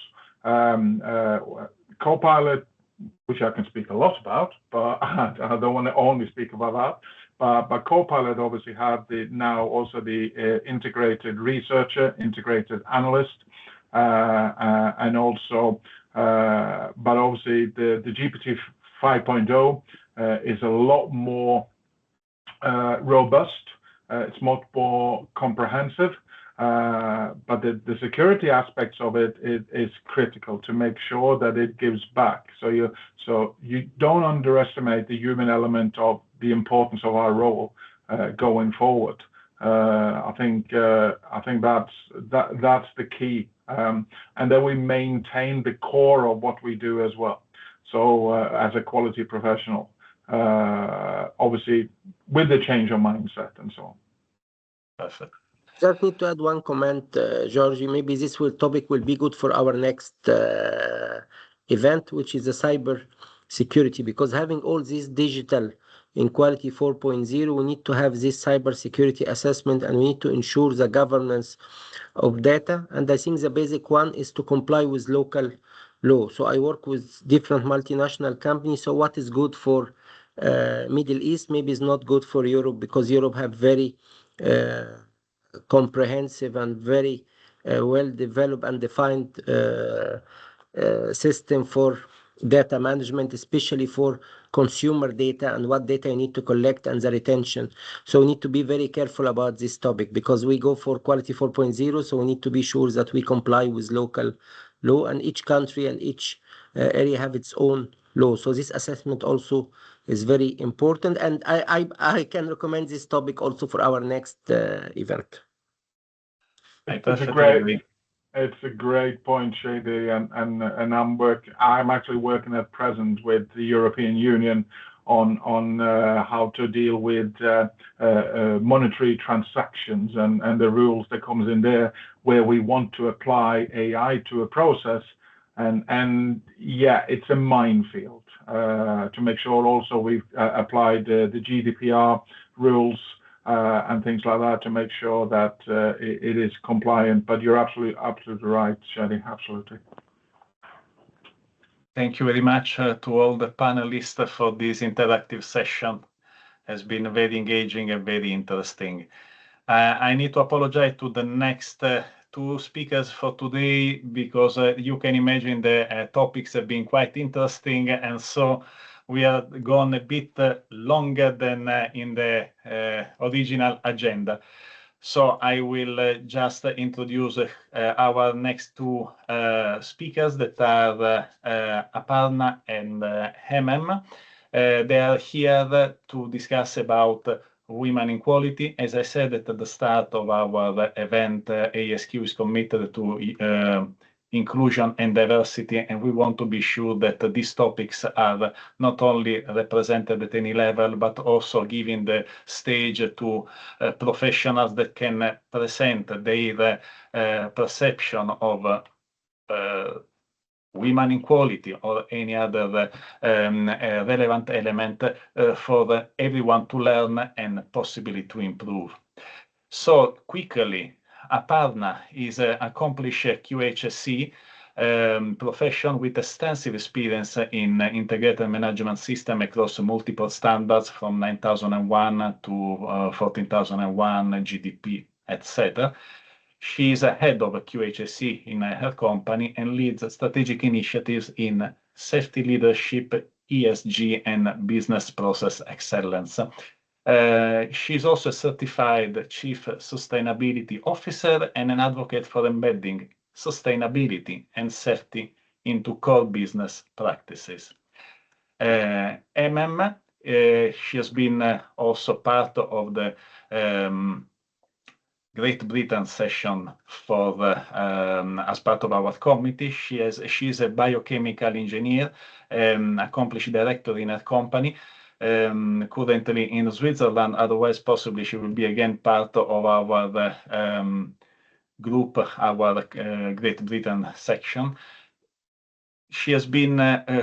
Copilot, which I can speak a lot about, but I don't want to only speak about that. But Copilot obviously have now also the integrated researcher, integrated analyst, and also, but obviously the GPT 5.0 is a lot more robust. It's much more comprehensive. But the security aspects of it is critical to make sure that it gives back. So you don't underestimate the human element of the importance of our role going forward. I think that's the key, and then we maintain the core of what we do as well. So as a quality professional, obviously with the change of mindset and so on. Perfect. Just need to add one comment, Georgie. Maybe this topic will be good for our next event, which is the cyber security, because having all this digital in quality 4.0, we need to have this cyber security assessment, and we need to ensure the governance of data. And I think the basic one is to comply with local law. So I work with different multinational companies. So what is good for Middle East maybe is not good for Europe, because Europe have very comprehensive and very well developed and defined system for data management, especially for consumer data and what data you need to collect and the retention. So we need to be very careful about this topic, because we go for quality 4.0. So we need to be sure that we comply with local law, and each country and each area have its own law. So this assessment also is very important. And I can recommend this topic also for our next event. It's a great point, Shadi, and I'm actually working at present with the European Union on how to deal with monetary transactions and the rules that comes in there, where we want to apply AI to a process, and yeah, it's a minefield to make sure also we've applied the GDPR rules and things like that to make sure that it is compliant. But you're absolutely right, Shadi, absolutely. Thank you very much to all the panelists for this interactive session. It has been very engaging and very interesting. I need to apologize to the next two speakers for today, because you can imagine the topics have been quite interesting, and so we are gone a bit longer than in the original agenda. So I will just introduce our next two speakers that are Aparna and Hemem. They are here to discuss about women equality. As I said at the start of our event, ASQ is committed to inclusion and diversity, and we want to be sure that these topics are not only represented at any level, but also giving the stage to professionals that can present their perception of women equality or any other relevant element for everyone to learn and possibly to improve. So quickly, Aparna is an accomplished QHSE profession with extensive experience in integrated management system across multiple standards from 9001 to 14001 GDP, etc. She is a head of a QHSE in her company and leads strategic initiatives in safety leadership, ESG, and business process excellence. She's also a certified Chief Sustainability Officer and an advocate for embedding sustainability and safety into core business practices. She has been also part of the Great Britain session for as part of our committee. She is a biochemical engineer, accomplished director in her company, currently in Switzerland. Otherwise, possibly she will be again part of our group, our Great Britain section. She has been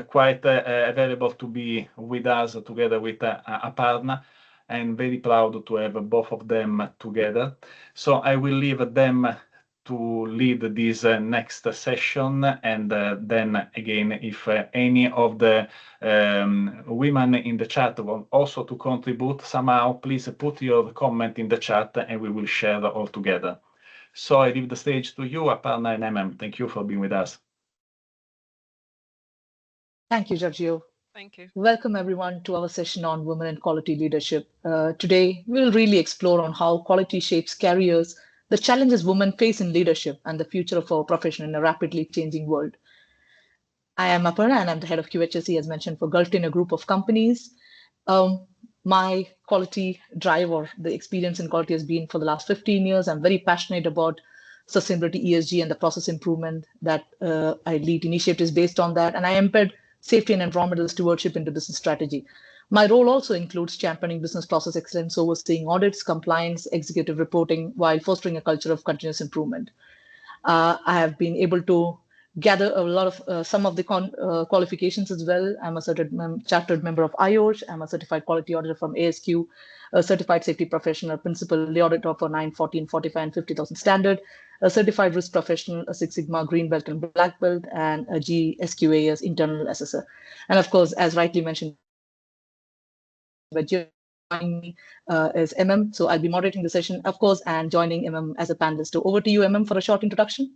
quite available to be with us together with Aparna, and very proud to have both of them together. So I will leave them to lead this next session, and then again, if any of the women in the chat want also to contribute somehow, please put your comment in the chat and we will share all together. So I leave the stage to you, Aparna and Hemem. Thank you for being with us. Thank you, Giorgio. Thank you. Welcome everyone to our session on women in quality leadership. Today, we'll really explore on how quality shapes careers, the challenges women face in leadership, and the future of our profession in a rapidly changing world. I am Aparna, and I'm the head of QHSE, as mentioned, for Gulf in a group of companies. My quality drive or the experience in quality has been for the last 15 years. I'm very passionate about sustainability, ESG, and the process improvement that I lead initiatives based on that. And I embed safety and environmental stewardship into business strategy. My role also includes championing business process excellence, overseeing audits, compliance, executive reporting, while fostering a culture of continuous improvement. I have been able to gather a lot of some of the qualifications as well. I'm a chartered member of IOSH. I'm a certified quality auditor from ASQ, a certified safety professional, principal auditor for 9, 14, 45, and 50,000 standard, a certified risk professional, a Six Sigma green belt and black belt, and a GSQA as internal assessor. And of course, as rightly mentioned, joining me is MM. So I'll be moderating the session, of course, and joining MM as a panelist. So over to you, MM, for a short introduction.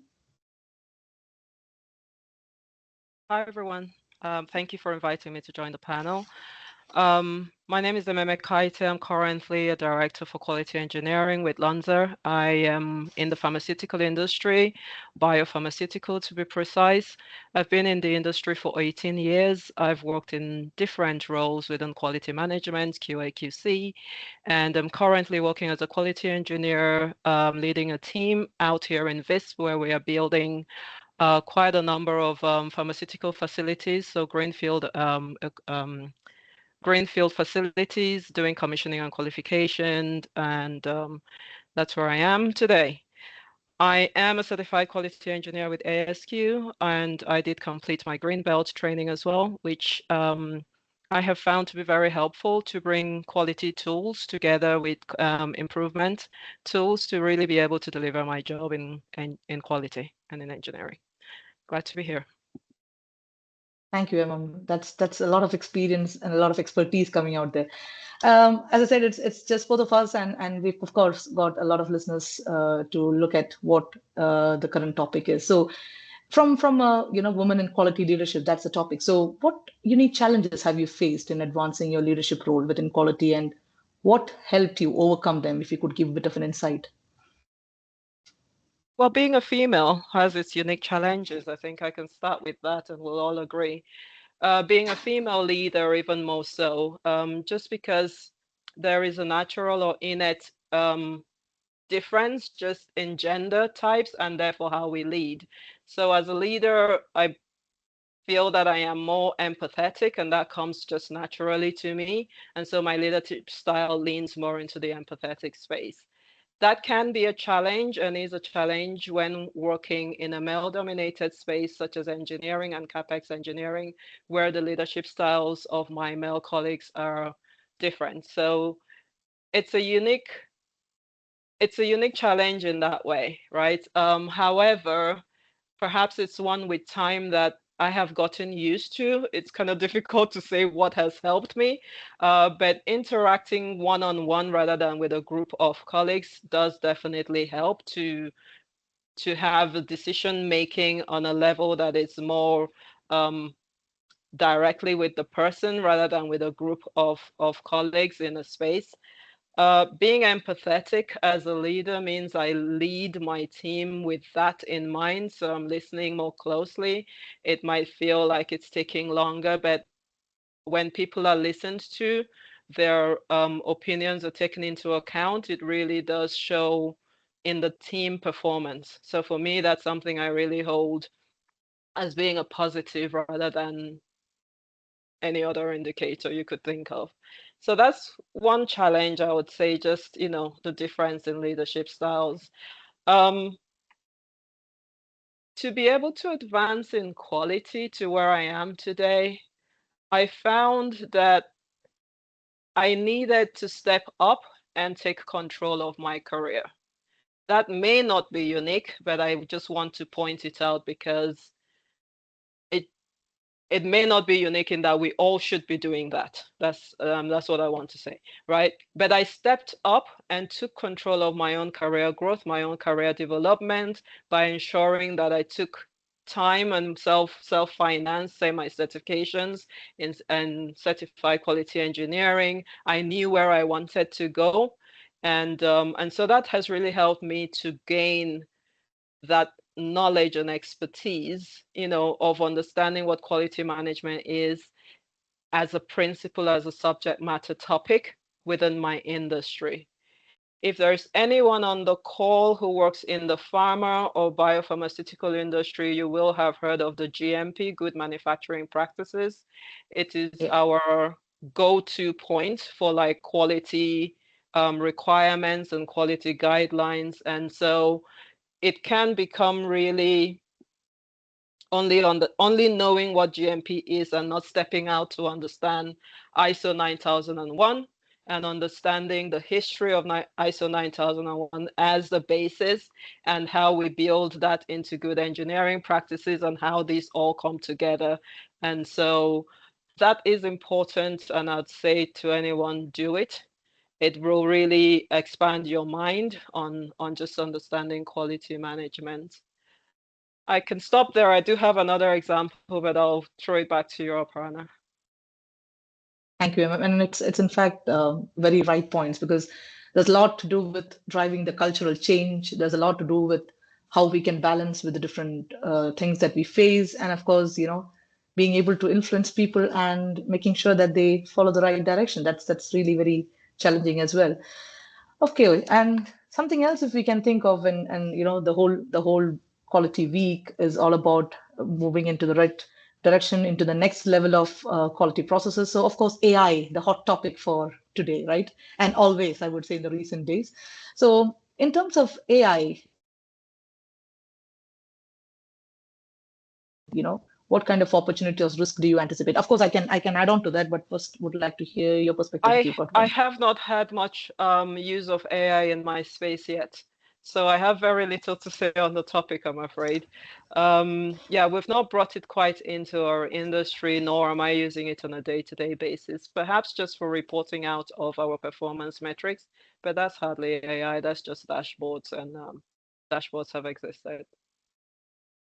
Hi, everyone. Thank you for inviting me to join the panel. My name is ASQ Kaite. I'm currently a director for quality engineering with Lonza. I am in the pharmaceutical industry, biopharmaceutical to be precise. I've been in the industry for 18 years. I've worked in different roles within quality management, QA, QC, and I'm currently working as a quality engineer, leading a team out here in Visp, where we are building quite a number of pharmaceutical facilities, so greenfield facilities, doing commissioning and qualification, and that's where I am today. I am a certified quality engineer with ASQ, and I did complete my green belt training as well, which I have found to be very helpful to bring quality tools together with improvement tools to really be able to deliver my job in quality and in engineering. Glad to be here. Thank you, Emma. That's a lot of experience and a lot of expertise coming out there. As I said, it's just both of us, and we've of course got a lot of listeners to look at what the current topic is. So, from women in quality leadership, that's the topic. So, what unique challenges have you faced in advancing your leadership role within quality, and what helped you overcome them? If you could give a bit of an insight. Well, being a female has its unique challenges. I think I can start with that and we'll all agree. Being a female leader, even more so, just because there is a natural or innate difference just in gender types and therefore how we lead. So as a leader, I feel that I am more empathetic and that comes just naturally to me. And so my leadership style leans more into the empathetic space. That can be a challenge and is a challenge when working in a male-dominated space such as engineering and CapEx engineering, where the leadership styles of my male colleagues are different. So it's a unique challenge in that way, right? However, perhaps it's one with time that I have gotten used to. It's kind of difficult to say what has helped me, but interacting one-on-one rather than with a group of colleagues does definitely help to have a decision making on a level that is more directly with the person rather than with a group of colleagues in a space. Being empathetic as a leader means I lead my team with that in mind. So I'm listening more closely. It might feel like it's taking longer, but when people are listened to, their opinions are taken into account. It really does show in the team performance. So for me, that's something I really hold as being a positive rather than any other indicator you could think of. So that's one challenge, I would say, just, the difference in leadership styles. To be able to advance in quality to where I am today, I found that I needed to step up and take control of my career. That may not be unique, but I just want to point it out because it may not be unique in that we all should be doing that. That's what I want to say, right? But I stepped up and took control of my own career growth, my own career development by ensuring that I took time and self-finance, say my certifications and certified quality engineering. I knew where I wanted to go, and so that has really helped me to gain that knowledge and expertise, of understanding what quality management is as a principle, as a subject matter topic within my industry. If there's anyone on the call who works in the pharma or biopharmaceutical industry, you will have heard of the GMP, Good Manufacturing Practices. It is our go-to point for like quality requirements and quality guidelines. And so it can become really only knowing what GMP is and not stepping out to understand ISO 9001 and understanding the history of ISO 9001 as the basis and how we build that into good engineering practices and how these all come together. And so that is important, and I'd say to anyone, do it. It will really expand your mind on just understanding quality management. I can stop there. I do have another example, but I'll throw it back to you, Aparna. Thank you. And it's in fact very right points, because there's a lot to do with driving the cultural change. There's a lot to do with how we can balance with the different things that we face. And of course, being able to influence people and making sure that they follow the right direction. That's really very challenging as well. Okay, and something else if we can think of, and the whole quality week is all about moving into the right direction, into the next level of quality processes. So of course, AI, the hot topic for today, right? And always, I would say, in the recent days. So in terms of AI, what kind of opportunity or risk do you anticipate? Of course, I can add on to that, but first would like to hear your perspective. I have not had much use of AI in my space yet, so I have very little to say on the topic, I'm afraid. Yeah, we've not brought it quite into our industry, nor am I using it on a day-to-day basis, perhaps just for reporting out of our performance metrics, but that's hardly AI, that's just dashboards, and dashboards have existed.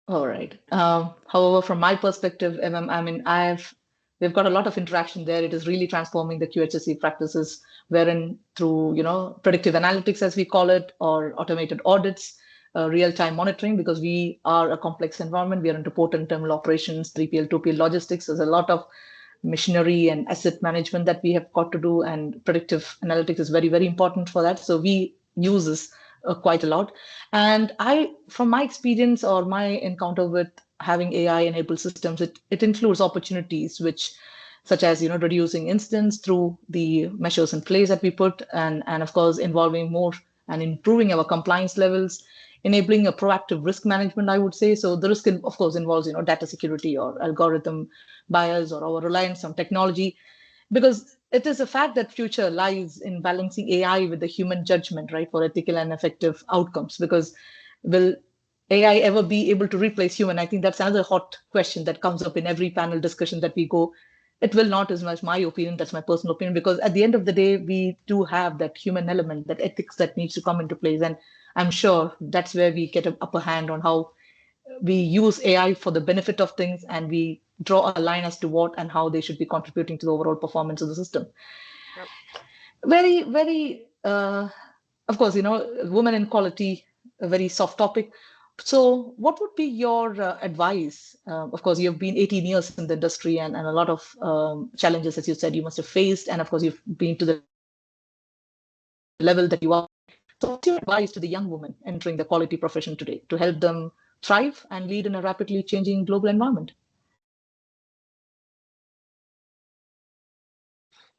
All right. However, from my perspective, I mean, we've got a lot of interaction there. It is really transforming the QHSE practices, wherein through predictive analytics, as we call it, or automated audits, real-time monitoring, because we are a complex environment. We are into port and terminal operations, 3PL, 2PL logistics. There's a lot of machinery and asset management that we have got to do, and predictive analytics is very, very important for that. So we use this quite a lot. And from my experience or my encounter with having AI-enabled systems, it includes opportunities such as reducing incidents through the measures in place that we put, and of course involving more and improving our compliance levels, enabling a proactive risk management, I would say. So the risk, of course, involves data security or algorithm bias or our reliance on technology, because it is a fact that future lies in balancing AI with the human judgment, right, for ethical and effective outcomes. Because will AI ever be able to replace human? I think that's another hot question that comes up in every panel discussion that we go. It will not, is my opinion. That's my personal opinion, because at the end of the day, we do have that human element, that ethics that needs to come into place. And I'm sure that's where we get an upper hand on how we use AI for the benefit of things, and we draw a line as to what and how they should be contributing to the overall performance of the system. Yep. Very, very, of course, women in quality, a very soft topic. So what would be your advice? Of course, you've been 18 years in the industry, and a lot of challenges, as you said, you must have faced. And of course, you've been to the level that you are. So what's your advice to the young women entering the quality profession today to help them thrive and lead in a rapidly changing global environment?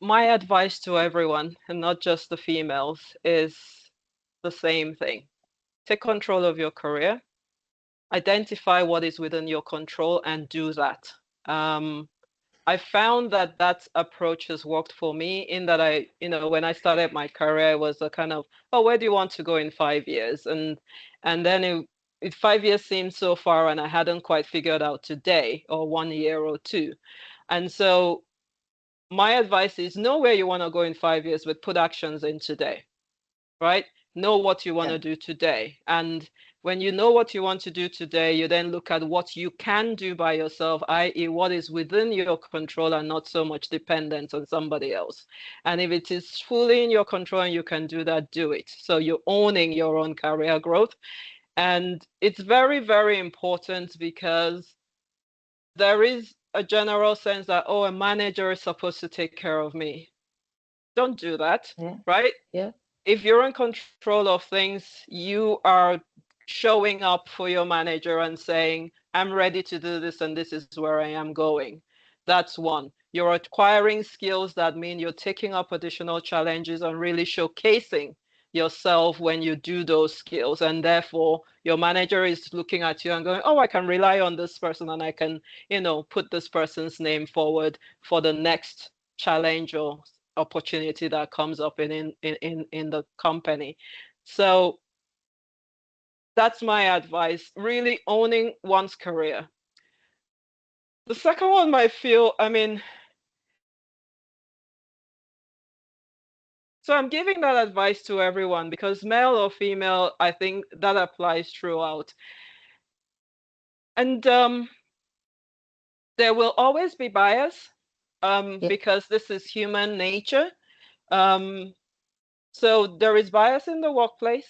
My advice to everyone, and not just the females, is the same thing. Take control of your career. Identify what is within your control and do that. I found that approach has worked for me, in that when I started my career, it was a kind of, oh, where do you want to go in 5 years? And then 5 years seemed so far, and I hadn't quite figured out today, or 1 year or 2. And so my advice is know where you want to go in 5 years, but put actions in today, right? Know what you want to do today. And when you know what you want to do today, you then look at what you can do by yourself, i.e. what is within your control and not so much dependent on somebody else. And if it is fully in your control and you can do that, do it. So you're owning your own career growth. And it's very, very important, because there is a general sense that, oh, a manager is supposed to take care of me. Don't do that, right? Yeah. If you're in control of things, you are showing up for your manager and saying, I'm ready to do this, and this is where I am going. That's one. You're acquiring skills that mean you're taking up additional challenges and really showcasing yourself when you do those skills. And therefore, your manager is looking at you and going, oh, I can rely on this person, and I can, put this person's name forward for the next challenge or opportunity that comes up in the company. So that's my advice, really owning one's career. The second one might feel, so I'm giving that advice to everyone, because male or female, I think that applies throughout. And there will always be bias, because this is human nature. So there is bias in the workplace.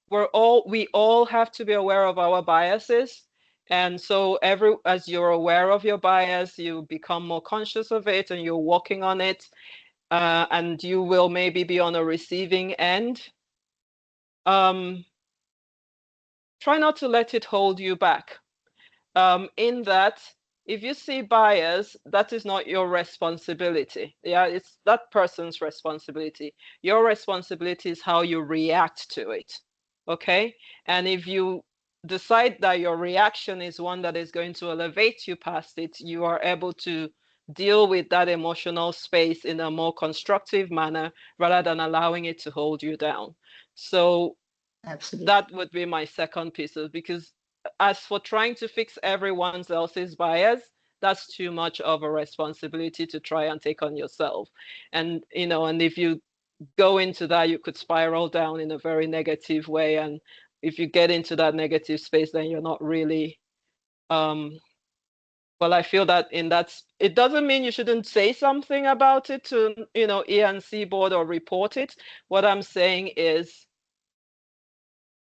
We all have to be aware of our biases. And so as you're aware of your bias, you become more conscious of it, and you're working on it. And you will maybe be on a receiving end. Try not to let it hold you back. In that, if you see bias, that is not your responsibility. Yeah, it's that person's responsibility. Your responsibility is how you react to it. Okay? And if you decide that your reaction is one that is going to elevate you past it, you are able to deal with that emotional space in a more constructive manner, rather than allowing it to hold you down. So absolutely, that would be my second piece of, because as for trying to fix everyone else's bias, that's too much of a responsibility to try and take on yourself. And and if you go into that, you could spiral down in a very negative way. And if you get into that negative space, then you're not really well, I feel that it doesn't mean you shouldn't say something about it to E&C board or report it. What I'm saying is,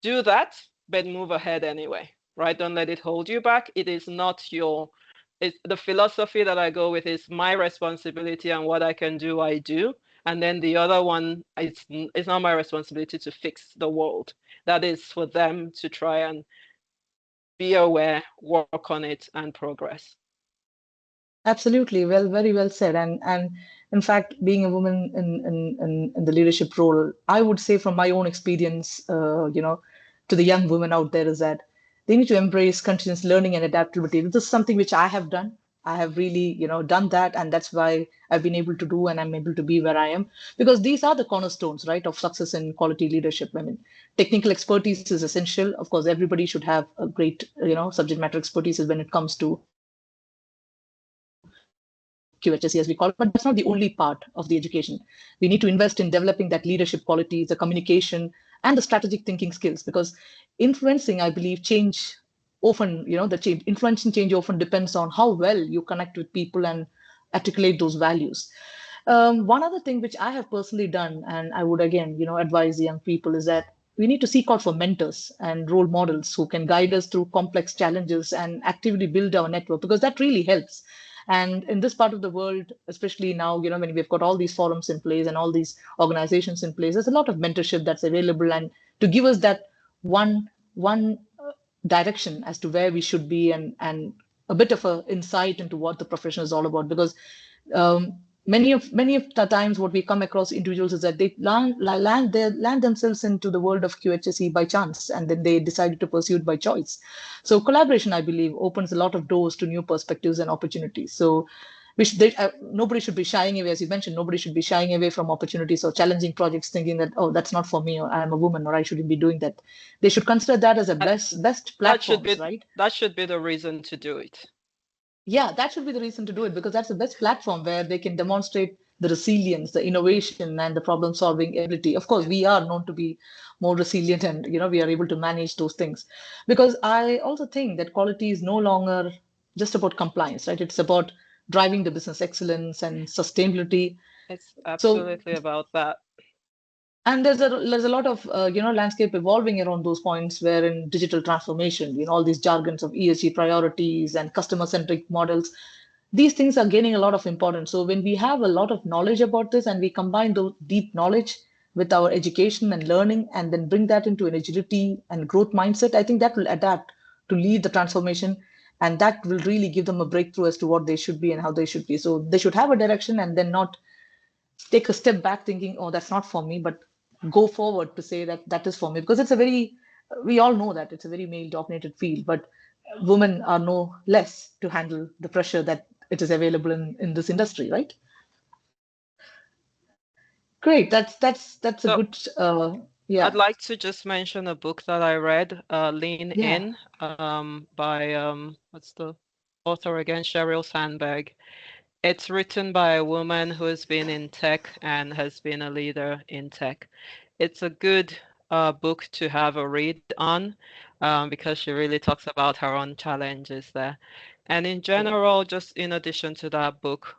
do that, but move ahead anyway, right? Don't let it hold you back. It is not it's the philosophy that I go with is my responsibility, and what I can do, I do. And then the other one, it's not my responsibility to fix the world. That is for them to try and be aware, work on it, and progress. Absolutely. Well, very well said. And in fact, being a woman in the leadership role, I would say from my own experience, to the young women out there is that they need to embrace continuous learning and adaptability. This is something which I have done. I have really, done that, and that's why I've been able to do and I'm able to be where I am, because these are the cornerstones, right, of success in quality leadership. I mean, technical expertise is essential. Of course, everybody should have a great, subject matter expertise when it comes to QHSE, as we call it, but that's not the only part of the education. We need to invest in developing that leadership qualities, the communication, and the strategic thinking skills, because influencing, I believe, change often, influencing change often depends on how well you connect with people and articulate those values. One other thing which I have personally done, and I would again, advise young people, is that we need to seek out for mentors and role models who can guide us through complex challenges and actively build our network, because that really helps. And in this part of the world, especially now, when we've got all these forums in place and all these organizations in place, there's a lot of mentorship that's available, and to give us that one direction as to where we should be, and a bit of a insight into what the profession is all about. Because many of the times what we come across individuals is that they land themselves into the world of QHSE by chance, and then they decided to pursue it by choice. So collaboration, I believe, opens a lot of doors to new perspectives and opportunities. So nobody should be shying away, as you mentioned, nobody should be shying away from opportunities or challenging projects, thinking that, oh, that's not for me, or I'm a woman, or I shouldn't be doing that. They should consider that as a best platform, right? That should be the reason to do it. Yeah, that should be the reason to do it, because that's the best platform where they can demonstrate the resilience, the innovation, and the problem solving ability. Of course, we are known to be more resilient, and we are able to manage those things. Because I also think that quality is no longer just about compliance, right? It's about driving the business excellence and sustainability. It's absolutely about that. And there's a lot of landscape evolving around those points, where in digital transformation, all these jargons of ESG priorities and customer centric models, these things are gaining a lot of importance. So when we have a lot of knowledge about this, and we combine the deep knowledge with our education and learning, and then bring that into an agility and growth mindset, I think that will adapt to lead the transformation, and that will really give them a breakthrough as to what they should be and how they should be. So they should have a direction, and then not take a step back thinking, oh, that's not for me, but go forward to say that that is for me. Because we all know that it's a very male dominated field, but women are no less to handle the pressure that it is available in this industry, right? Great. That's a good, yeah. I'd like to just mention a book that I read, Lean In, by, what's the author again? Sheryl Sandberg. It's written by a woman who has been in tech and has been a leader in tech. It's a good book to have a read on, because she really talks about her own challenges there. And in general, just in addition to that book,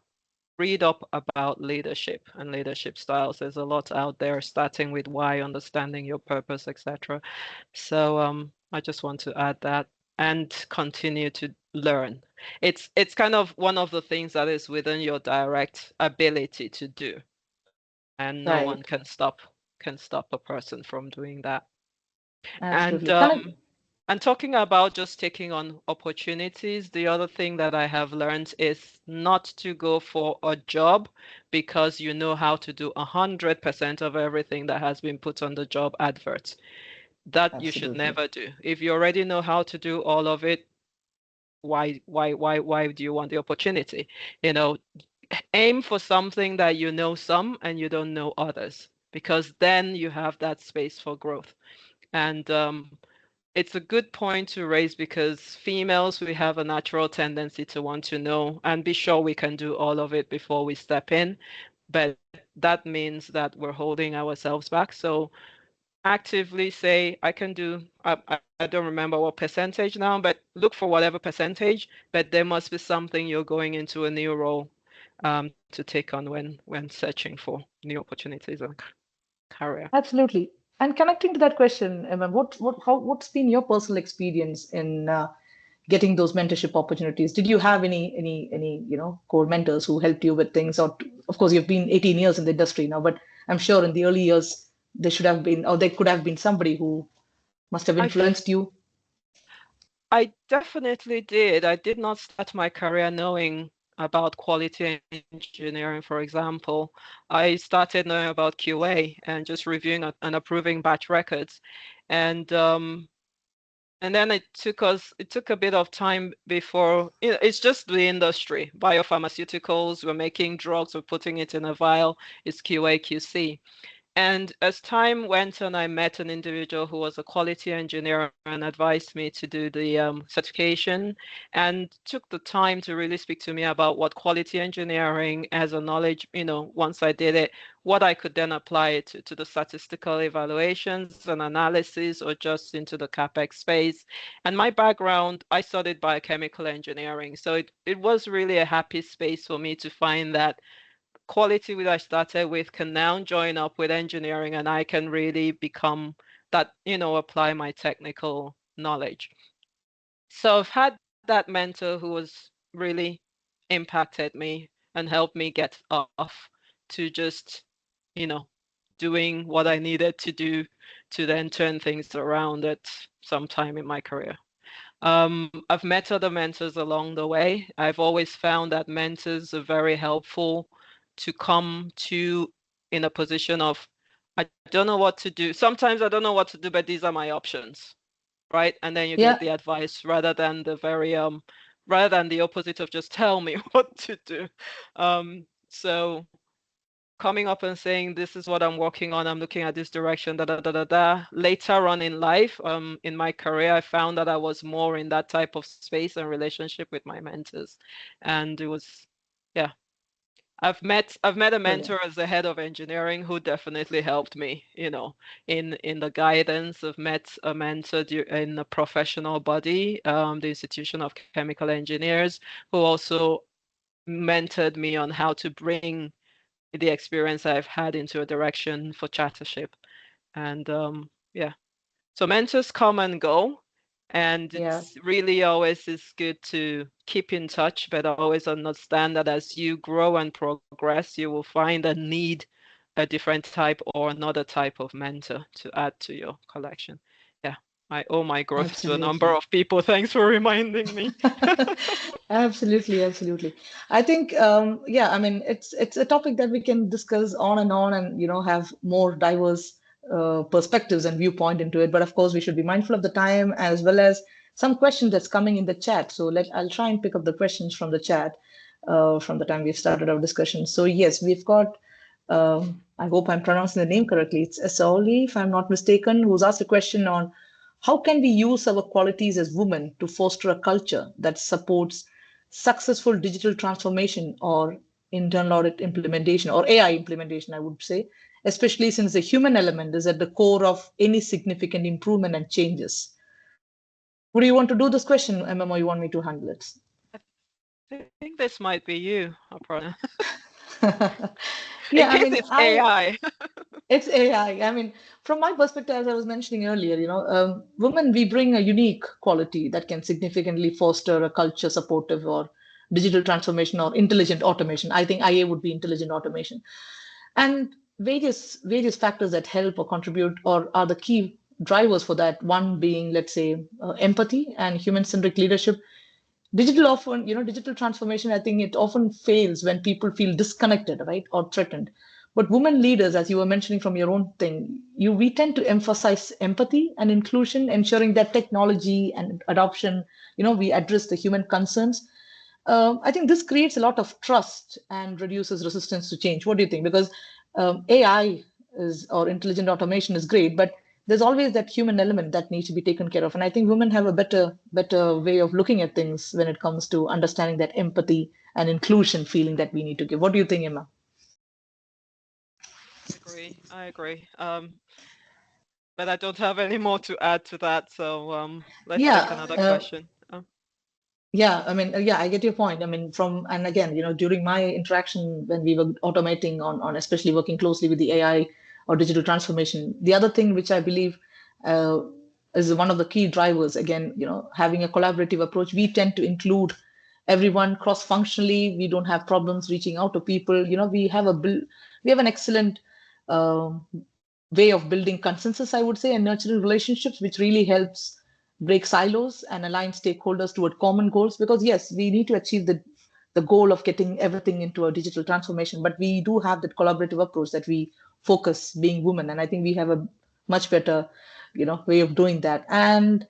read up about leadership and leadership styles. There's a lot out there, starting with why, understanding your purpose, etc. So I just want to add that, and continue to learn. It's kind of one of the things that is within your direct ability to do, and no one can stop a person from doing that. Absolutely. And talking about just taking on opportunities, the other thing that I have learned is not to go for a job because you know how to do 100% of everything that has been put on the job advert. That you should never do. If you already know how to do all of it, why do you want the opportunity? Aim for something that you know some and you don't know others, because then you have that space for growth. And it's a good point to raise, because females, we have a natural tendency to want to know and be sure we can do all of it before we step in. But that means that we're holding ourselves back. So actively say, I can do, I don't remember what percentage now, but look for whatever percentage, but there must be something you're going into a new role to take on when searching for new opportunities and career. Absolutely. And connecting to that question, Emma, what's been your personal experience in getting those mentorship opportunities? Did you have any core mentors who helped you with things? Or of course, you've been 18 years in the industry now, but I'm sure in the early years there should have been, or there could have been somebody who must have influenced you. I definitely did. I did not start my career knowing about quality engineering, for example. I started knowing about QA and just reviewing and approving batch records. And then it took a bit of time before, it's just the industry. Biopharmaceuticals, we're making drugs, we're putting it in a vial, it's QA, QC. And as time went on, I met an individual who was a quality engineer and advised me to do the certification, and took the time to really speak to me about what quality engineering as a knowledge, once I did it, what I could then apply it to the statistical evaluations and analysis, or just into the CapEx space. And my background, I studied biochemical engineering. So it was really a happy space for me to find that quality which I started with can now join up with engineering, and I can really become that, apply my technical knowledge. So I've had that mentor who was really impacted me and helped me get off to just, doing what I needed to do to then turn things around at some time in my career. I've met other mentors along the way. I've always found that mentors are very helpful to come to in a position of, I don't know what to do. Sometimes I don't know what to do, but these are my options, right? And then you get the advice rather than the opposite of just tell me what to do. So coming up and saying, this is what I'm working on, I'm looking at this direction, da da da da da. Later on in life, in my career, I found that I was more in that type of space and relationship with my mentors. And it was, yeah. I've met a mentor as the head of engineering who definitely helped me, in the guidance. I've met a mentor in a professional body, the Institution of Chemical Engineers, who also mentored me on how to bring the experience I've had into a direction for chartership. And so mentors come and go, and it's really always is good to keep in touch, but always understand that as you grow and progress, you will find and need a different type or another type of mentor to add to your collection. Yeah, I owe my growth to a number of people. Thanks for reminding me. Absolutely. I think, it's a topic that we can discuss on and have more diverse perspectives and viewpoint into it. But of course, we should be mindful of the time, as well as some questions that's coming in the chat. So I'll try and pick up the questions from the chat from the time we've started our discussion. So yes, we've got, I hope I'm pronouncing the name correctly. It's Asoli, if I'm not mistaken, who's asked a question on how can we use our qualities as women to foster a culture that supports successful digital transformation or internal audit implementation or AI implementation, I would say, especially since the human element is at the core of any significant improvement and changes. Would you want to do this question, Emma, or you want me to handle it? I think this might be you, Aparna. Yeah, it's AI. It's AI. I mean, from my perspective, as I was mentioning earlier, women, we bring a unique quality that can significantly foster a culture supportive or digital transformation or intelligent automation. I think IA would be intelligent automation. And various factors that help or contribute or are the key drivers for that. One being, let's say, empathy and human-centric leadership. Digital transformation, I think it often fails when people feel disconnected, right, or threatened. But women leaders, as you were mentioning from your own thing, we tend to emphasize empathy and inclusion, ensuring that technology and adoption, we address the human concerns. I think this creates a lot of trust and reduces resistance to change. What do you think? Because AI or intelligent automation is great, but there's always that human element that needs to be taken care of. And I think women have a better way of looking at things when it comes to understanding that empathy and inclusion feeling that we need to give. What do you think, Emma? I agree. But I don't have any more to add to that. So let's take another question. Yeah, I get your point. Again, during my interaction when we were automating on especially working closely with the AI or digital transformation. The other thing which I believe is one of the key drivers, again, having a collaborative approach. We tend to include everyone cross-functionally. We don't have problems reaching out to people. We have an excellent way of building consensus, I would say, and nurturing relationships, which really helps break silos and align stakeholders toward common goals. Because yes, we need to achieve the goal of getting everything into a digital transformation, but we do have that collaborative approach that we focus being women, and I think we have a much better way of doing that. And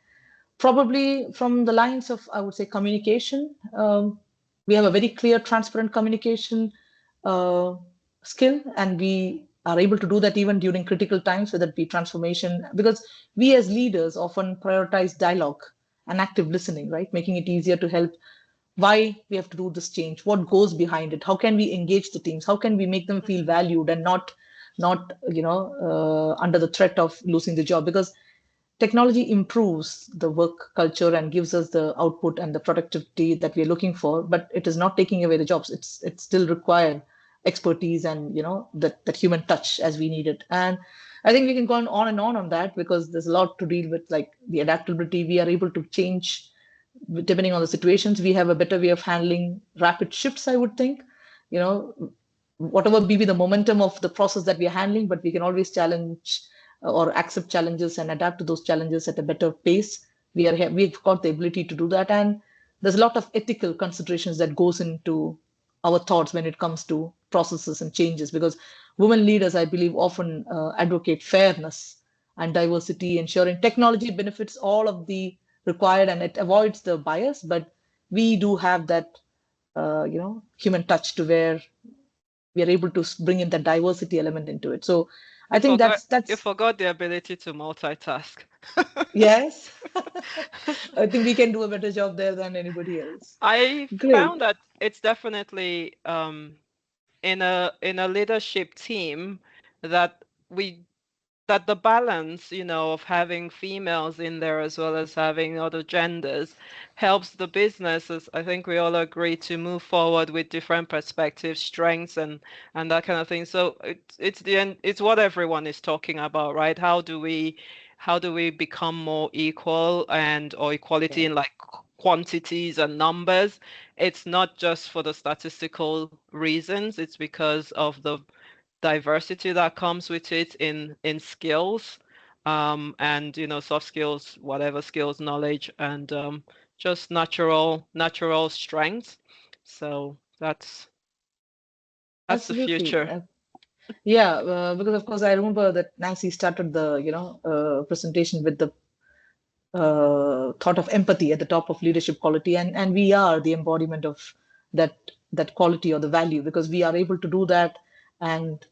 probably from the lines of, I would say, communication, we have a very clear, transparent communication skill, and we are able to do that even during critical times, whether it be transformation, because we as leaders often prioritize dialogue and active listening, right? Making it easier to help why we have to do this change, what goes behind it, how can we engage the teams, how can we make them feel valued and not under the threat of losing the job. Because technology improves the work culture and gives us the output and the productivity that we're looking for, but it is not taking away the jobs. It still requires expertise and that human touch as we need it. And I think we can go on and on that, because there's a lot to deal with, like the adaptability. We are able to change depending on the situations. We have a better way of handling rapid shifts, I would think. Whatever be the momentum of the process that we are handling, but we can always challenge or accept challenges and adapt to those challenges at a better pace. We've got the ability to do that, and there's a lot of ethical considerations that goes into our thoughts when it comes to processes and changes, because women leaders, I believe, often advocate fairness and diversity, ensuring technology benefits all of the required and it avoids the bias, but we do have that human touch to where we are able to bring in that diversity element into it. So I think that's you forgot the ability to multitask. Yes. I think we can do a better job there than anybody else. I found that it's definitely in a leadership team that the balance, of having females in there as well as having other genders helps the businesses. I think we all agree to move forward with different perspectives, strengths, and that kind of thing. So it's what everyone is talking about, right? How do we become more equal or equality in like quantities and numbers? It's not just for the statistical reasons. It's because of the diversity that comes with it in skills, and soft skills, whatever skills, knowledge, and just natural strengths. So that's the future. Yeah, because of course I remember that Nancy started the presentation with the thought of empathy at the top of leadership quality, and we are the embodiment of that quality or the value, because we are able to do that and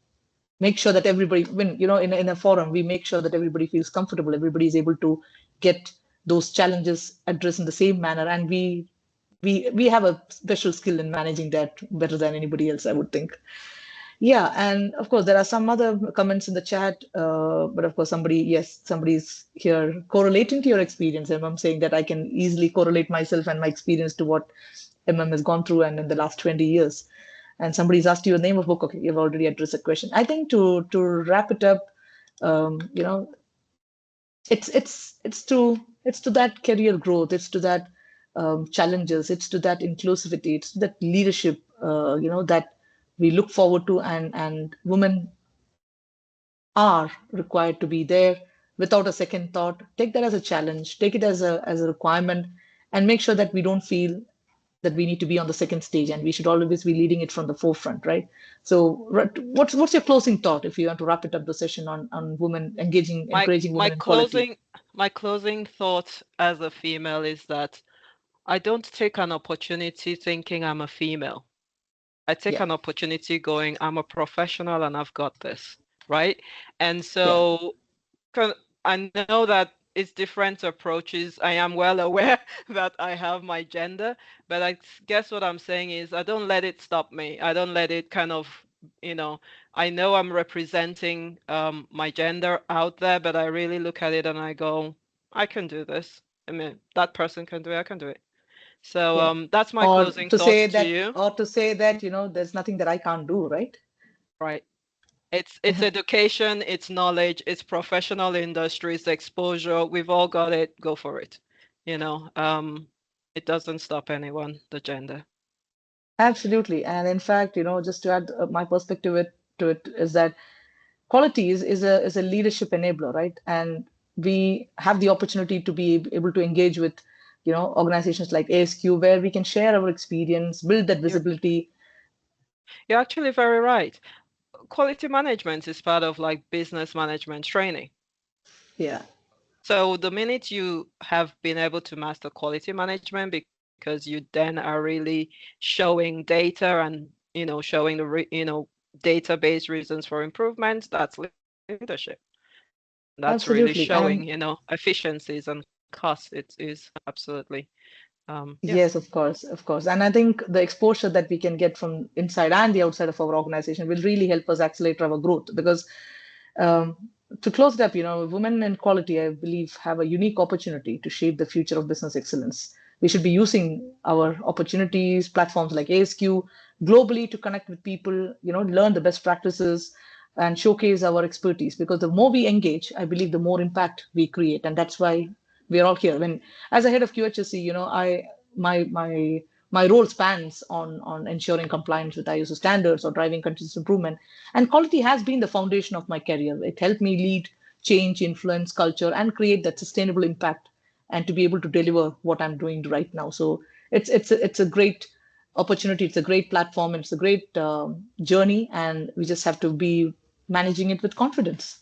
make sure that everybody, when in a forum, we make sure that everybody feels comfortable, everybody is able to get those challenges addressed in the same manner, and we have a special skill in managing that better than anybody else, I would think. Yeah, and of course there are some other comments in the chat, but of course somebody's here correlating to your experience, and I'm saying that I can easily correlate myself and my experience to what has gone through and in the last 20 years. And somebody's asked you a name of book. Okay, you've already addressed the question. I think to wrap it up, it's to that career growth, it's to that challenges, it's to that inclusivity, it's to that leadership, that we look forward to, and women are required to be there without a second thought. Take that as a challenge, take it as a requirement, and make sure that we don't feel that we need to be on the second stage, and we should always be leading it from the forefront, right? So what's your closing thought, if you want to wrap it up, the session on women encouraging women in quality? My closing thought as a female is that I don't take an opportunity thinking I'm a female. I take an opportunity going, I'm a professional and I've got this, right? And so I know that it's different approaches. I am well aware that I have my gender, but I guess what I'm saying is I don't let it stop me. I don't let it kind of, I know I'm representing my gender out there, but I really look at it and I go, I can do this. I mean, that person can do it, I can do it. So that's my closing thoughts to you. Or to say that, there's nothing that I can't do, right? Right. It's education, it's knowledge, it's professional industries, exposure. We've all got it. Go for it. You know, it doesn't stop anyone, the gender. Absolutely. And in fact, just to add my perspective to it is that quality is a leadership enabler, right? And we have the opportunity to be able to engage with, organizations like ASQ, where we can share our experience, build that visibility. You're actually very right. Quality management is part of like business management training. Yeah. So the minute you have been able to master quality management, because you then are really showing data and showing the database reasons for improvement, that's leadership. That's Absolutely. really showing efficiencies and costs. It is absolutely. Yes, of course. And I think the exposure that we can get from inside and the outside of our organization will really help us accelerate our growth. Because to close it up, women in quality, I believe, have a unique opportunity to shape the future of business excellence. We should be using our opportunities, platforms like ASQ, globally to connect with people, learn the best practices and showcase our expertise. Because the more we engage, I believe the more impact we create. And that's why we are all here. When, as a head of QHSE, my role spans on ensuring compliance with ISO standards or driving continuous improvement. And quality has been the foundation of my career. It helped me lead, change, influence culture, and create that sustainable impact, and to be able to deliver what I'm doing right now. So it's a great opportunity. It's a great platform. And it's a great journey, and we just have to be managing it with confidence.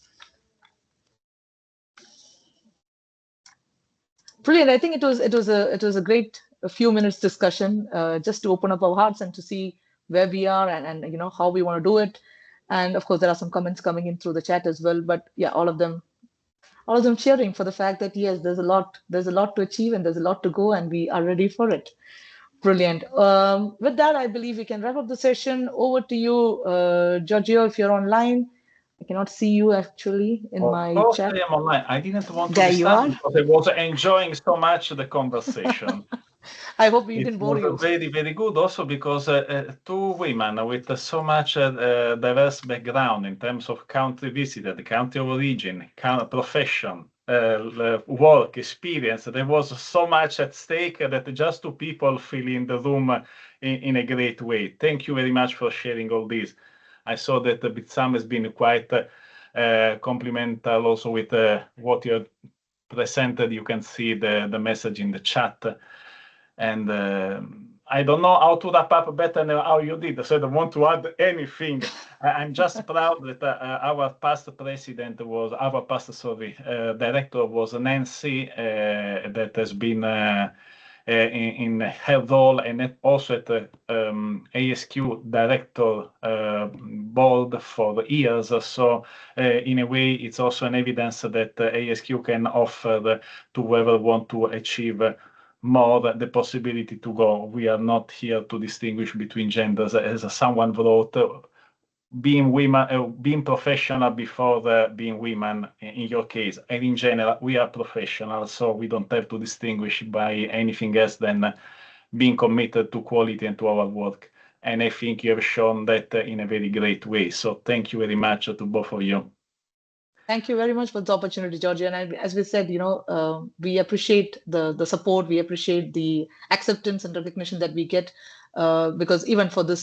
Brilliant. I think it was a great few minutes discussion, just to open up our hearts and to see where we are and how we want to do it. And of course, there are some comments coming in through the chat as well. But yeah, all of them cheering for the fact that yes, there's a lot to achieve and there's a lot to go, and we are ready for it. Brilliant. With that, I believe we can wrap up the session. Over to you, Giorgio, if you're online. I cannot see you actually in my chat. I am online. I didn't want to There you are. because I was enjoying so much the conversation. I hope we didn't bore you. It was very, very good also because two women with so much diverse background in terms of country visited, country of origin, profession, work experience. There was so much at stake that just two people fill in the room in a great way. Thank you very much for sharing all this. I saw that Bitsam has been quite complimental also with what you presented. You can see the message in the chat. And I don't know how to wrap up better than how you did, so I don't want to add anything. I'm just proud that our past director was Nancy, that has been in her role and also at the ASQ director board for years. So in a way, it's also an evidence that ASQ can offer to whoever want to achieve more the possibility to go. We are not here to distinguish between genders, as someone wrote. Being women, being professional before being women, in your case, and in general, we are professionals, so we don't have to distinguish by anything else than being committed to quality and to our work. And I think you have shown that in a very great way. So thank you very much to both of you. Thank you very much for the opportunity, Georgia. And as we said, we appreciate the support, we appreciate the acceptance and recognition that we get, because even for the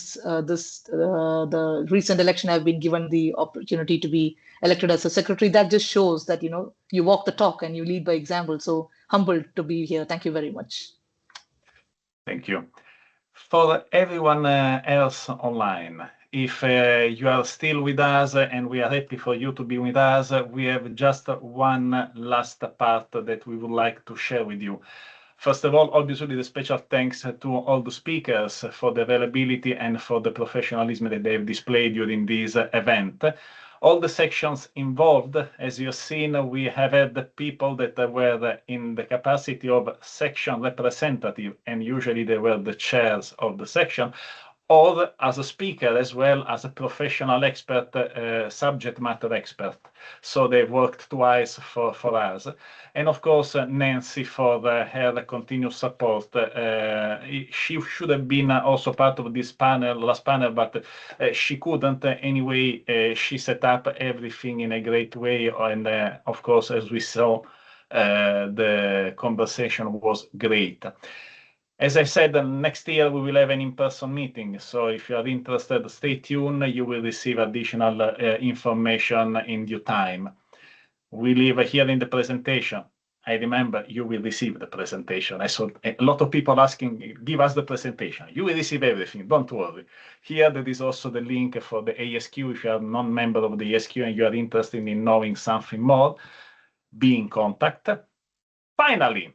recent election, I've been given the opportunity to be elected as a secretary. That just shows that you walk the talk and you lead by example. So humbled to be here. Thank you very much. Thank you. For everyone else online, if you are still with us and we are happy for you to be with us, we have just one last part that we would like to share with you. First of all, obviously, the special thanks to all the speakers for the availability and for the professionalism that they have displayed during this event. All the sections involved, as you've seen, we have had people that were in the capacity of section representative, and usually they were the chairs of the section, or as a speaker as well as a professional expert, subject matter expert. So they worked twice for us. And of course, Nancy for her continuous support. She should have been also part of this panel, last panel, but she couldn't. Anyway, she set up everything in a great way. And of course, as we saw, the conversation was great. As I said, next year we will have an in-person meeting. So if you are interested, stay tuned. You will receive additional information in due time. We leave here in the presentation. I remember you will receive the presentation. I saw a lot of people asking, give us the presentation. You will receive everything, don't worry. Here there is also the link for the ASQ. If you are non-member of the ASQ and you are interested in knowing something more, be in contact. Finally,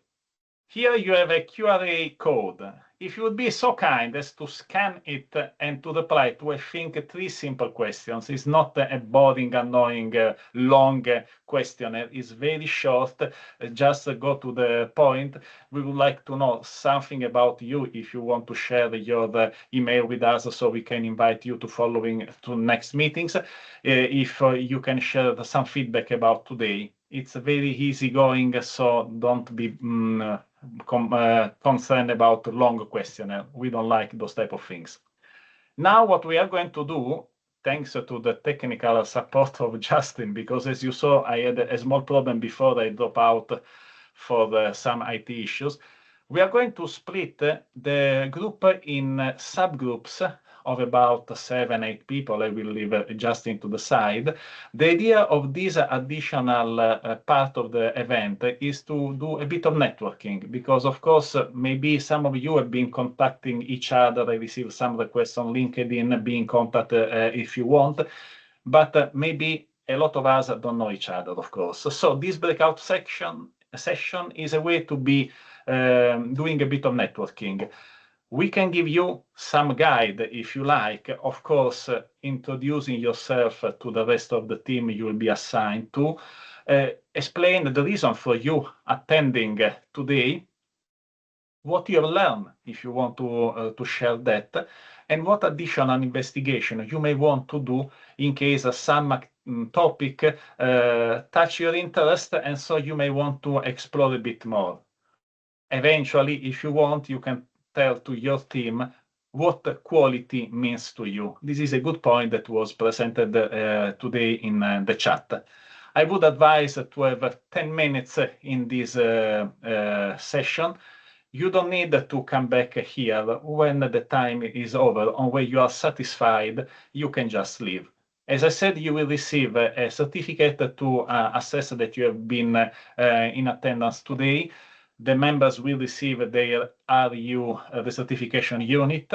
here you have a QR code. If you would be so kind as to scan it and to reply to, I think, 3 simple questions. It's not a boring, annoying, long questionnaire. It's very short. Just go to the point. We would like to know something about you if you want to share your email with us so we can invite you to following to next meetings. If you can share some feedback about today. It's very easy going, so don't be concerned about long questionnaire. We don't like those type of things. Now what we are going to do, thanks to the technical support of Justin, because as you saw, I had a small problem before I drop out for some IT issues. We are going to split the group in subgroups of about 7, 8 people. I will leave Justin to the side. The idea of this additional part of the event is to do a bit of networking, because of course, maybe some of you have been contacting each other. I received some requests on LinkedIn, be in contact if you want, but maybe a lot of us don't know each other, of course. So this breakout session is a way to be doing a bit of networking. We can give you some guide if you like, of course, introducing yourself to the rest of the team you will be assigned to, explain the reason for you attending today, what you have learned if you want to share that, and what additional investigation you may want to do in case some topic touch your interest, and so you may want to explore a bit more. Eventually, if you want, you can tell to your team what quality means to you. This is a good point that was presented today in the chat. I would advise to have 10 minutes in this session. You don't need to come back here when the time is over, or when you are satisfied, you can just leave. As I said, you will receive a certificate to assess that you have been in attendance today. The members will receive their RU, the certification unit,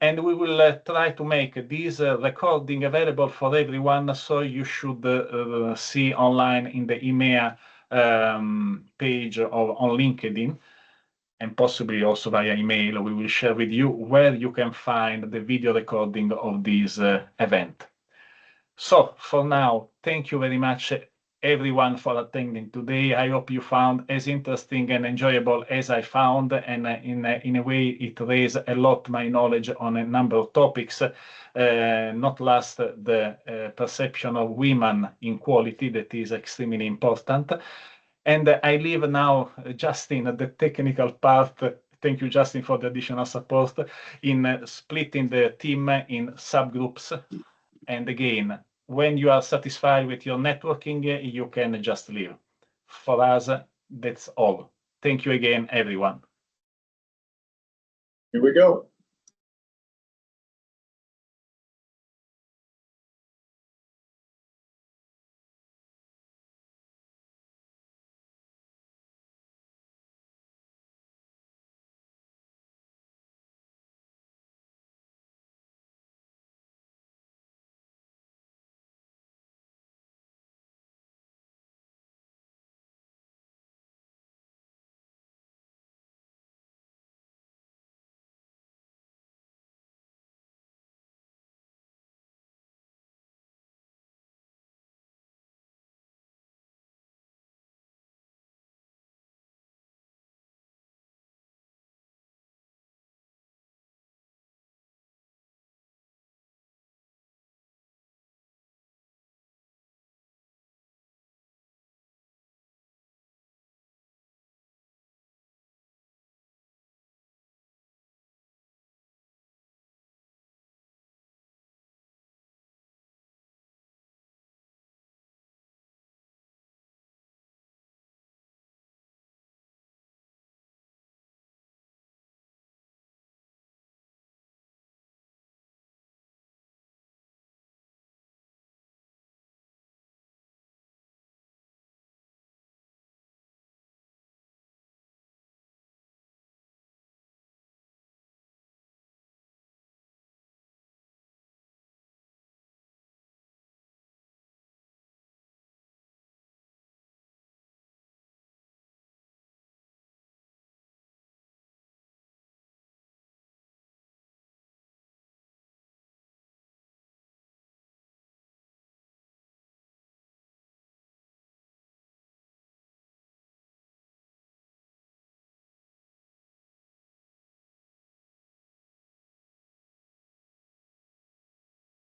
and we will try to make this recording available for everyone. So you should see online in the EMEA page on LinkedIn, and possibly also via email. We will share with you where you can find the video recording of this event. So for now, thank you very much everyone for attending today. I hope you found as interesting and enjoyable as I found, and in a way it raised a lot my knowledge on a number of topics, not last the perception of women in quality, that is extremely important. And I leave now Justin the technical part. Thank you, Justin, for the additional support in splitting the team in subgroups. And again, when you are satisfied with your networking, you can just leave. For us, that's all. Thank you again, everyone. Here we go.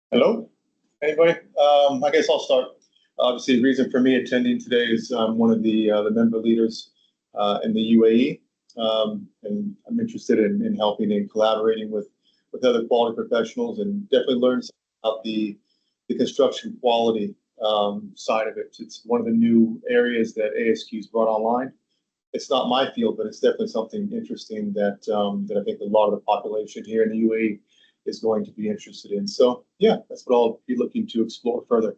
Hello, anybody? I guess I'll start. Obviously, the reason for me attending today is I'm one of the member leaders in the UAE, and I'm interested in helping and collaborating with other quality professionals, and definitely learn about the construction quality side of it. It's one of the new areas that ASQ's brought online. It's not my field, but it's definitely something interesting that that I think a lot of the population here in the UAE is going to be interested in. So yeah, that's what I'll be looking to explore further.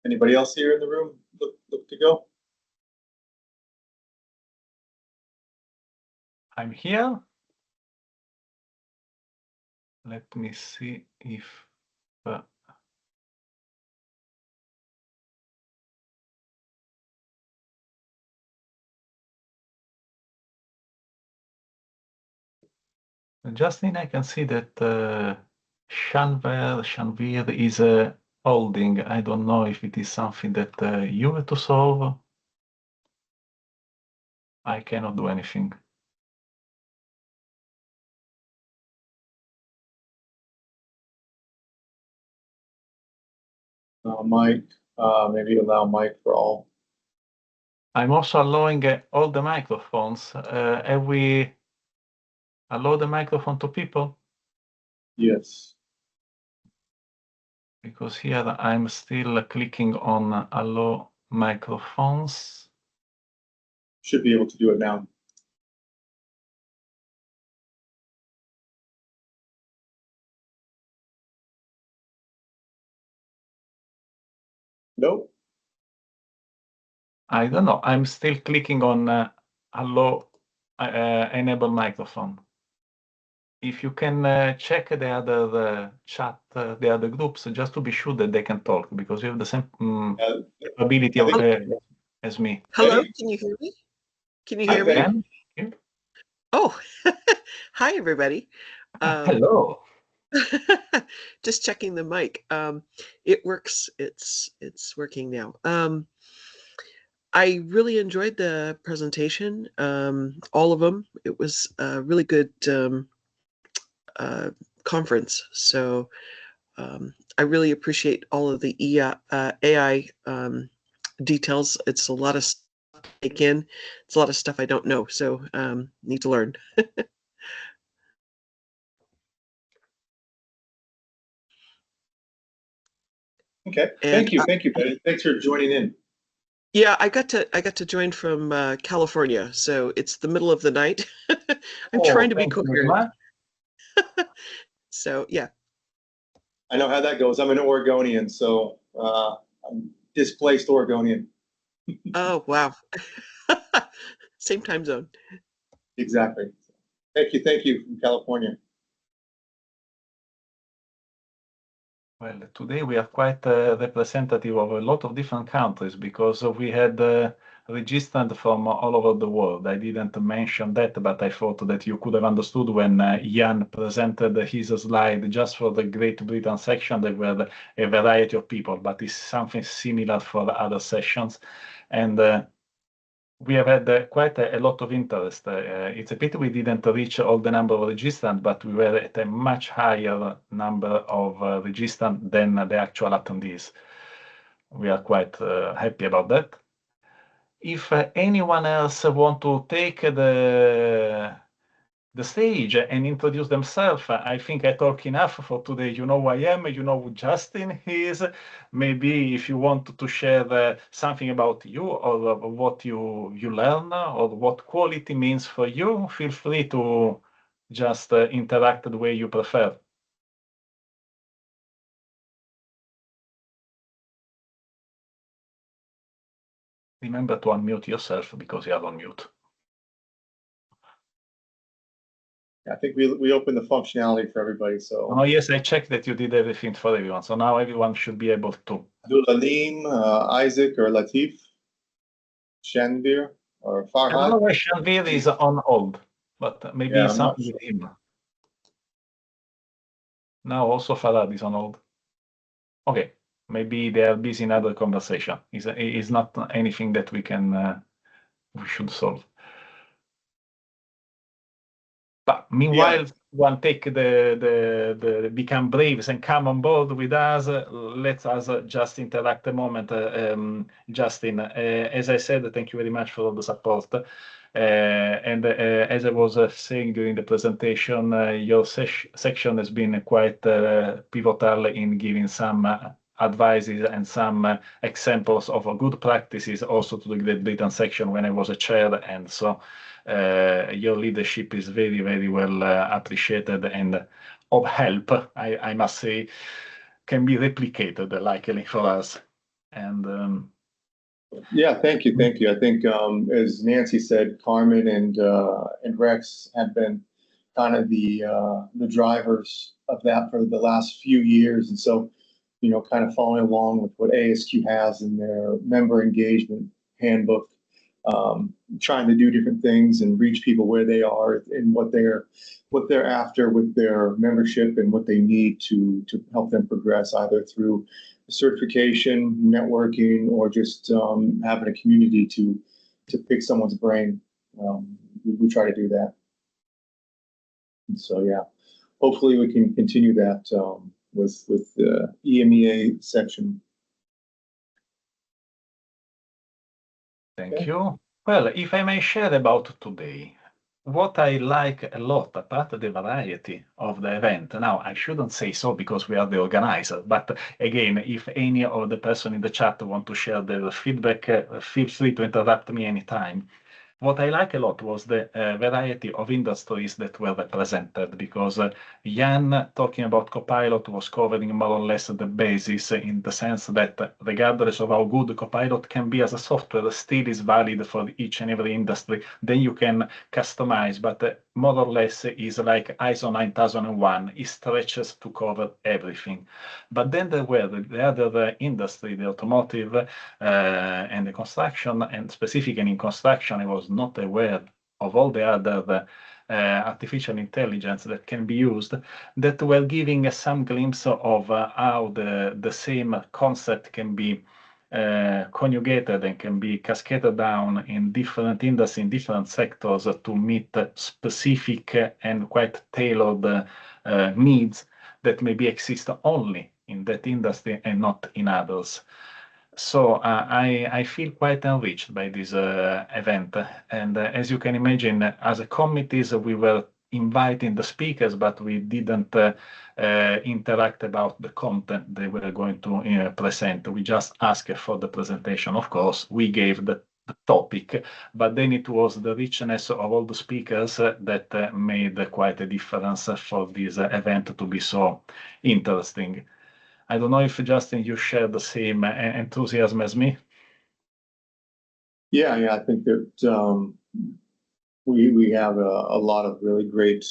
Anybody else here in the room look to go? I'm here. Let me see if Justin, I can see that Shanvir is holding. I don't know if it is something that you have to solve. I cannot do anything. Mike, maybe allow Mike for all. I'm also allowing all the microphones. Have we allowed the microphone to people? Yes. Because here I'm still clicking on allow microphones. Should be able to do it now. Nope. I don't know. I'm still clicking on allow enable microphone. If you can check the other chat, the other groups, just to be sure that they can talk, because you have the same ability of as me. Hello, can you hear me? Can you hear me? Yeah. Oh, hi everybody. Hello. Just checking the mic. It works. It's working now. I really enjoyed the presentation, all of them. It was a really good conference. So I really appreciate all of the AI details. It's a lot of stuff to take in. It's a lot of stuff I don't know, so need to learn. Okay. Thank you, Betty. Thanks for joining in. Yeah, I got to join from California, so it's the middle of the night. I'm trying to be coherent. So yeah. I know how that goes. I'm an Oregonian, so I'm displaced Oregonian. Oh wow. Same time zone. Exactly. Thank you from California. Well, today we are quite representative of a lot of different countries, because we had registered from all over the world. I didn't mention that, but I thought that you could have understood when Jan presented his slide just for the Great Britain section. There were a variety of people, but it's something similar for other sessions. And we have had quite a lot of interest. It's a pity we didn't reach all the number of registrants, but we were at a much higher number of registrants than the actual attendees. We are quite happy about that. If anyone else want to take the stage and introduce themselves, I think I talk enough for today. You know who I am, you know who Justin is. Maybe if you want to share something about you, or what you learn, or what quality means for you, feel free to just interact the way you prefer. Remember to unmute yourself, because you are on mute. I think we opened the functionality for everybody. So. Oh yes, I checked that you did everything for everyone. So now everyone should be able to. Abdulalim, Isaac, or Latif, Shanvir, or Farhad. I don't know why Shanvir is on hold, but maybe something with him. Now also Farhad is on hold. Okay, maybe they are busy in other conversation. It's not anything that we should solve. But meanwhile, one take the become braves and come on board with us. Let us just interact a moment, Justin. As I said, thank you very much for all the support. And as I was saying during the presentation, your section has been quite pivotal in giving some advices and some examples of good practices also to the Great Britain section when I was a chair, and so your leadership is very, very well appreciated and of help, I must say, can be replicated likely for us. And yeah, thank you. I think as Nancy said, Carmen and Rex have been kind of the drivers of that for the last few years, and so kind of following along with what ASQ has in their member engagement handbook, trying to do different things and reach people where they are and what they're after with their membership and what they need to help them progress, either through certification, networking, or just having a community to pick someone's brain. We try to do that. And so yeah, hopefully we can continue that with the EMEA section. Thank you. Well, if I may share about today, what I like a lot, apart the variety of the event. Now, I shouldn't say so because we are the organizer, but again, if any of the person in the chat want to share their feedback, feel free to interrupt me anytime. What I like a lot was the variety of industries that were represented, because Jan, talking about Copilot, was covering more or less the basis, in the sense that regardless of how good Copilot can be as a software, still is valid for each and every industry. Then you can customize, but more or less is like ISO 9001. It stretches to cover everything. But then there were the other industry, the automotive and the construction, and specifically in construction, I was not aware of all the other artificial intelligence that can be used, that were giving some glimpse of how the same concept can be conjugated and can be cascaded down in different industries, in different sectors, to meet specific and quite tailored needs that maybe exist only in that industry and not in others. So I feel quite enriched by this event. And as you can imagine, as a committees, we were inviting the speakers, but we didn't interact about the content they were going to present. We just asked for the presentation. Of course, we gave the topic, but then it was the richness of all the speakers that made quite a difference for this event to be so interesting. I don't know if, Justin, you share the same enthusiasm as me. Yeah, I think that we have a lot of really great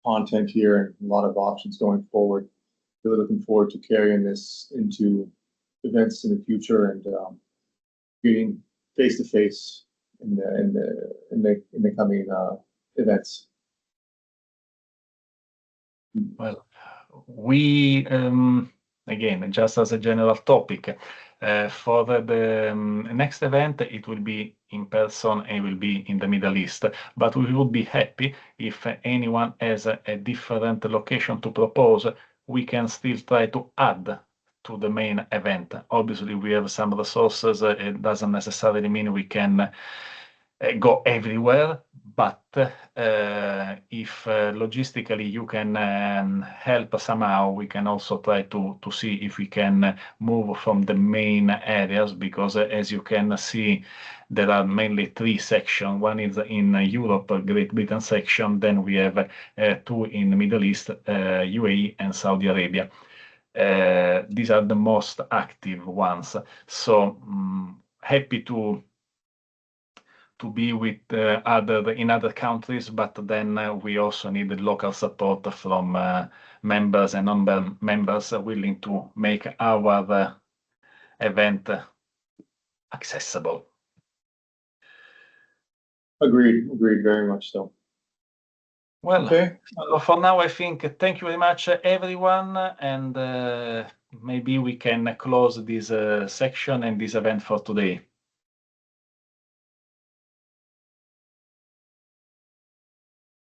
content here and a lot of options going forward. Really looking forward to carrying this into events in the future and getting face to face in the coming events. Well, we again, just as a general topic, for the next event, it will be in person and will be in the Middle East. But we would be happy if anyone has a different location to propose. We can still try to add to the main event. Obviously, we have some resources. It doesn't necessarily mean we can go everywhere, but if logistically you can help somehow, we can also try to see if we can move from the main areas, because as you can see, there are mainly three sections. One is in Europe, Great Britain section, then we have two in the Middle East, UAE and Saudi Arabia. These are the most active ones. So happy to be with in other countries, but then we also need the local support from members and non-members willing to make our event accessible. Agreed, very much so. Well, okay. For now, I think thank you very much, everyone, and maybe we can close this section and this event for today.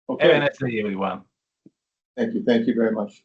Okay. Have a nice day, everyone. Thank you. Thank you very much.